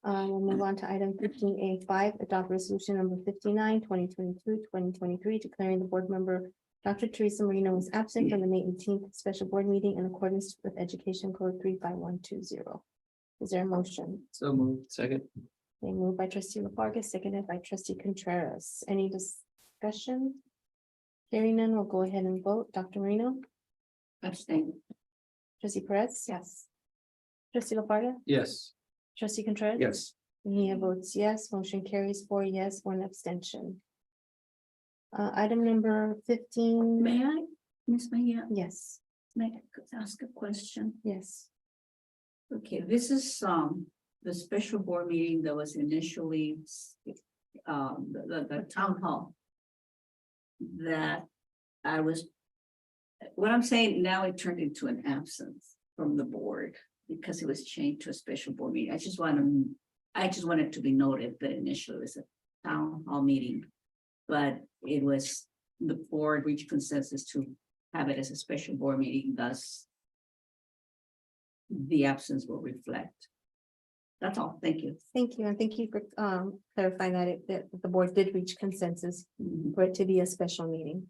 We'll move on to item 15A5, adopt resolution number 59, 2022-2023, declaring the board member Dr. Teresa Marino was absent from the May 18th special board meeting in accordance with Education Code 35120. Is there a motion? So moved. Second. Okay, moved by Trustee La Farga, seconded by Trustee Contreras. Any discussion? Hearing none, we'll go ahead and vote. Dr. Marino? Abstain. Trustee Perez? Yes. Trustee La Farga? Yes. Trustee Contreras? Yes. Mejia votes yes, motion carries 4 yes, 1 abstention. Item number 15. May I, Ms. Mejia, Yes, may I ask a question? yes. Okay, this is the special board meeting that was initially the town hall. That I was, what I'm saying now, it turned into an absence from the board because it was changed to a special board meeting. I just wanted to be noted that initially it was a town hall meeting. But it was, the board reached consensus to have it as a special board meeting, thus the absence will reflect. That's all. Thank you. Thank you, and thank you for clarifying that the board did reach consensus for it to be a special meeting.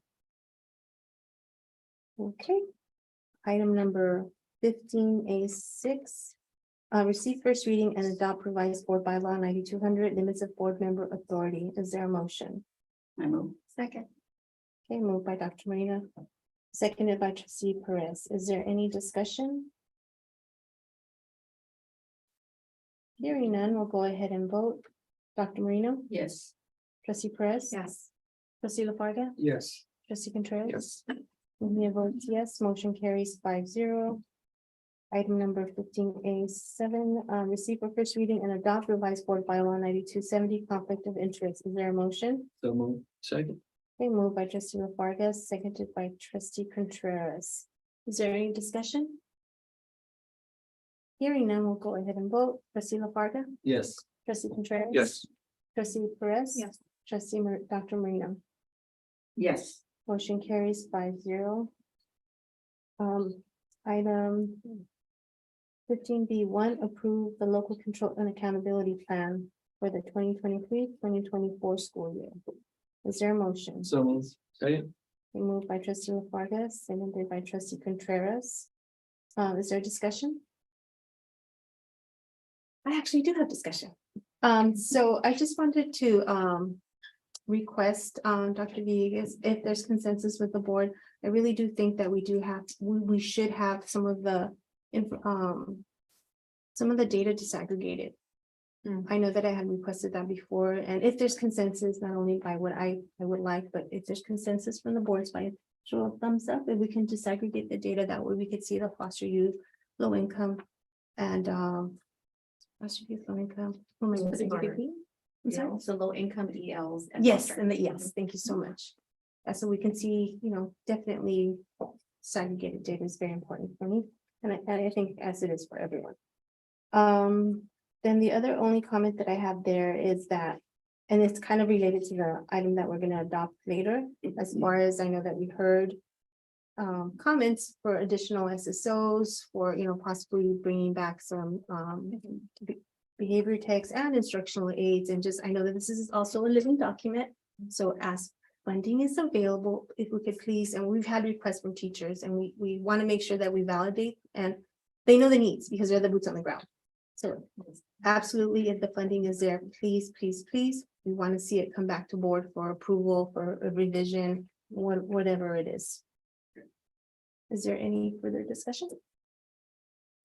Okay, item number 15A6. Receive first reading and adopt revised board bylaw 9200 limits of board member authority. Is there a motion? I move. Second. Okay, moved by Dr. Marina, seconded by trustee Perez. Is there any discussion? Hearing none, we'll go ahead and vote. Dr. Marino, Yes. trustee Perez. Yes. Trustee LaFarga, Yes. trustee Contreras. Yes. Mayor votes yes, motion carries 5-0. Item number 15A7, receive for first reading and adopt revised board bylaw 9270 conflict of interest. Is there a motion? So move. Second. Okay, moved by trustee LaFarga, seconded by trustee Contreras. Is there any discussion? Hearing none, we'll go ahead and vote. Trustee LaFarga, Yes. trustee Contreras. Yes. Trustee Perez. Yes. Trustee Dr. Marino. Yes. Motion carries 5-0. Item 15B1, approve the local control and accountability plan for the 2023-2024 school year. Is there a motion? So move. Second. Moved by trustee LaFarga, seconded by trustee Contreras. Is there discussion? I actually do have discussion. So I just wanted to request Dr. Villegas, if there's consensus with the board. I really do think that we should have some of the data disaggregated. I know that I had requested that before, and if there's consensus, not only by what I would like, but if there's consensus from the boards by show of thumbs up, if we can disaggregate the data, that way we could see the foster youth, low income, and foster youth, low income. Oh my God, is it EPP? I'm sorry? So low income ELs. and Yes, foster. and yes, thank you so much. So we can see, definitely segregated data is very important for me, and I think as it is for everyone. Then the other only comment that I have there is that, and it's kind of related to the item that we're gonna adopt later, as far as I know that we heard comments for additional SSOs, for, possibly bringing back some behavior techs and instructional aids, and just, I know that this is also a living document. So as funding is available, if we could please, and we've had requests from teachers, and we want to make sure that we validate, and they know the needs because they're the boots on the ground. So absolutely, if the funding is there, please, please, please, we want to see it come back to board for approval, for a revision, whatever it is. Is there any further discussion?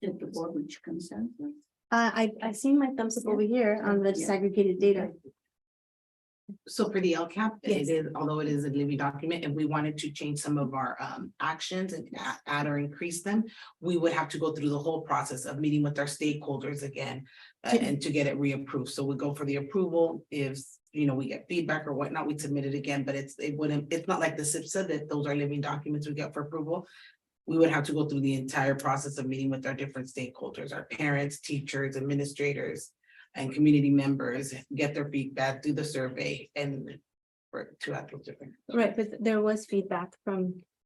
Did the board reach consensus? I seen my thumbs up over here on the disaggregated data. So for the LCAP, Yes. it is, although it is a living document, if we wanted to change some of our actions and add or increase them, we would have to go through the whole process of meeting with our stakeholders again and to get it reapproved. So we go for the approval. If we get feedback or whatnot, we submit it again, but it's not like the SIPSA that those are living documents we get for approval. We would have to go through the entire process of meeting with our different stakeholders, our parents, teachers, administrators, and community members, get their feedback, do the survey, and to have those different. Right, but there was feedback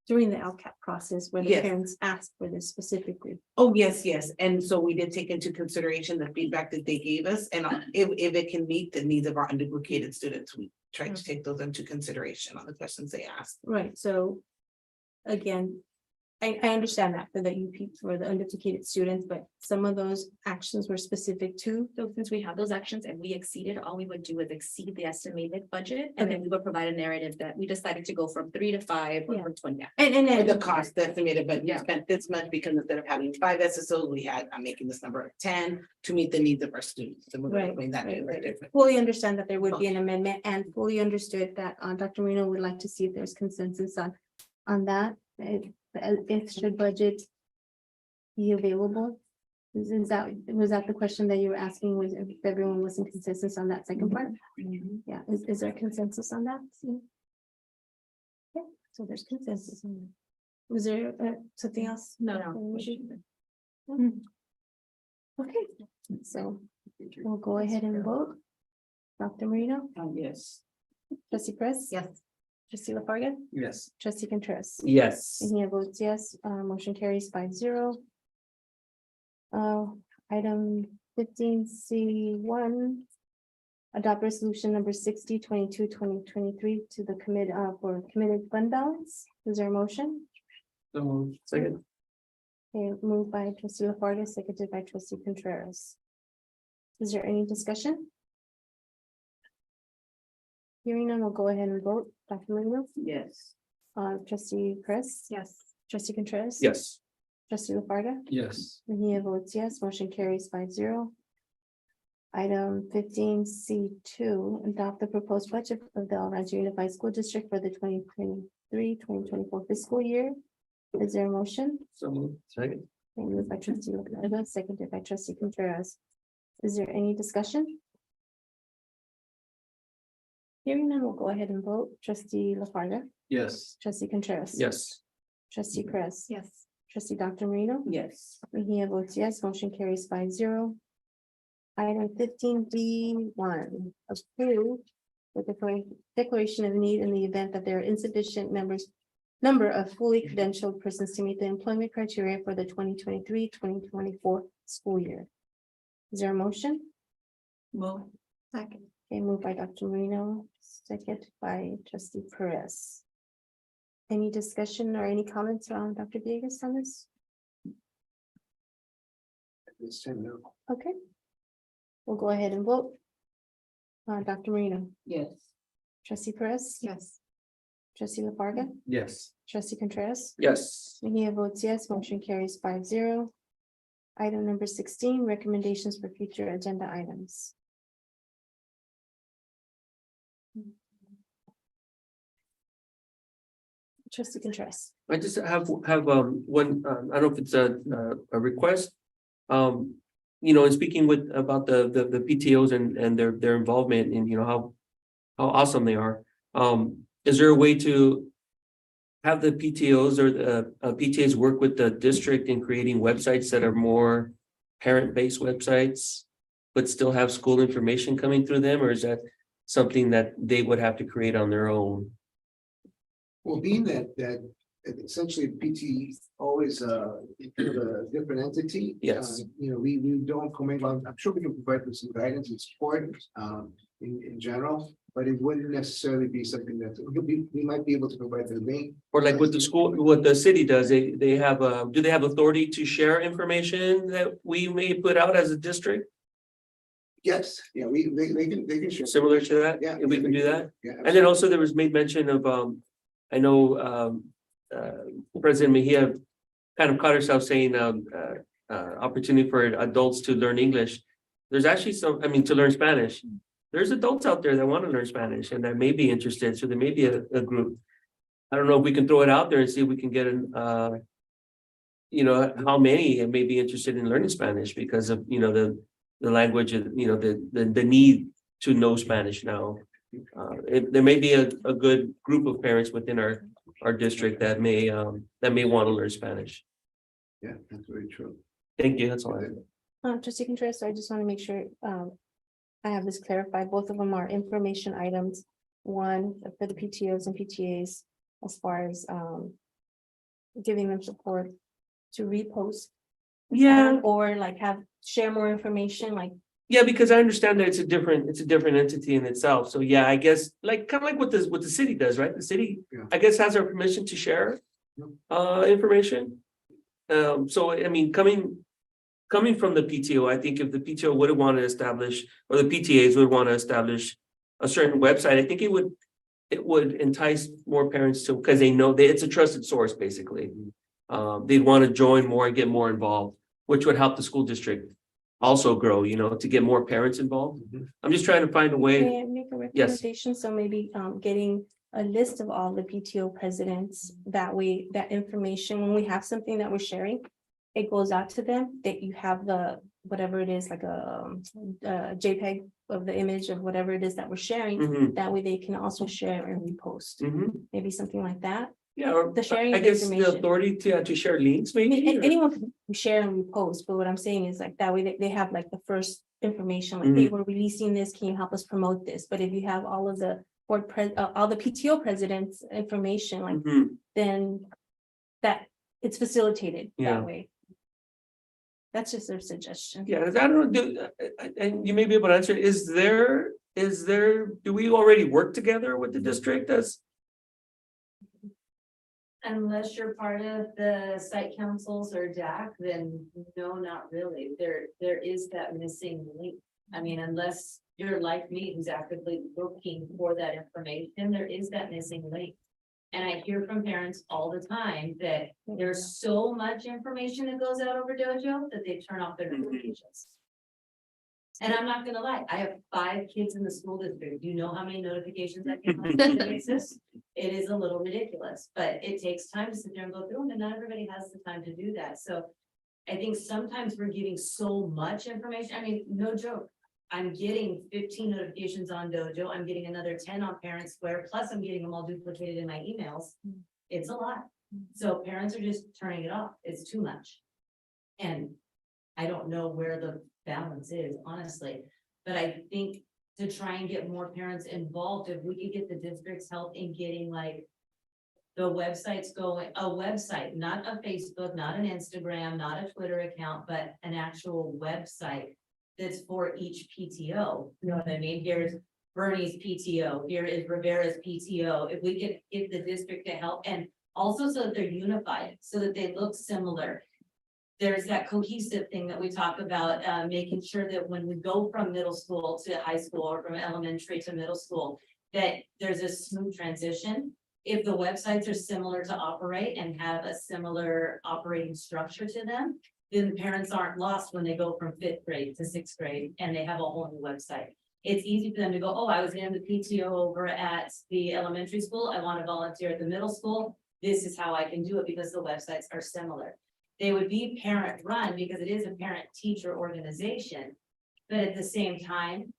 during the LCAP process where the Yes. parents asked for this specifically. Oh, yes, and so we did take into consideration the feedback that they gave us, and if it can meet the needs of our unduplicated students, we try to take those into consideration on the questions they asked. Right, so again, I understand that for the UP, for the unduplicated students, but some of those actions were specific to. So since we have those actions and we exceeded, all we would do is exceed the estimated budget, and then we would provide a narrative that we decided to go from 3 to 5 or Yeah. from 20. Yeah. And the cost estimated, but we Yeah. spent this much because instead of having 5 SSOs, I'm making this number of 10 to meet the needs of our students. And we're Right, between that right, and the right. difference. Fully understand that there would be an amendment, and fully understood that Dr. Marino would like to see if there's consensus on that. If should budget be available? Was that the question that you were asking, was if everyone was in consensus on that second part? Yeah, is there consensus on that? Yeah, so there's consensus on that. Was there something else? No. Okay, so we'll go ahead and vote. Dr. Marino, Yes. trustee Perez? Yes. Trustee LaFarga, Yes. trustee Contreras? Yes. And here votes yes, motion carries 5-0. Item 15C1. Adopt resolution number 60/22/2023 to the for committed fund balance. Is there a motion? So move. Second. Okay, moved by trustee LaFarga, seconded by trustee Contreras. Is there any discussion? Hearing none, we'll go ahead and vote. Dr. Marino? Yes. Trustee Chris? Yes. Trustee Contreras? Yes. Trustee LaFarga? Yes. Mejia votes yes, motion carries 5-0. Item 15C2, adopt the proposed budget of the El Rancho Unified School District for the 2023-2024 fiscal year. Is there a motion? So moved. Second. Moved by trustee LaFarga, seconded by trustee Contreras. Is there any discussion? Hearing none, we'll go ahead and vote. Trustee LaFarga, Yes. trustee Contreras. Yes. Trustee Chris. Yes. Trustee Dr. Marino. Yes. Mejia votes yes, motion carries 5-0. Item 15D1, approve the declaration of need in the event that there are insufficient number of fully credentialed persons to meet the employment criteria for the 2023-2024 school year. Is there a motion? Move. Second. Okay, moved by Dr. Marino, second by trustee Perez. Any discussion or any comments on Dr. Villegas on this? This time, no. Okay. We'll go ahead and vote. Dr. Marino, Yes. trustee Perez, Yes. trustee LaFarga, Yes. trustee Contreras. Yes. Mejia votes yes, motion carries 5-0. Item number 16, recommendations for future agenda items. Trustee Contreras. I just have one, I don't know if it's a request. You know, in speaking with about the PTOs and their involvement in, you know, how awesome they are. Is there a way to have the PTOs or the PTAs work with the district in creating websites that are more parent-based websites, but still have school information coming through them, or is that something that they would have to create on their own? Well, being that essentially PT always a different entity. Yes. You know, we don't commingle. I'm sure we can provide with some guidance and support in general, but it wouldn't necessarily be something that we might be able to provide the link. Or like what the school, what the city does, they have do they have authority to share information that we may put out as a district? Yes, yeah, they can share. Similar to that? Yeah. If we can do that? Yeah. And then also there was made mention of, I know, President Mejia kind of caught herself saying, opportunity for adults to learn English. There's actually to learn Spanish. There's adults out there that want to learn Spanish and that may be interested. So there may be a group. I don't know if we can throw it out there and see if we can get you know, how many may be interested in learning Spanish because of, you know, the language, you know, the need to know Spanish now. There may be a good group of parents within our district that may want to learn Spanish. Yeah, that's very true. Thank you. That's all I have. Trustee Contreras, so I just want to make sure I have this clarified. Both of them are information items. One for the PTOs and PTAs as far as giving them support to repost. Yeah. Or like share more information, like. Yeah, because I understand that it's a different entity in itself. So yeah, I guess like kind of like what the city does, right? The city, Yeah. I guess, has our permission to share information. So I mean, coming from the PTO, I think if the PTO would want to establish, or the PTAs would want to establish a certain website, I think it would entice more parents to, because they know that it's a trusted source, basically. They'd want to join more and get more involved, which would help the school district also grow, you know, to get more parents involved. I'm just trying to find a way. May I make a recommendation? So maybe getting a list of all the PTO presidents, that way, that information, when we have something that we're sharing, it goes out to them, that you have the, whatever it is, like a JPEG of the image of whatever it is that we're sharing. Mhm. That way they can also share and repost, maybe something like that. Yeah, or The sharing I of guess the information. authority to share links, I mean, maybe. or- anyone can share and repost, but what I'm saying is like that way they have like the first information, like, hey, we're releasing this, can you help us promote this? But if you have all of the all the PTO presidents' information, like, Mhm. then that it's facilitated Yeah. that way. That's just their suggestion. Yeah, I don't know, and you may be able to answer, do we already work together with the district as? Unless you're part of the site councils or DAC, then no, not really. There is that missing link. I mean, unless you're like me, who's actively looking for that information, there is that missing link. And I hear from parents all the time that there's so much information that goes out over Dojo that they turn off their notifications. And I'm not gonna lie, I have 5 kids in the school district. Do you know how many notifications I get on a daily basis? It is a little ridiculous, but it takes time to sit there and go through them, and not everybody has the time to do that. So I think sometimes we're getting so much information. I mean, no joke. I'm getting 15 notifications on Dojo. I'm getting another 10 on Parent Square, plus I'm getting them all duplicated in my emails. It's a lot. So parents are just turning it off. It's too much. And I don't know where the balance is, honestly, but I think to try and get more parents involved, if we could get the district's help in getting like the websites going, a website, not a Facebook, not an Instagram, not a Twitter account, but an actual website that's for each PTO. You know what I mean? Here's Bernie's PTO, here is Rivera's PTO. If we could get the district to help, and also so that they're unified, so that they look similar. There's that cohesive thing that we talk about, making sure that when we go from middle school to high school or from elementary to middle school, that there's a smooth transition. If the websites are similar to operate and have a similar operating structure to them, then parents aren't lost when they go from 5th grade to 6th grade and they have a whole new website. It's easy for them to go, oh, I was in the PTO over at the elementary school. I want to volunteer at the middle school. This is how I can do it because the websites are similar. They would be parent run because it is a parent teacher organization. But at the same time,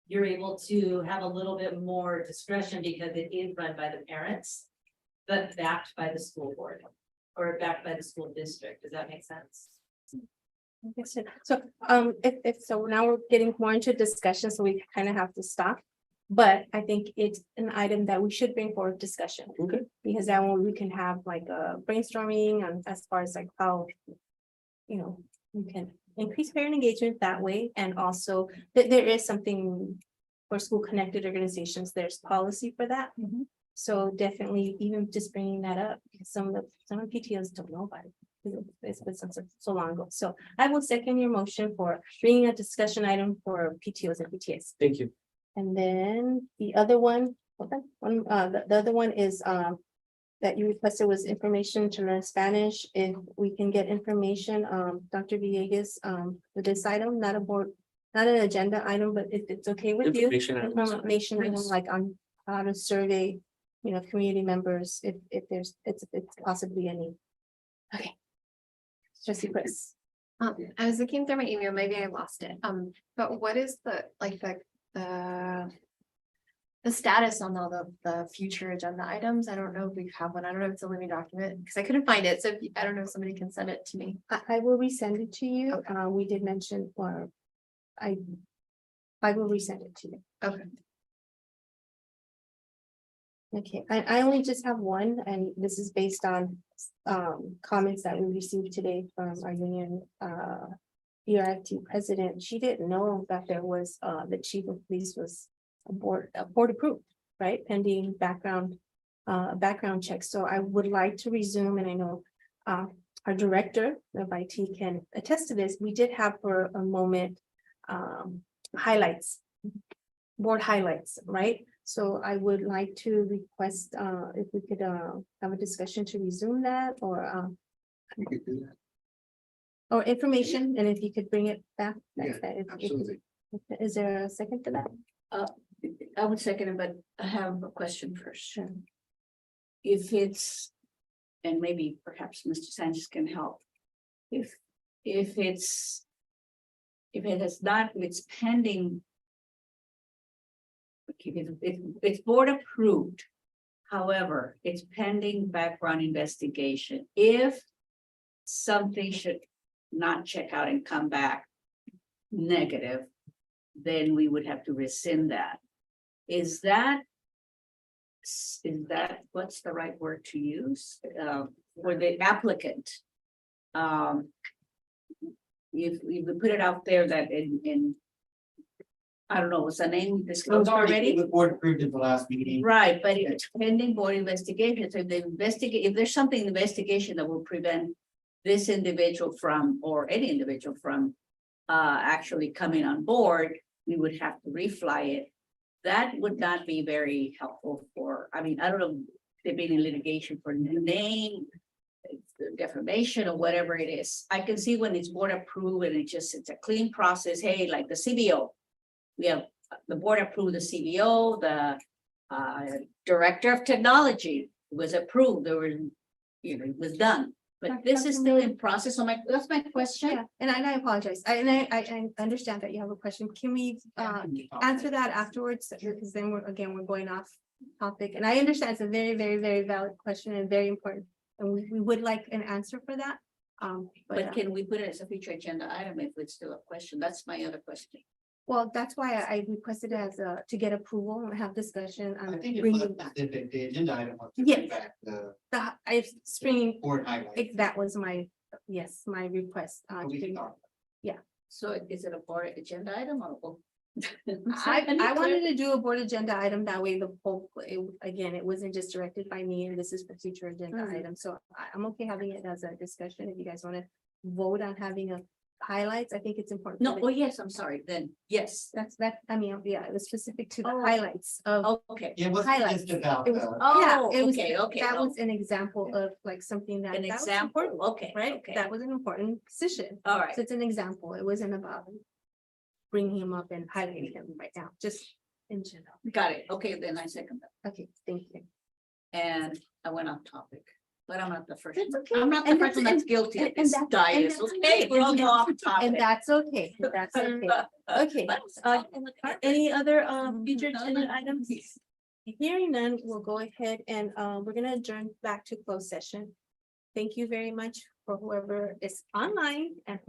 you're able to have a little bit more discretion because it is run by the parents, but backed by the school board or backed by the school district. Does that make sense? Yes, sir. So, if so, now we're getting more into discussion, so we kind of have to stop. But I think it's an item that we should bring forward discussion. Okay. Because that one we can have like a brainstorming on as far as like how, you know, we can increase parent engagement that way. And also that there is something for school connected organizations, there's policy for that. So definitely even just bringing that up, because some PTOs don't know about it. It's been so long ago. So I will second your motion for bringing a discussion item for PTOs and PTAs. Thank you. And then the other one, the other one is that you requested was information to learn Spanish. If we can get information, Dr. Villegas, with this item, not a board, not an agenda item, but if it's okay with you. Information item like on how to survey, you know, community members, if it's possibly any. Okay. Trustee Chris. I was looking through my email, maybe I lost it. But what is the status on all the future agenda items? I don't know if we have one. I don't know if it's a living document because I couldn't find it. So I don't know if somebody can send it to me. I will resend it to you. Okay. We did mention, or I will resend it to you. Okay. Okay, I only just have one, and this is based on comments that we received today from our union ERFT president. She didn't know that there was the chief of police was board approved, right? Pending background check. So I would like to resume, and I know our director of IT can attest to this. We did have for a moment highlights, board highlights, right? So I would like to request if we could have a discussion to resume that, or We could do that. or information, and if you could bring it back. Yeah, absolutely. Is there a second to that? I would second it, but I have a question first. Sure. If it's, and maybe perhaps Mr. Sanchez can help. If it is not, if it's pending. Okay, if it's board approved, however, it's pending background investigation. If something should not check out and come back negative, then we would have to rescind that. Is that what's the right word to use for the applicant? If we put it out there that in I don't know, was the name It was disclosed already? The board approved it the last meeting. Right, but it's pending board investigation, so if they investigate, if there's something in the investigation that will prevent this individual from, or any individual from, actually coming on board, we would have to refly it. That would not be very helpful for, I mean, I don't know, if they've been in litigation for name, defamation or whatever it is. I can see when it's board approved and it's a clean process, hey, like the CBO. We have the board approved the CBO, the director of technology was approved, there were, it was done. But this is still in process, so that's my question. Yeah, and I apologize. I understand that you have a question. Can we answer that afterwards? Because then we're going off topic. And I understand it's a very, very, very valid question and very important. And we would like an answer for that. But can we put it as a future agenda item if it's still a question? That's my other question. Well, that's why I requested as to get approval and have discussion. I think it's bringing less back specific, the agenda item was to Yes. bring back the I springing, board highlights. that was my, yes, my request. But we can talk. So is it a board agenda item or? I wanted to do a board agenda item, that way the whole, again, it wasn't just directed by me, and this is for future agenda Mhm. items, so I'm okay having it as a discussion, if you guys wanna vote on having a highlights, I think it's important. No, for oh, the- yes, I'm sorry, then, yes. That, I mean, yeah, it was specific to the Oh. highlights of, Okay. It was Highlights. just about, it was, Oh, yeah, it was, okay, that no. was an example of like something that. An that was example, important, okay. Right, okay. that was an important position, All right, so it's an example, it wasn't about bringing him up and highlighting him right now, just in general. got it. Okay, then I second that. Okay, thank you. And I went off topic, but I'm not the first. That's okay. I'm not the And person that's- that's guilty of and this that's- diet. and that's Okay, okay. we'll all go off And topic. that's okay, that's okay. Okay, any other future agenda items? Hearing none, we'll go ahead and we're gonna adjourn back to closed session. Thank you very much for whoever is online and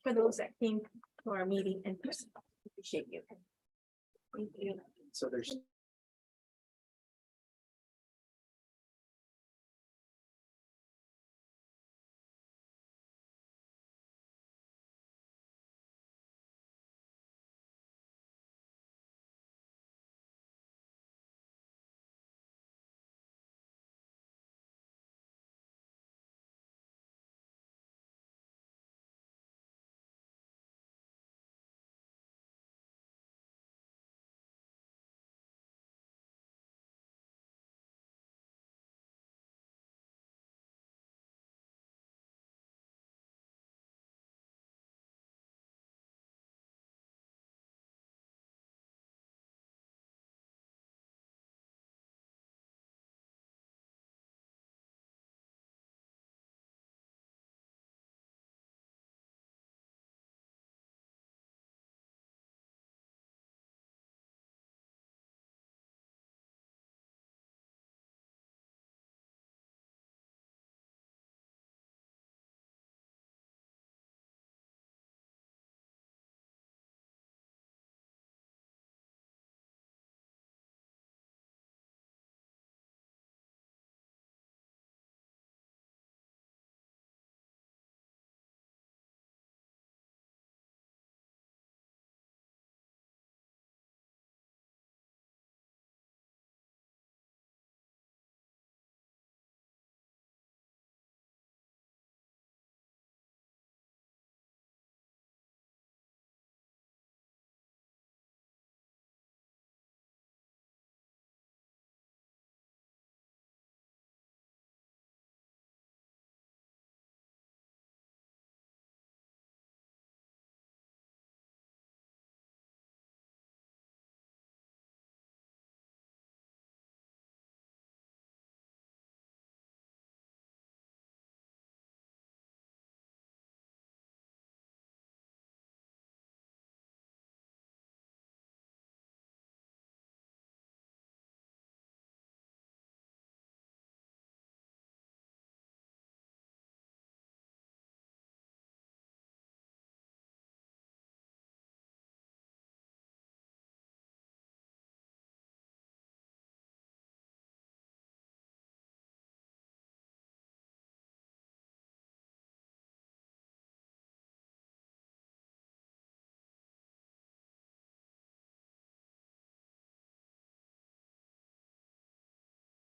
for those that came to our meeting in person. Appreciate you. Thank you. So there's